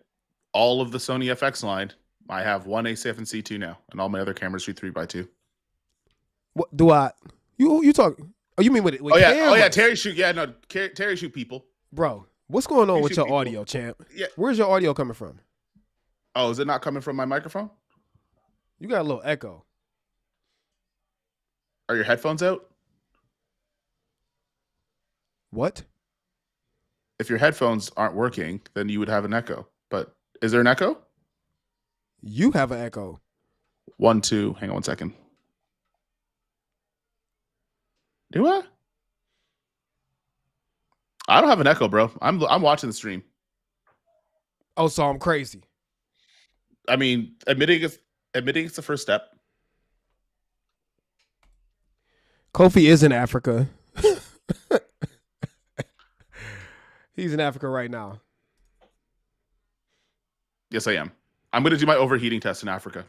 all of the Sony FX line. I have one A7C II now, and all my other cameras shoot 3x2. What do I? You talk? Oh, you mean with oh yeah, cameras? Terry shoot. Yeah, no, Terry shoot people. Bro, what's going on with your people. audio, champ? Yeah, where's your audio coming from? Oh, is it not coming from my microphone? You got a little echo. Are your headphones out? What? If your headphones aren't working, then you would have an echo. But is there an echo? You have an echo. 1, 2. Hang on 1 second. Do I? I don't have an echo, bro. I'm watching the stream. Oh, so I'm crazy. I mean, admitting it's the first step. Kofi is in Africa. He's in Africa right now. Yes, I am. I'm going to do my overheating test in Africa.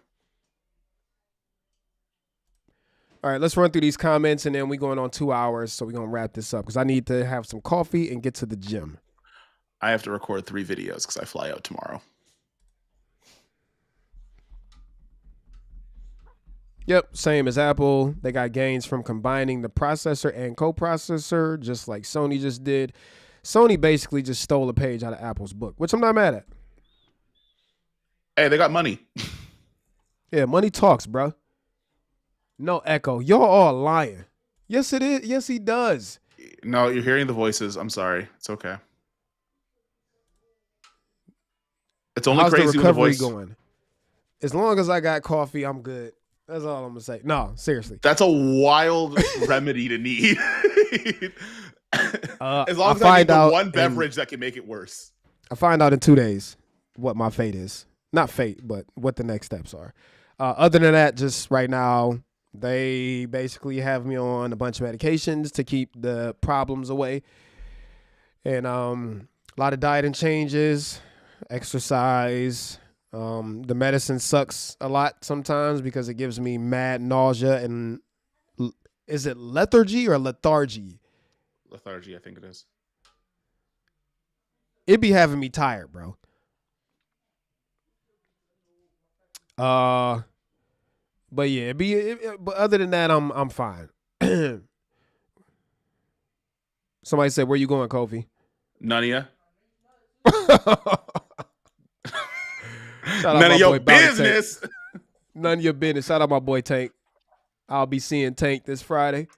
All right, let's run through these comments, and then we're going on 2 hours, so we're going to wrap this up because I need to have some coffee and get to the gym. I have to record 3 videos because I fly out tomorrow. Yep, same as Apple. They got gains from combining the processor and coprocessor, just like Sony just did. Sony basically just stole a page out of Apple's book, which I'm not mad at. Hey, they got money. Yeah, money talks, bro. No echo. Y'all all lying. Yes, it is. Yes, he does. No, you're hearing the voices. I'm sorry. It's okay. It's only How's crazy the when the recovery voice going? As long as I got coffee, I'm good. That's all I'm gonna say. No, seriously. That's a wild remedy to need. As long as I get the one beverage that can make it worse. I find out in 2 days what my fate is. Not fate, but what the next steps are. Other than that, just right now, they basically have me on a bunch of medications to keep the problems away. And a lot of dieting changes, exercise. The medicine sucks a lot sometimes because it gives me mad nausea and is it lethargy or lethargy? Lethargy, I think it is. It be having me tired, bro. But yeah, but other than that, I'm fine. Somebody said, "Where you going, Kofi?" None of you. None of your business. None of your business. Shout out my boy Tank. I'll be seeing Tank this Friday.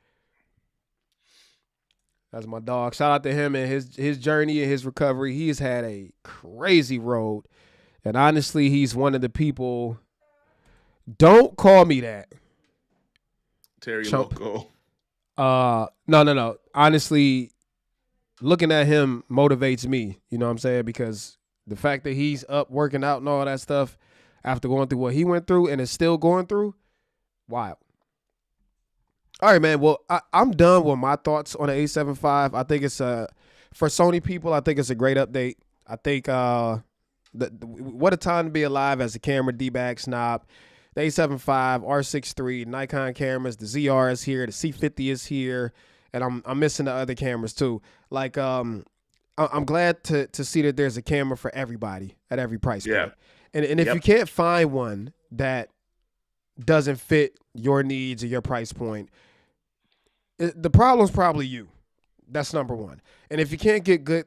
That's my dog. Shout out to him and his journey and his recovery. He's had a crazy road. And honestly, he's one of the people. Don't call me that. Terry Loco. No. Honestly, looking at him motivates me. You know what I'm saying? Because the fact that he's up working out and all that stuff after going through what he went through and is still going through, wild. All right, man. Well, I'm done with my thoughts on the A75. I think it's for Sony people, I think it's a great update. I think what a time to be alive as a camera D-bag snob. The A75, R6 III, Nikon cameras, the ZR is here, the C50 is here, and I'm missing the other cameras too. Like I'm glad to see that there's a camera for everybody at every price point. And if you can't find one that doesn't fit your needs or your price point, the problem's probably you. That's number one. And if you can't get good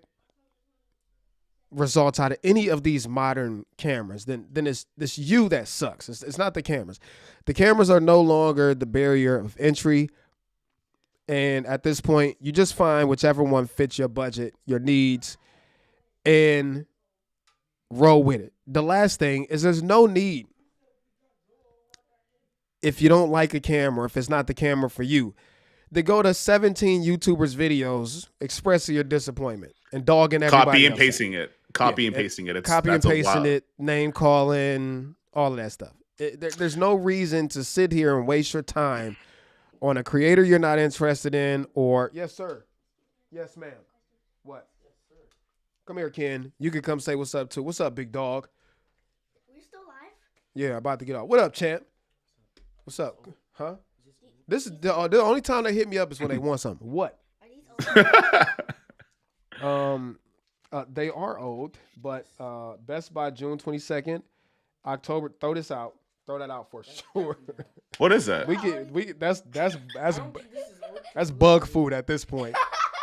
results out of any of these modern cameras, then it's you that sucks. It's not the cameras. The cameras are no longer the barrier of entry. And at this point, you just find whichever one fits your budget, your needs, and roll with it. The last thing is there's no need, if you don't like a camera, if it's not the camera for you, to go to 17 YouTubers' videos expressing your disappointment and dogging everybody Copy and else. pasting it. Copy and pasting it. Copy and pasting it, name calling, all of that stuff. There's no reason to sit here and waste your time on a creator you're not interested in or, yes, sir. Yes, ma'am. What? Come here, Ken. You can come say what's up, too. What's up, big dog? We're still live? Yeah, about to get off. What up, champ? What's up? Huh? This is the only time they hit me up is when they want something. What? Are these old? They are old, but Best Buy June 22nd, October. Throw this out. Throw that out for sure. What is that? That's bug food at this point.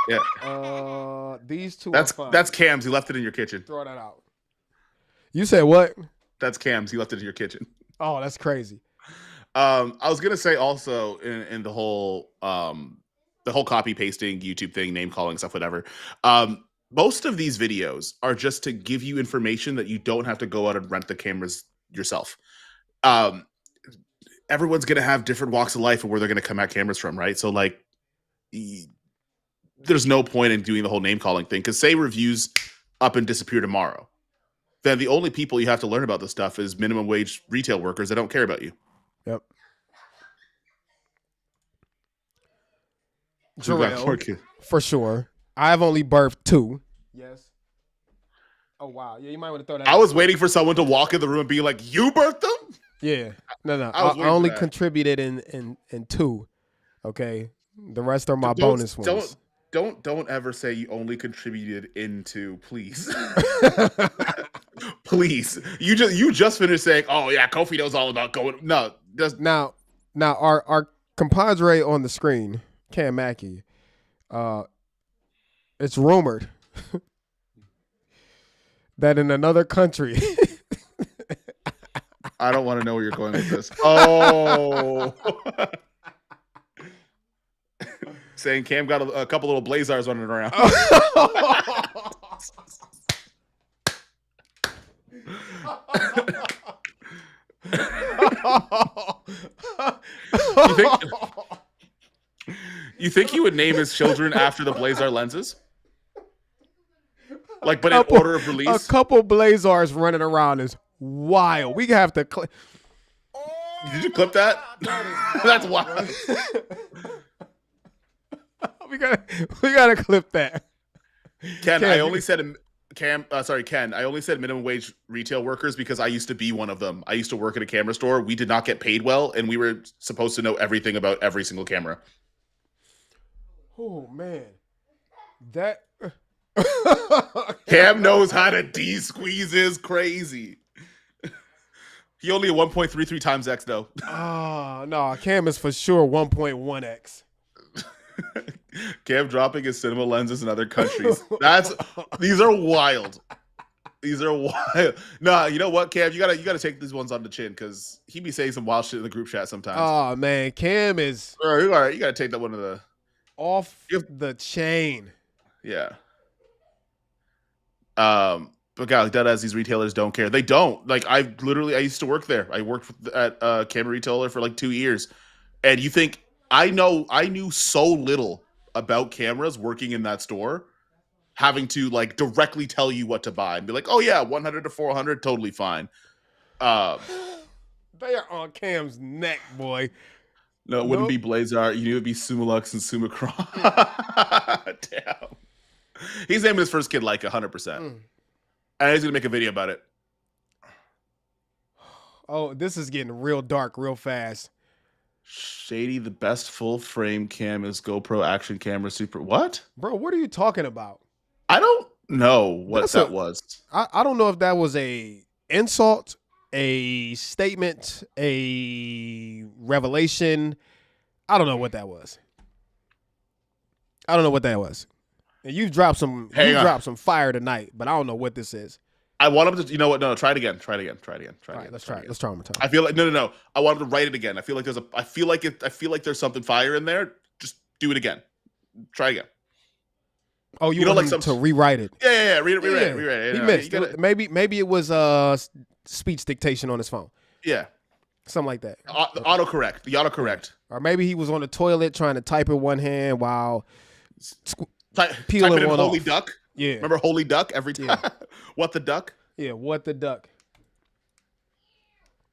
Yeah. These two. That's Cam's. He left it in your kitchen. Throw that out. You said what? That's Cam's. He left it in your kitchen. Oh, that's crazy. I was gonna say also in the whole copy pasting YouTube thing, name calling stuff, whatever. Most of these videos are just to give you information that you don't have to go out and rent the cameras yourself. Everyone's gonna have different walks of life and where they're gonna come at cameras from, right? So like, there's no point in doing the whole name calling thing because say reviews up and disappear tomorrow, then the only people you have to learn about this stuff is minimum wage retail workers that don't care about you. Yep. So Jarrell, for sure. I've only birthed 2. Yes. Oh wow. Yeah, you might want to throw that. I was waiting for someone to walk in the room and be like, "You birthed them?" Yeah. No. I only contributed in 2. Okay. The rest are my bonus ones. Don't ever say you only contributed into, please. Please. You just finished saying, "Oh yeah, Kofi knows all about going." No, now our compadre on the screen, Cam Mackey, it's rumored that in another country I don't want to know where you're going with this. Oh. Saying Cam got a couple little blazars running around. You think he would name his children after the blazar lenses? Like, but in order of release? A couple blazars running around is wild. We have to clip. Did you clip that? That's wild. We gotta clip that. Ken, I only said Ken. I only said minimum wage retail workers because I used to be one of them. I used to work at a camera store. We did not get paid well, and we were supposed to know everything about every single camera. Oh man, that Cam knows how to de-squeeze is crazy. He only a 1.33 times X though. Oh no, Cam is for sure 1.1x. Cam dropping his cinema lenses in other countries. These are wild. These are wild. Nah, you know what, Cam? You gotta take these ones on the chin because he be saying some wild shit in the group chat sometimes. Oh man, Cam is you gotta take that one to the off the chain. Yeah. But God, that as these retailers don't care. They don't. Like I used to work there. I worked at a camera retailer for like 2 years. And you think I knew so little about cameras working in that store, having to like directly tell you what to buy and be like, oh yeah, 100 to 400, totally fine. They are on Cam's neck, boy. No, it wouldn't be Blazar. You knew it'd be Sumilux and Sumicron. Damn. He's naming his first kid like 100%. And he's gonna make a video about it. Oh, this is getting real dark real fast. Shady, the best full frame cam is GoPro action camera super. What? Bro, what are you talking about? I don't know what that was. I don't know if that was a insult, a statement, a revelation. I don't know what that was. And you've dropped some fire tonight, but I don't know what this is. I want him to, you know what? No, try it again. All right, let's try it. Let's try one more time. I feel like no. I want him to write it again. I feel like there's something fire in there. Just do it again. Try again. Oh, you want him to rewrite it? Yeah. Read it. He missed. Maybe it was speech dictation on his phone. Yeah. Something like that. The autocorrect. Or maybe he was on the toilet trying to type in one hand while Peeling peeling one Holy off. Duck. Yeah. Remember Holy Duck every time? Yeah. What the Duck? Yeah, what the duck?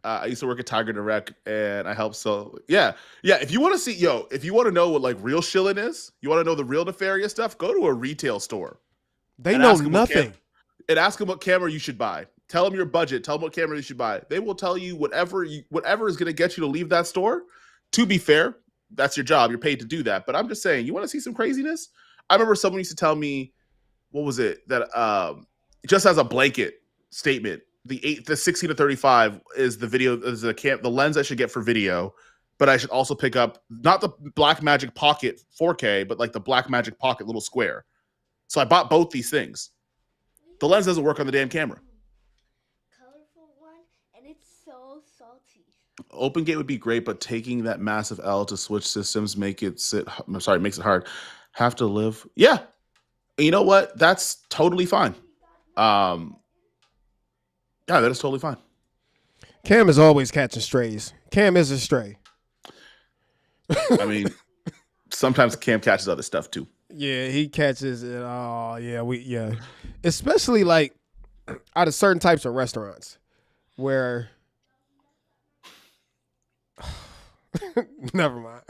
I used to work at Tiger Direct, and I helped. So yeah. If you want to see, if you want to know what like real shilling is, you want to know the real nefarious stuff, go to a retail store. They know nothing. And ask them what camera you should buy. Tell them your budget. Tell them what camera you should buy. They will tell you whatever is going to get you to leave that store. To be fair, that's your job. You're paid to do that. But I'm just saying, you want to see some craziness? I remember someone used to tell me, what was it? That just as a blanket statement, the 16 to 35 is the lens I should get for video, but I should also pick up not the Blackmagic Pocket 4K, but like the Blackmagic Pocket little square. So I bought both these things. The lens doesn't work on the damn camera. Colorful one, and it's so salty. OpenGate would be great, but taking that massive L to switch systems makes it hard. Have to live. Yeah. You know what? That's totally fine. Yeah, that is totally fine. Cam is always catching strays. Cam is a stray. I mean, sometimes Cam catches other stuff too. Yeah, he catches it. Oh, yeah, especially like out of certain types of restaurants where. Never mind.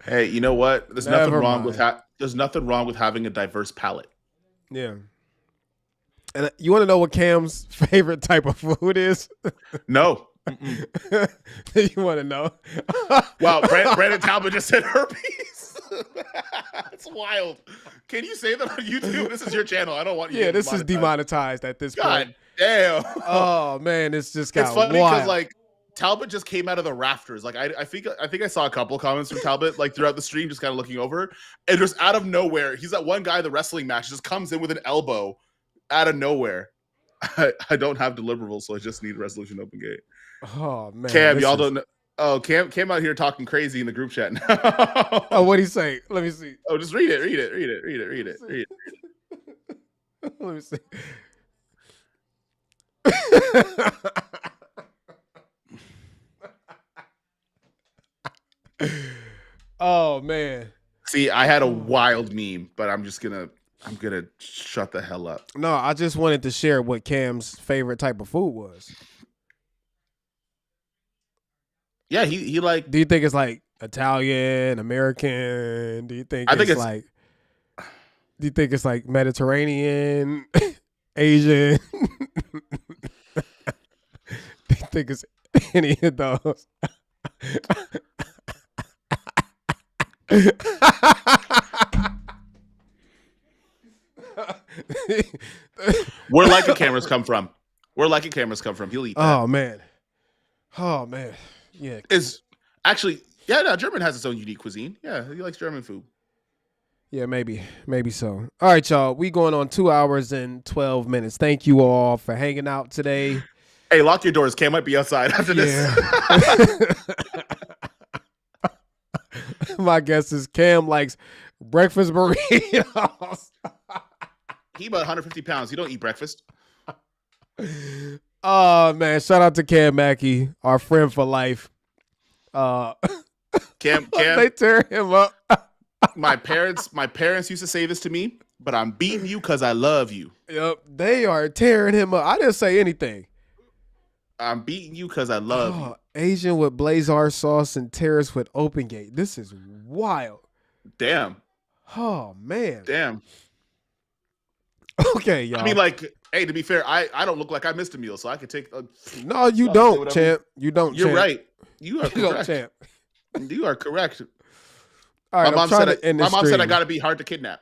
Hey, you know what? There's nothing wrong with having a diverse palate. Yeah. And you want to know what Cam's favorite type of food is? No. You want to know? Wow, Brandon Talbot just said herpes. That's wild. Can you say that on YouTube? This is your channel. I don't want you. Yeah, this is demonetized at this point. God damn. Oh man, it's just got It's funny wild. because like Talbot just came out of the rafters. Like I think I saw a couple of comments from Talbot like throughout the stream, just kind of looking over, and just out of nowhere, he's that one guy in the wrestling match just comes in with an elbow out of nowhere. I don't have deliverables, so I just need resolution open gate. Oh man, Cam, y'all don't know. Oh, Cam came out here talking crazy in the group chat now. Oh, what'd he say? Let me see. Oh, just read it. Let me see. Oh man. See, I had a wild meme, but I'm gonna shut the hell up. No, I just wanted to share what Cam's favorite type of food was. Yeah, he like. Do you think it's like Italian, American? Do you think it's like? Do you think it's like Mediterranean, Asian? Do you think it's any of those? Where like the cameras come from? He'll eat that. Oh man. Yeah. Is actually no, German has its own unique cuisine. Yeah, he likes German food. Yeah, maybe so. All right, y'all. We going on 2 hours and 12 minutes. Thank you all for hanging out today. Hey, lock your doors. Cam might be outside after this. My guess is Cam likes breakfast burritos. He about 150 pounds. He don't eat breakfast. Oh man, shout out to Cam Mackey, our friend for life. Cam, they tear him up. my parents used to say this to me, but I'm beating you because I love you. Yep, they are tearing him up. I didn't say anything. I'm beating you because I love you. Asian with Blazar sauce and terrace with open gate. This is wild. Damn. Oh man. Damn. Okay, y'all. I mean, like, hey, to be fair, I don't look like I missed a meal, so I could take. No, you don't, champ. You don't. You're champ. right. You are correct. Champ. You are correct. All right, my mom said I got to be hard to kidnap.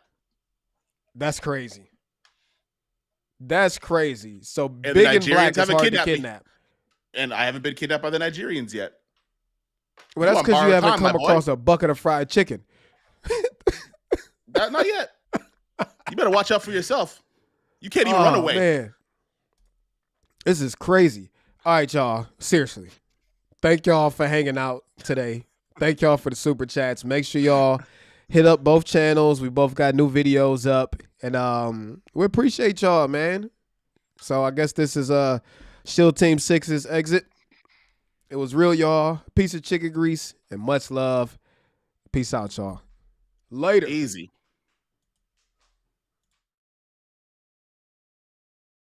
That's crazy. That's crazy. So And big and black is hard to kidnap. And I haven't been kidnapped by the Nigerians yet. Well, that's because you haven't come across a bucket of fried chicken. Not yet. You better watch out for yourself. You can't even run away. Man. This is crazy. All right, y'all. Seriously. Thank y'all for hanging out today. Thank y'all for the super chats. Make sure y'all hit up both channels. We both got new videos up. And we appreciate y'all, man. So I guess this is Shield Team 6's exit. It was real, y'all. Piece of chicken grease and much love. Peace out, y'all. Later. Easy.